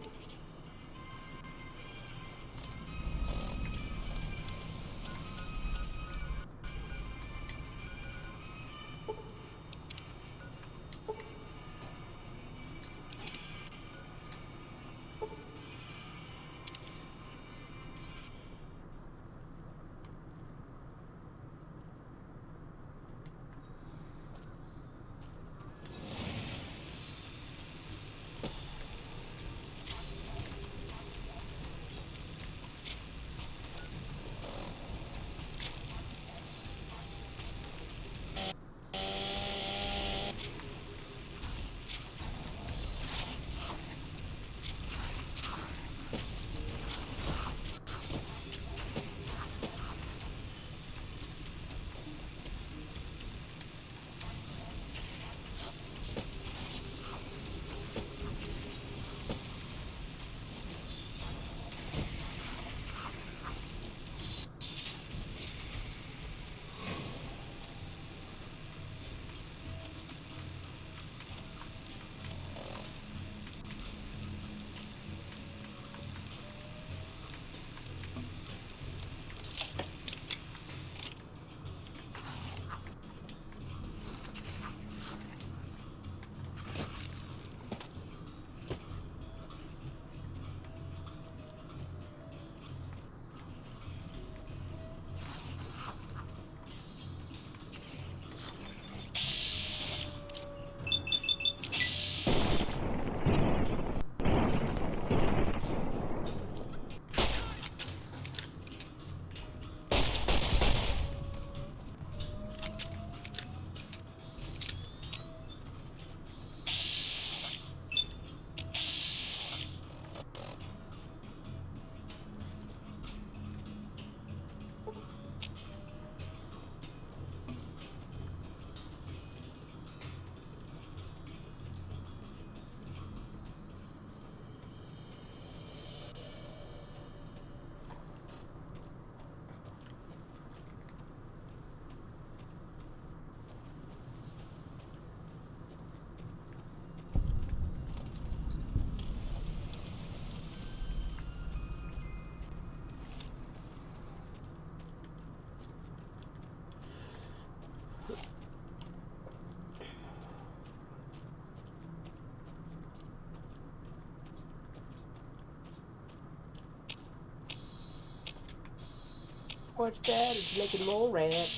What's that? It's making more red.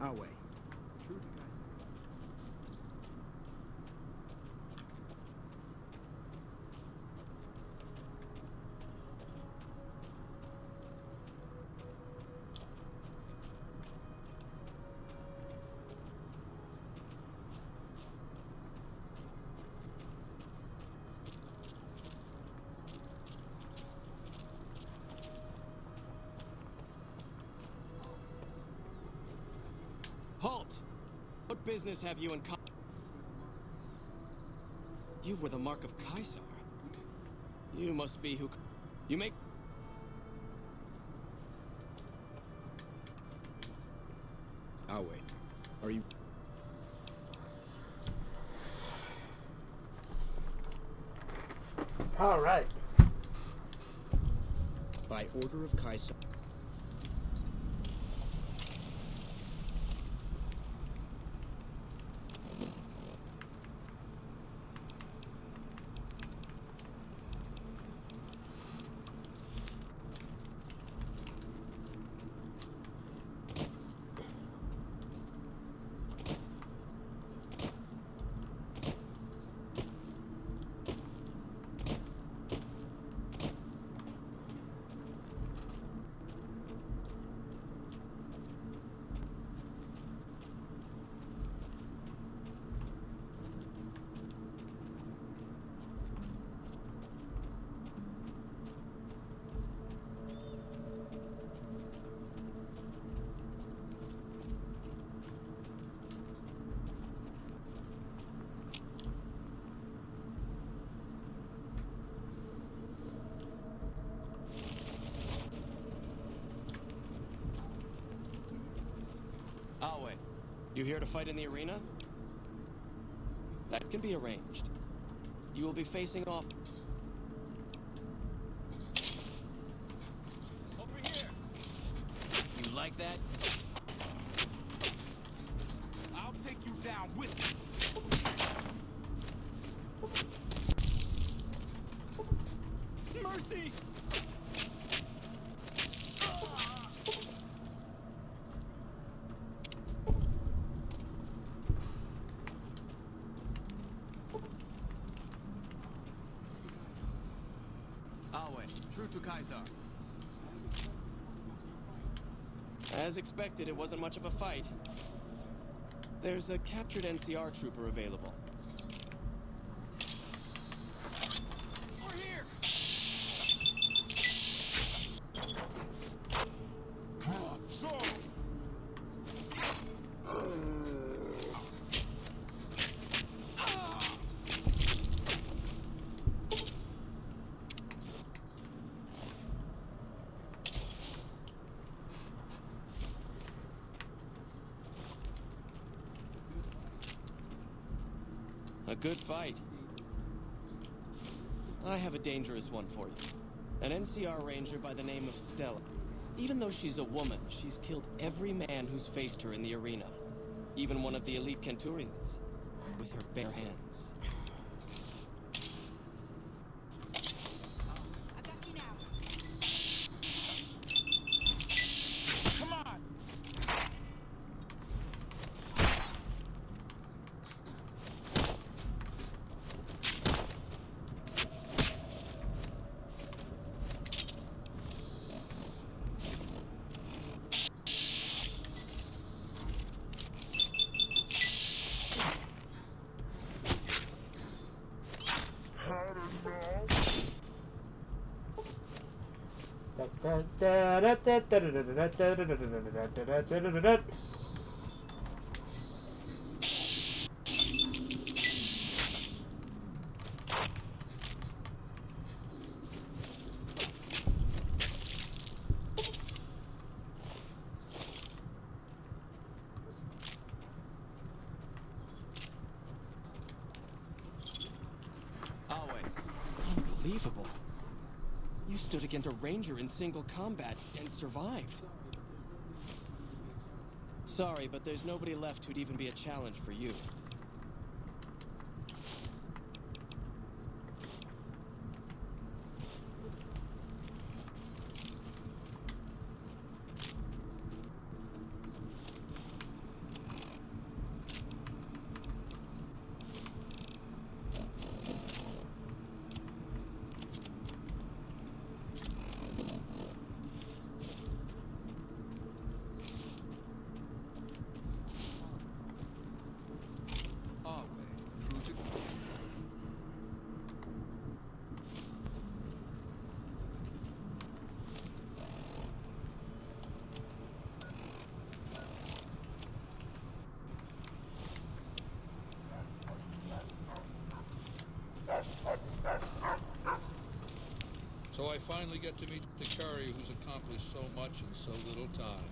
Our way. True to Kaiser. Halt! What business have you in You were the mark of Kaiser. You must be who... You make... Our way. Are you... All right. By order of Kaiser. Awe, you here to fight in the arena? That can be arranged. You will be facing off... Over here! You like that? I'll take you down with me. Mercy! True to Kaiser. As expected, it wasn't much of a fight. There's a captured NCR trooper available. We're here! A good fight. I have a dangerous one for you. An NCR ranger by the name of Stella. Even though she's a woman, she's killed every man who's faced her in the arena. Even one of the elite Kenturians. With her bare hands. Unbelievable. You stood against a ranger in single combat and survived. Sorry, but there's nobody left who'd even be a challenge for you. finally get to meet the courier who's accomplished so much in so little time.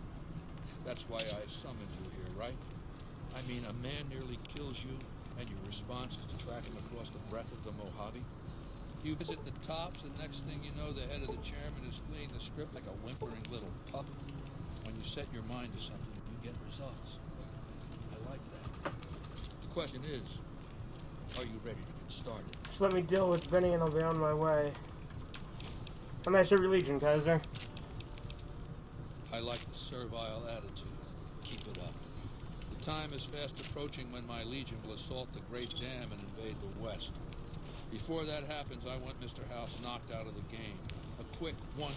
That's why I summoned you here, right? I mean, a man nearly kills you, and your response is to track him across the breadth of the Mojave? You visit the tops, and next thing you know, the head of the chairman is fleeing the strip like a whimpering little pup. When you set your mind to something, you get results. I like that. The question is, are you ready to get started? Just let me deal with Benny and I'll be on my way. How may I serve your legion, Kaiser? I like the servile attitude. Keep it up. The time is fast approaching when my legion will assault the Great Dam and invade the West. Before that happens, I want Mr. House knocked out of the game. A quick 1-2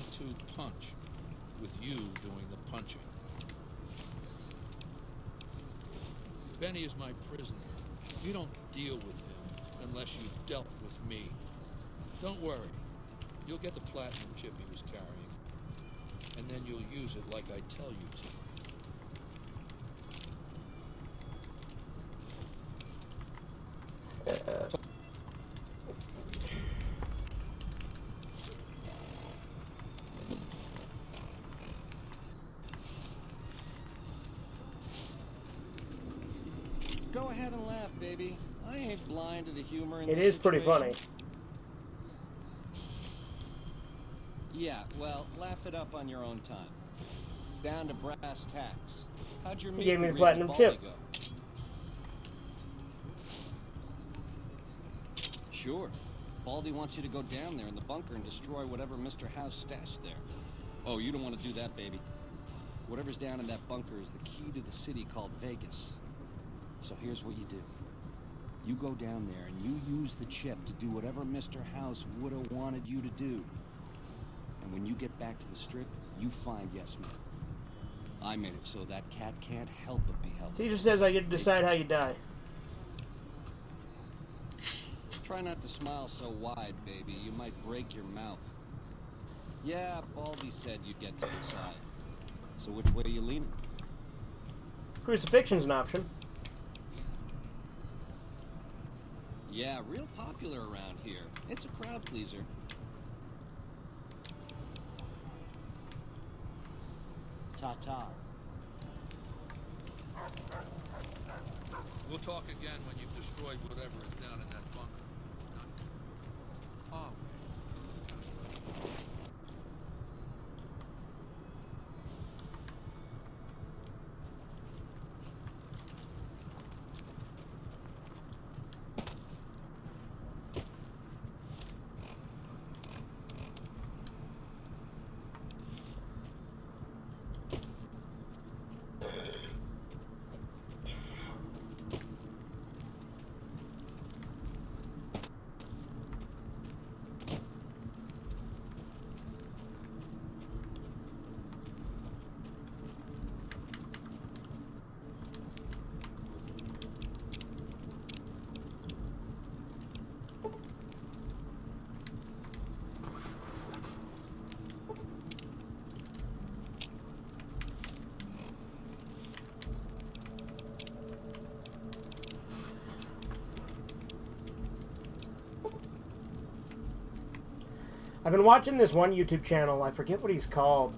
punch, with you doing the punching. Benny is my prisoner. You don't deal with him unless you've dealt with me. Don't worry. You'll get the platinum chip he was carrying, and then you'll use it like I tell you to. Go ahead and laugh, baby. I ain't blind to the humor in It this is pretty situation. funny. Yeah, well, laugh it up on your own time. Down to brass tacks. How'd your He meet gave me and the greet platinum with chip. Baldy go? Sure. Baldy wants you to go down there in the bunker and destroy whatever Mr. House stashed there. Oh, you don't want to do that, baby. Whatever's down in that bunker is the key to the city called Vegas. So here's what you do. You go down there and you use the chip to do whatever Mr. House would have wanted you to do. And when you get back to the strip, you find Yes Man. I made it so that cat can't help but be helpful. He just says I get to decide how you die. Try not to smile so wide, baby. You might break your mouth. Yeah, Baldy said you'd get to decide. So which way are you leaning? Crucifixion's an option. Yeah, real popular around here. It's a crowd pleaser. Ta-ta. We'll talk again when you've destroyed whatever is down in that bunker. Oh. I've been watching this one YouTube channel, I forget what he's called,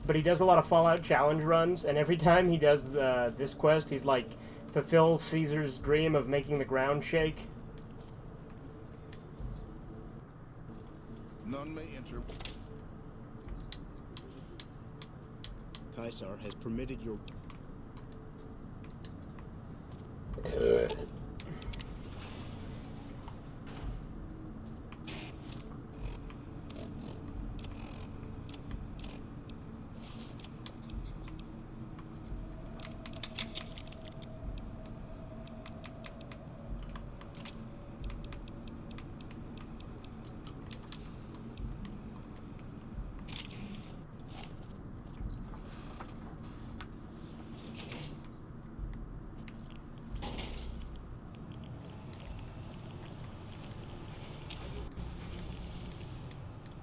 but he does a lot of Fallout challenge runs, and every time he does this quest, he's like, fulfill Caesar's dream of making the ground shake. None may enter. Caesar has permitted your...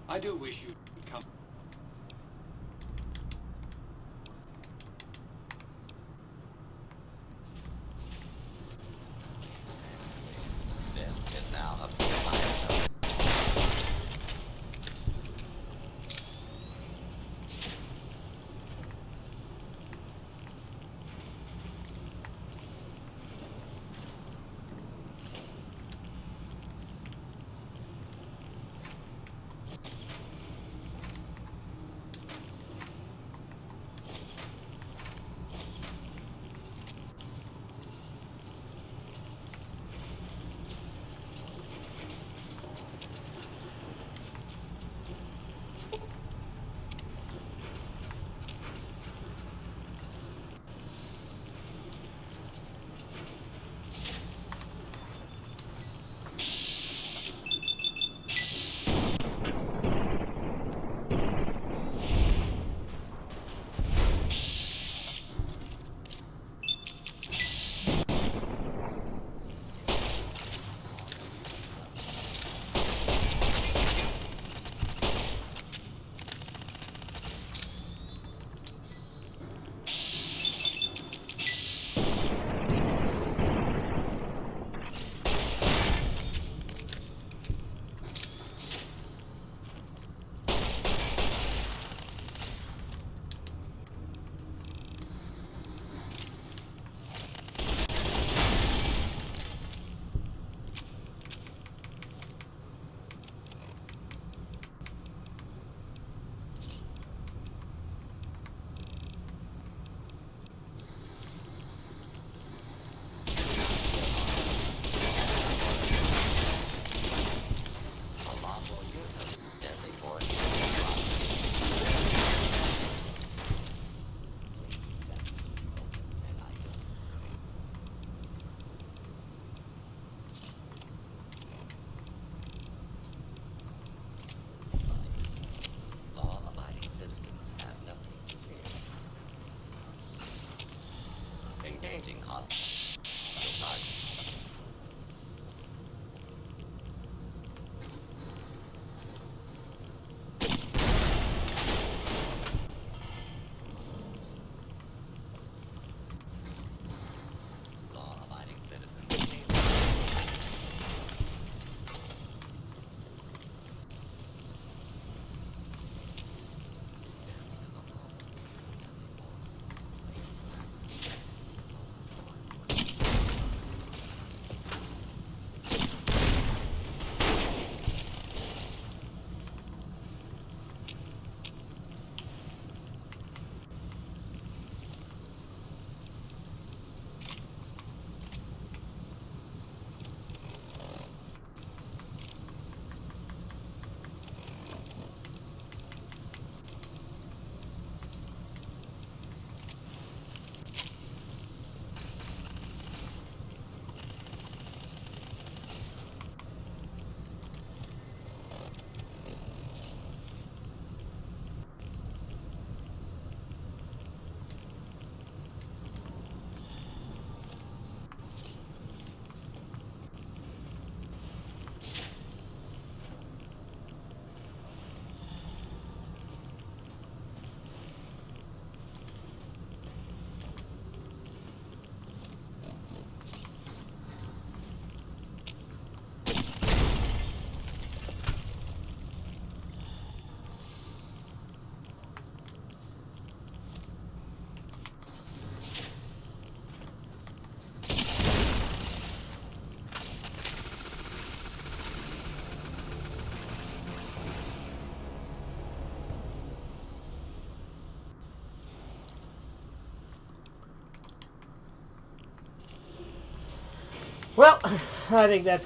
I do wish you'd come. This is now a free zone. Well, I think that's